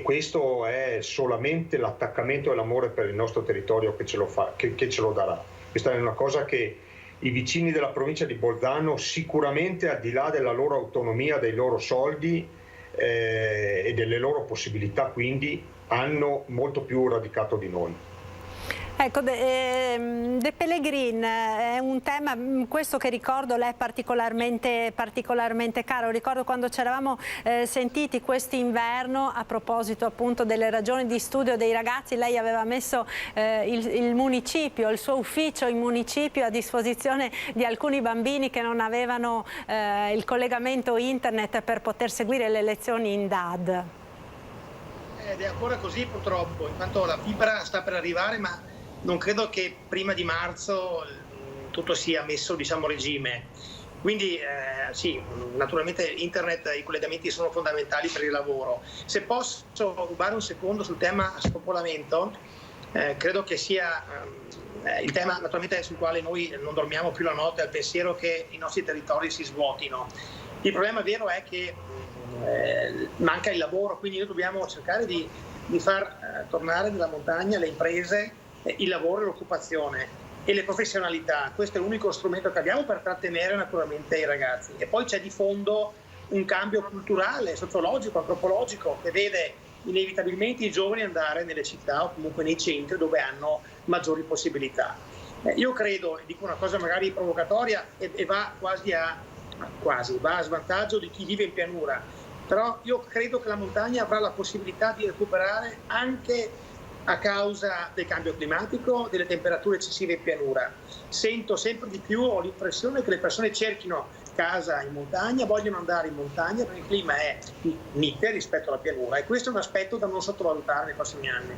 questo è solamente l'attaccamento e l'amore per il nostro territorio che ce lo darà. Questa è una cosa che i vicini della provincia di Bolzano, sicuramente, al di là della loro autonomia, dei loro soldi e delle loro possibilità, quindi hanno molto più radicato di noi. Ecco, De Pellegrin è un tema, questo, che ricordo lei particolarmente caro. Ricordo quando ci eravamo sentiti quest'inverno, a proposito appunto delle ragioni di studio dei ragazzi, lei aveva messo il municipio, il suo ufficio in municipio, a disposizione di alcuni bambini che non avevano il collegamento internet per poter seguire le lezioni in DAD. Ed è ancora così, purtroppo, in quanto la fibra sta per arrivare, ma non credo che prima di marzo tutto sia messo, diciamo, a regime. Quindi sì, naturalmente internet, i collegamenti sono fondamentali per il lavoro. Se posso rubare un secondo sul tema spopolamento, credo che sia il tema naturalmente sul quale noi non dormiamo più la notte, al pensiero che i nostri territori si svuotino. Il problema vero è che manca il lavoro, quindi noi dobbiamo cercare di far tornare nella montagna le imprese, il lavoro e l'occupazione e le professionalità. Questo è l'unico strumento che abbiamo per trattenere naturalmente i ragazzi. E poi c'è di fondo un cambio culturale, sociologico, antropologico, che vede inevitabilmente i giovani andare nelle città o comunque nei centri dove hanno maggiori possibilità. Io credo, e dico una cosa magari provocatoria e va va a svantaggio di chi vive in pianura, però io credo che la montagna avrà la possibilità di recuperare anche a causa del cambio climatico, delle temperature eccessive in pianura. Sento sempre di più, ho l'impressione che le persone cerchino casa in montagna, vogliono andare in montagna perché il clima è mite rispetto alla pianura, e questo è un aspetto da non sottovalutare nei prossimi anni.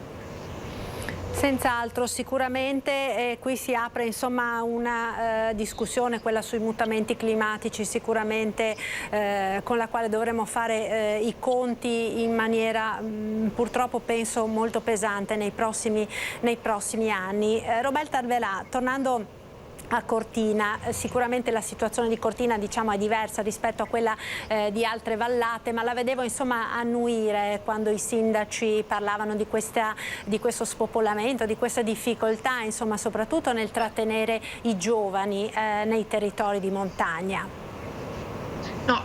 Senz'altro, sicuramente qui si apre insomma una discussione, quella sui mutamenti climatici, sicuramente con la quale dovremo fare i conti in maniera purtroppo penso molto pesante nei prossimi anni. Roberta Arvelà, tornando a Cortina, sicuramente la situazione di Cortina, diciamo, è diversa rispetto a quella di altre vallate, ma la vedevo insomma annuire quando i sindaci parlavano di questo spopolamento, di questa difficoltà, insomma, soprattutto nel trattenere i giovani nei territori di montagna. No,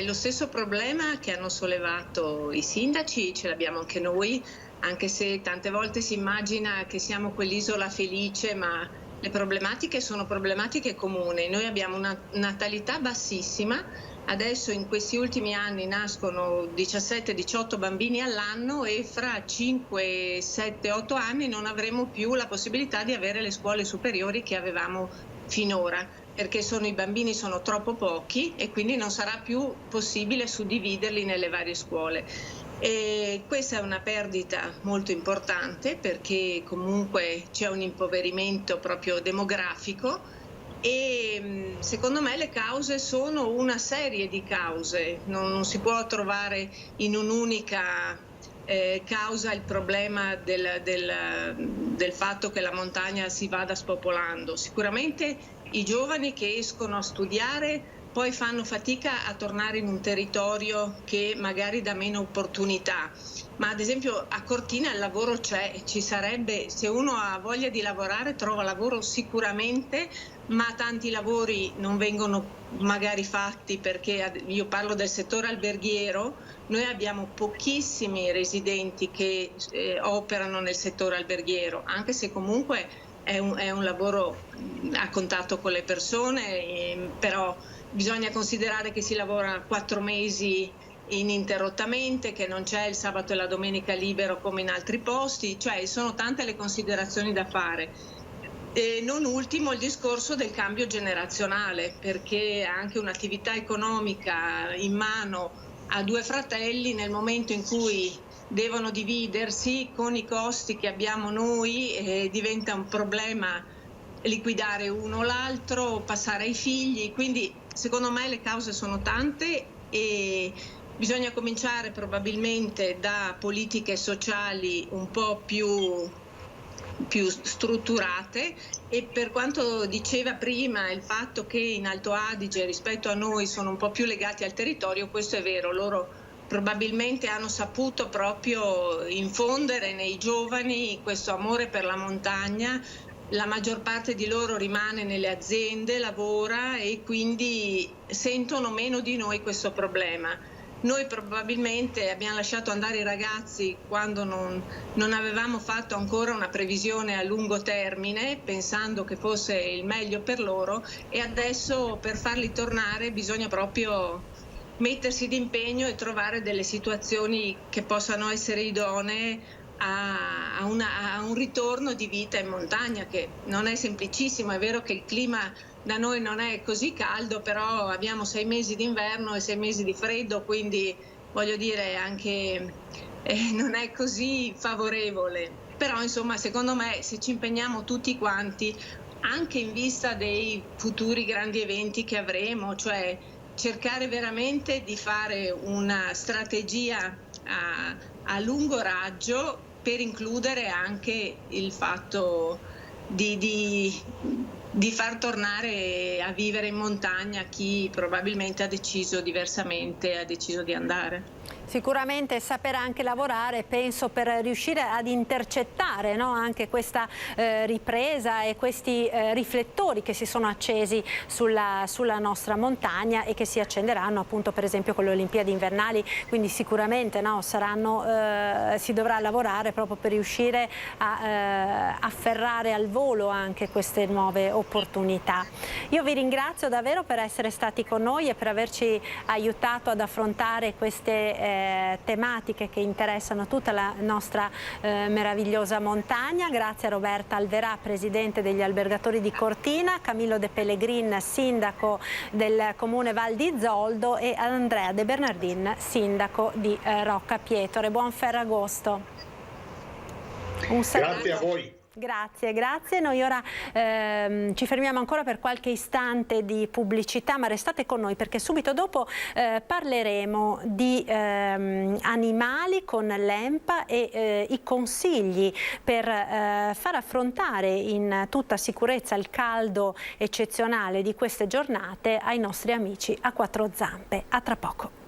lo stesso problema che hanno sollevato i sindaci ce l'abbiamo anche noi, anche se tante volte si immagina che siamo quell'isola felice, ma le problematiche sono problematiche comuni. Noi abbiamo una natalità bassissima, adesso in questi ultimi anni nascono 17-18 bambini all'anno e fra 5, 7, 8 anni non avremo più la possibilità di avere le scuole superiori che avevamo finora, perché i bambini sono troppo pochi e quindi non sarà più possibile suddividerli nelle varie scuole. E questa è una perdita molto importante perché comunque c'è un impoverimento proprio demografico e secondo me le cause sono una serie di cause, non si può trovare in un'unica causa il problema del fatto che la montagna si vada spopolando. Sicuramente i giovani che escono a studiare poi fanno fatica a tornare in un territorio che magari dà meno opportunità, ma ad esempio a Cortina il lavoro ci sarebbe, se uno ha voglia di lavorare trova lavoro sicuramente, ma tanti lavori non vengono magari fatti perché io parlo del settore alberghiero, noi abbiamo pochissimi residenti che operano nel settore alberghiero, anche se comunque è un lavoro a contatto con le persone, però bisogna considerare che si lavora 4 mesi ininterrottamente, che non c'è il sabato e la domenica libero come in altri posti, cioè sono tante le considerazioni da fare. E non ultimo il discorso del cambio generazionale, perché anche un'attività economica in mano a 2 fratelli nel momento in cui devono dividersi con i costi che abbiamo noi diventa un problema liquidare uno o l'altro, passare ai figli, quindi secondo me le cause sono tante e bisogna cominciare probabilmente da politiche sociali un po' più strutturate e per quanto diceva prima il fatto che in Alto Adige rispetto a noi sono un po' più legati al territorio, questo è vero, loro probabilmente hanno saputo proprio infondere nei giovani questo amore per la montagna. La maggior parte di loro rimane nelle aziende, lavora e quindi sentono meno di noi questo problema. Noi probabilmente abbiamo lasciato andare i ragazzi quando non avevamo fatto ancora una previsione a lungo termine, pensando che fosse il meglio per loro, e adesso per farli tornare bisogna proprio mettersi d'impegno e trovare delle situazioni che possano essere idonee a un ritorno di vita in montagna, che non è semplicissimo. È vero che il clima da noi non è così caldo, però abbiamo 6 mesi d'inverno e 6 mesi di freddo, quindi voglio dire anche non è così favorevole. Però insomma secondo me se ci impegniamo tutti quanti, anche in vista dei futuri grandi eventi che avremo, cioè cercare veramente di fare una strategia a lungo raggio per includere anche il fatto di far tornare a vivere in montagna chi probabilmente ha deciso diversamente, ha deciso di andare. Sicuramente saper anche lavorare, penso, per riuscire ad intercettare, no, anche questa ripresa e questi riflettori che si sono accesi sulla nostra montagna e che si accenderanno appunto per esempio con le Olimpiadi invernali, quindi sicuramente no, si dovrà lavorare proprio per riuscire a afferrare al volo anche queste nuove opportunità. Io vi ringrazio davvero per essere stati con noi e per averci aiutato ad affrontare queste tematiche che interessano tutta la nostra meravigliosa montagna. Grazie a Roberta Alverà, presidente degli albergatori di Cortina, Camillo De Pellegrin, sindaco del comune Val di Zoldo, e Andrea De Bernardin, sindaco di Rocca Pietore. Buon Ferragosto. Un saluto. Grazie a voi. Grazie, grazie. Noi ora ci fermiamo ancora per qualche istante di pubblicità, ma restate con noi perché subito dopo parleremo di animali con l'ENPA e i consigli per far affrontare in tutta sicurezza il caldo eccezionale di queste giornate ai nostri amici a 4 zampe. A tra poco.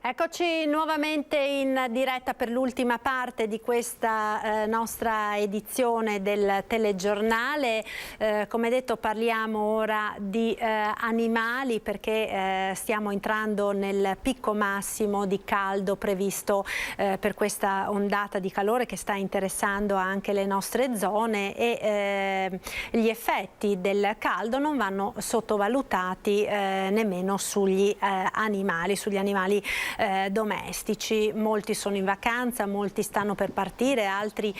Eccoci nuovamente in diretta per l'ultima parte di questa nostra edizione del telegiornale. Come detto, parliamo ora di animali perché stiamo entrando nel picco massimo di caldo previsto per questa ondata di calore che sta interessando anche le nostre zone e gli effetti del caldo non vanno sottovalutati nemmeno sugli animali domestici. Molti sono in vacanza, molti stanno per partire, altri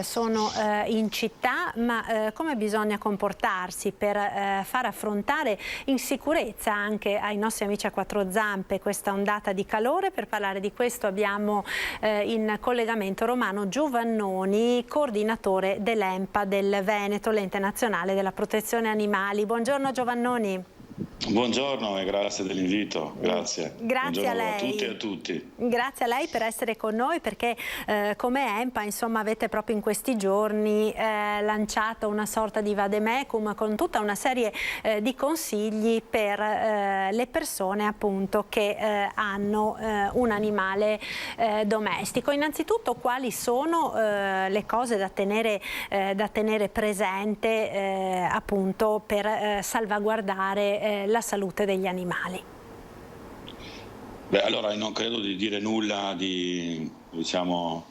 sono in città, ma come bisogna comportarsi per far affrontare in sicurezza anche ai nostri amici a quattro zampe questa ondata di calore? Per parlare di questo abbiamo in collegamento Romano Giovannoni, coordinatore dell'ENPA del Veneto, l'Ente Nazionale della Protezione Animali. Buongiorno Giovannoni. Buongiorno e grazie dell'invito, grazie. Grazie a lei. A tutti e a tutti. Grazie a lei per essere con noi perché come ENPA insomma avete proprio in questi giorni lanciato una sorta di vademecum con tutta una serie di consigli per le persone appunto che hanno un animale domestico. Innanzitutto quali sono le cose da tenere presente appunto per salvaguardare la salute degli animali? Beh, allora non credo di dire nulla di, diciamo,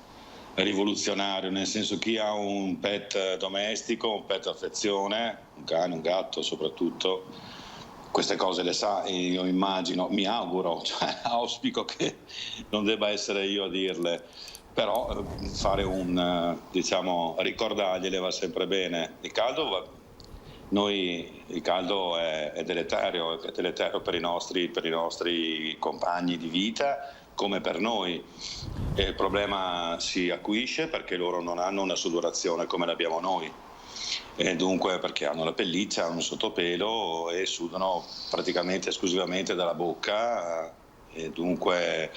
rivoluzionario, nel senso chi ha un pet domestico, un pet affezione, un cane, un gatto soprattutto, queste cose le sa, io immagino, mi auguro, cioè auspico che non debba essere io a dirle, però fare ricordargliele va sempre bene. Il caldo è deleterio per i nostri compagni di vita come per noi. E il problema si acuisce perché loro non hanno una sudorazione come l'abbiamo noi, e dunque perché hanno la pelliccia, hanno un sottopelo e sudano praticamente esclusivamente dalla bocca, e dunque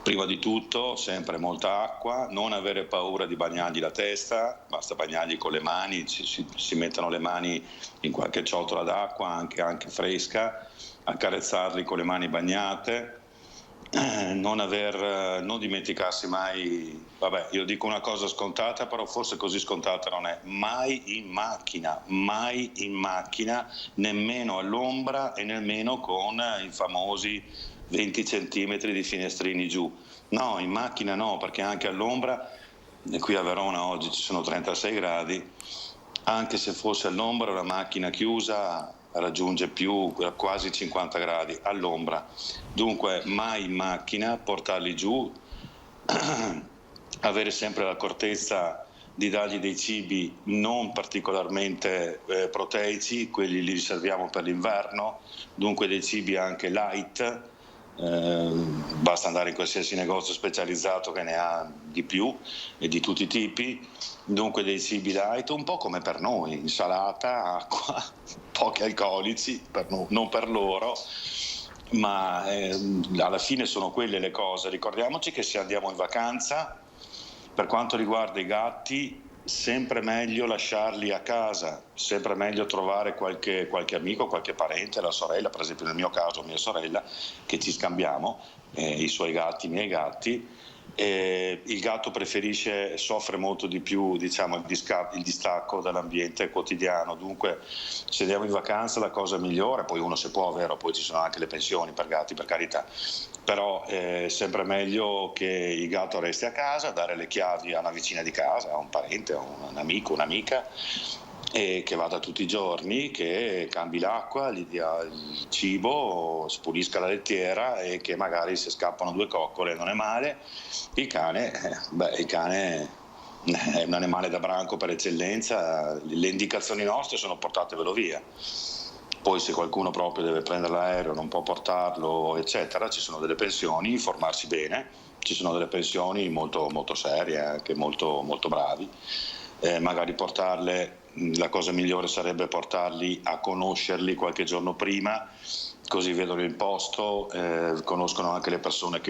prima di tutto sempre molta acqua, non avere paura di bagnargli la testa, basta bagnargli con le mani, si mettono le mani in qualche ciotola d'acqua anche fresca, accarezzarli con le mani bagnate, non dimenticarsi mai, vabbè, io dico una cosa scontata, però forse così scontata non è, mai in macchina, nemmeno all'ombra e nemmeno con i famosi 20 centimetri di finestrini giù. No, in macchina no, perché anche all'ombra, e qui a Verona oggi ci sono 36 gradi, anche se fosse all'ombra una macchina chiusa raggiunge quasi 50 gradi all'ombra. Dunque mai in macchina, portarli giù, avere sempre l'accortezza di dargli dei cibi non particolarmente proteici, quelli li riserviamo per l'inverno, dunque dei cibi anche light. Basta andare in qualsiasi negozio specializzato che ne ha di più e di tutti i tipi, dunque dei cibi light, un po' come per noi, insalata, acqua, pochi alcolici, non per loro, ma alla fine sono quelle le cose. Ricordiamoci che se andiamo in vacanza, per quanto riguarda i gatti, sempre meglio lasciarli a casa, sempre meglio trovare qualche amico, qualche parente, la sorella, per esempio nel mio caso mia sorella, che ci scambiamo, i suoi gatti, i miei gatti. Il gatto soffre molto di più, diciamo, il distacco dall'ambiente quotidiano, dunque se andiamo in vacanza la cosa migliore, poi uno se può, vero, poi ci sono anche le pensioni per gatti, per carità, però è sempre meglio che il gatto resti a casa, dare le chiavi a una vicina di casa, a un parente, a un amico, un'amica, e che vada tutti i giorni, che cambi l'acqua, gli dia il cibo, spulisca la lettiera e che magari se scappano 2 coccole non è male. Il cane è un animale da branco per eccellenza, le indicazioni nostre sono portatevelo via. Poi se qualcuno proprio deve prendere l'aereo, non può portarlo, eccetera, ci sono delle pensioni, informarsi bene, ci sono delle pensioni molto, molto serie, anche molto, molto bravi, magari portarle. La cosa migliore sarebbe portarli a conoscerli qualche giorno prima, così vedono il posto, conoscono anche le persone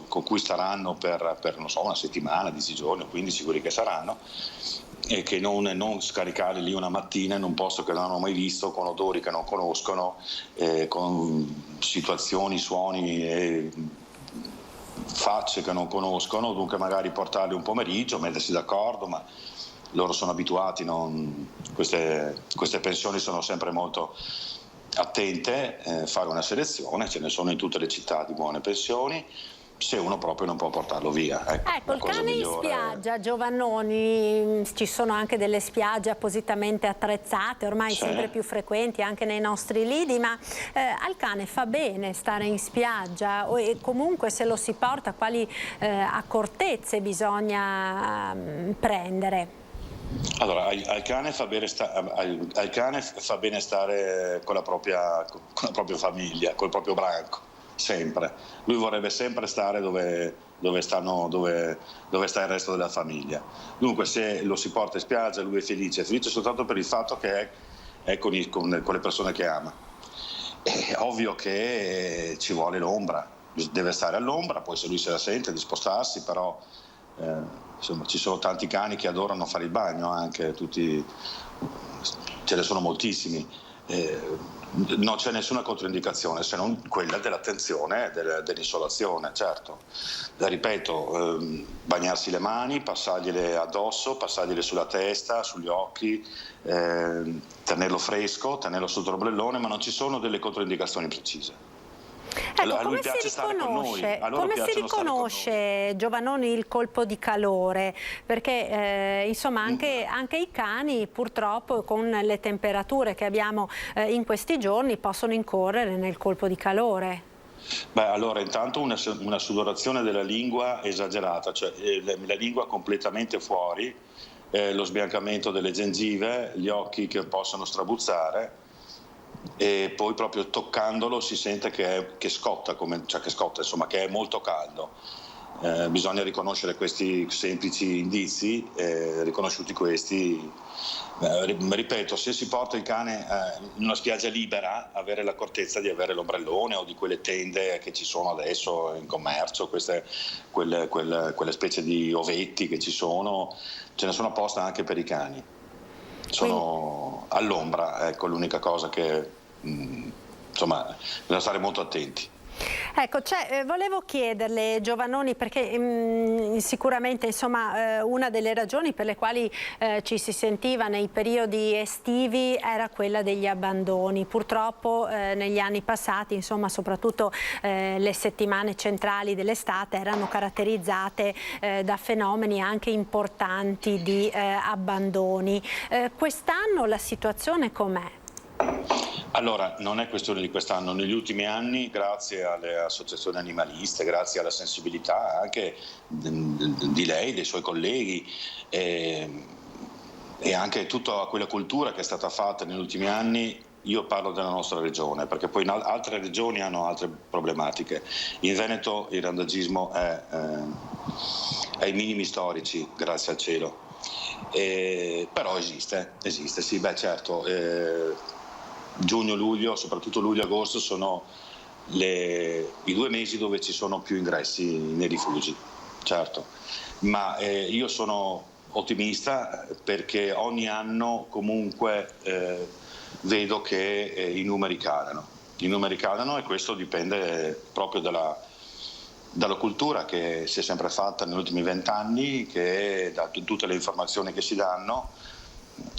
con cui staranno per non so, una settimana, 10 giorni, 15 quelli che saranno, e che non scaricare lì una mattina in un posto che non hanno mai visto, con odori che non conoscono, con situazioni, suoni e facce che non conoscono, dunque magari portarli un pomeriggio, mettersi d'accordo, ma loro sono abituati, queste pensioni sono sempre molto attente, fare una selezione, ce ne sono in tutte le città di buone pensioni, se uno proprio non può portarlo via. Ecco, il cane in spiaggia, Giovannoni, ci sono anche delle spiagge appositamente attrezzate, ormai sempre più frequenti anche nei nostri lidi, ma al cane fa bene stare in spiaggia e comunque se lo si porta quali accortezze bisogna prendere? Allora, al cane fa bene stare con la propria famiglia, col proprio branco. Sempre. Lui vorrebbe sempre stare dove sta il resto della famiglia. Dunque se lo si porta in spiaggia lui è felice soltanto per il fatto che è con le persone che ama. È ovvio che ci vuole l'ombra, deve stare all'ombra, poi se lui se la sente di spostarsi, però insomma, ci sono tanti cani che adorano fare il bagno, anche tutti, ce ne sono moltissimi. Non c'è nessuna controindicazione se non quella dell'attenzione, dell'isolazione, certo. Ripeto, bagnarsi le mani, passargliele addosso, passargliele sulla testa, sugli occhi, tenerlo fresco, tenerlo sotto l'ombrellone, ma non ci sono delle controindicazioni precise. Ecco, come si riconosce, Giovannoni, il colpo di calore? Perché insomma anche i cani purtroppo con le temperature che abbiamo in questi giorni possono incorrere nel colpo di calore. Beh, allora intanto una sudorazione della lingua esagerata, cioè la lingua completamente fuori, lo sbiancamento delle gengive, gli occhi che possono strabuzzare, e poi proprio toccandolo si sente che scotta, insomma, che è molto caldo. Bisogna riconoscere questi semplici indizi, riconosciuti questi, ripeto, se si porta il cane in una spiaggia libera, avere l'accortezza di avere l'ombrellone o di quelle tende che ci sono adesso in commercio, quelle specie di ovetti che ci sono, ce ne sono apposta anche per i cani. Sono all'ombra, ecco l'unica cosa che insomma bisogna stare molto attenti. Ecco, volevo chiederle, Giovannoni, perché sicuramente insomma, una delle ragioni per le quali ci si sentiva nei periodi estivi era quella degli abbandoni. Purtroppo negli anni passati, insomma, soprattutto le settimane centrali dell'estate erano caratterizzate da fenomeni anche importanti di abbandoni. Quest'anno la situazione com'è? Allora, non è questione di quest'anno, negli ultimi anni, grazie alle associazioni animaliste, grazie alla sensibilità anche di lei, dei suoi colleghi e anche tutta quella cultura che è stata fatta negli ultimi anni, io parlo della nostra regione, perché poi in altre regioni hanno altre problematiche. In Veneto il randagismo è ai minimi storici, grazie al cielo, però esiste, sì, beh certo. Giugno, luglio, soprattutto luglio e agosto sono i 2 mesi dove ci sono più ingressi nei rifugi, certo, ma io sono ottimista perché ogni anno comunque vedo che i numeri calano e questo dipende proprio dalla cultura che si è sempre fatta negli ultimi 20 anni, che da tutte le informazioni che si danno,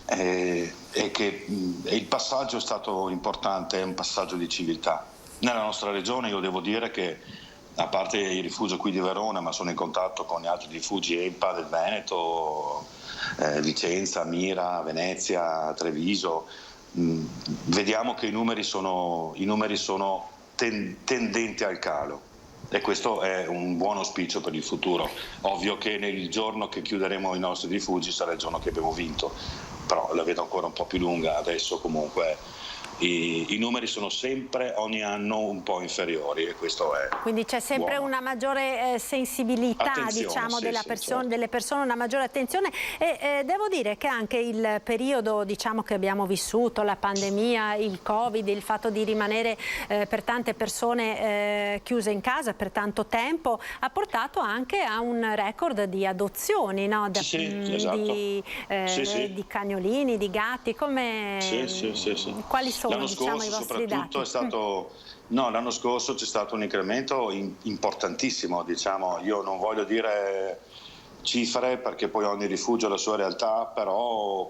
e che il passaggio è stato importante, è un passaggio di civiltà. Nella nostra regione io devo dire che, a parte il rifugio qui di Verona, ma sono in contatto con gli altri rifugi EMPA del Veneto, Vicenza, Mira, Venezia, Treviso, vediamo che i numeri sono tendenti al calo. E questo è un buon auspicio per il futuro. Ovvio che nel giorno che chiuderemo i nostri rifugi sarà il giorno che abbiamo vinto, però la vedo ancora un po' più lunga. Adesso comunque i numeri sono sempre ogni anno un po' inferiori e questo è quindi c'è sempre buono. una maggiore sensibilità, diciamo, sì, certo. delle persone, una maggiore attenzione e devo dire che anche il periodo, diciamo, che abbiamo vissuto, la pandemia, il Covid, il fatto di rimanere per tante persone chiuse in casa per tanto tempo ha portato anche a un record di adozioni, no? Esatto. Di cagnolini, di gatti, come quali sono, l'anno diciamo, scorso i vostri soprattutto dati? è stato l'anno scorso c'è stato un incremento importantissimo, diciamo. Io non voglio dire cifre perché poi ogni rifugio ha la sua realtà, però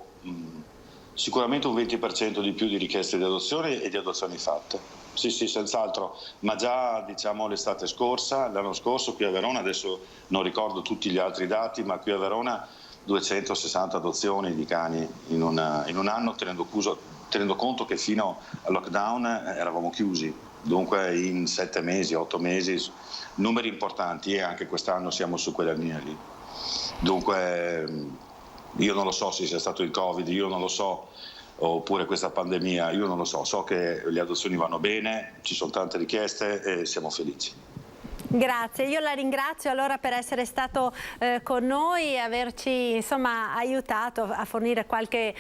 sicuramente un 20% di più di richieste di adozione e di adozioni fatte. Sì, senz'altro, ma già diciamo l'estate scorsa, l'anno scorso qui a Verona, adesso non ricordo tutti gli altri dati, ma qui a Verona 260 adozioni di cani in un anno, tenendo conto che fino al lockdown eravamo chiusi, dunque in 7 mesi, 8 mesi, numeri importanti, e anche quest'anno siamo su quella linea lì. Dunque io non lo so se sia stato il Covid, io non lo so, oppure questa pandemia, io non lo so che le adozioni vanno bene, ci sono tante richieste e siamo felici. Grazie, io la ringrazio allora per essere stato con noi e averci, insomma, aiutato a fornire qualche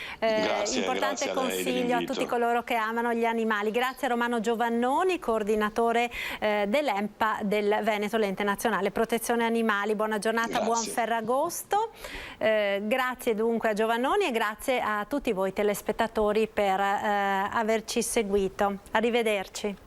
importante consiglio a tutti coloro che amano gli animali. Grazie a Romano Giovannoni, coordinatore dell'EMPA del Veneto, l'Ente Nazionale Protezione Animali. Buona giornata, buon Ferragosto. Grazie dunque a Giovannoni e grazie a tutti voi telespettatori per averci seguito. Arrivederci.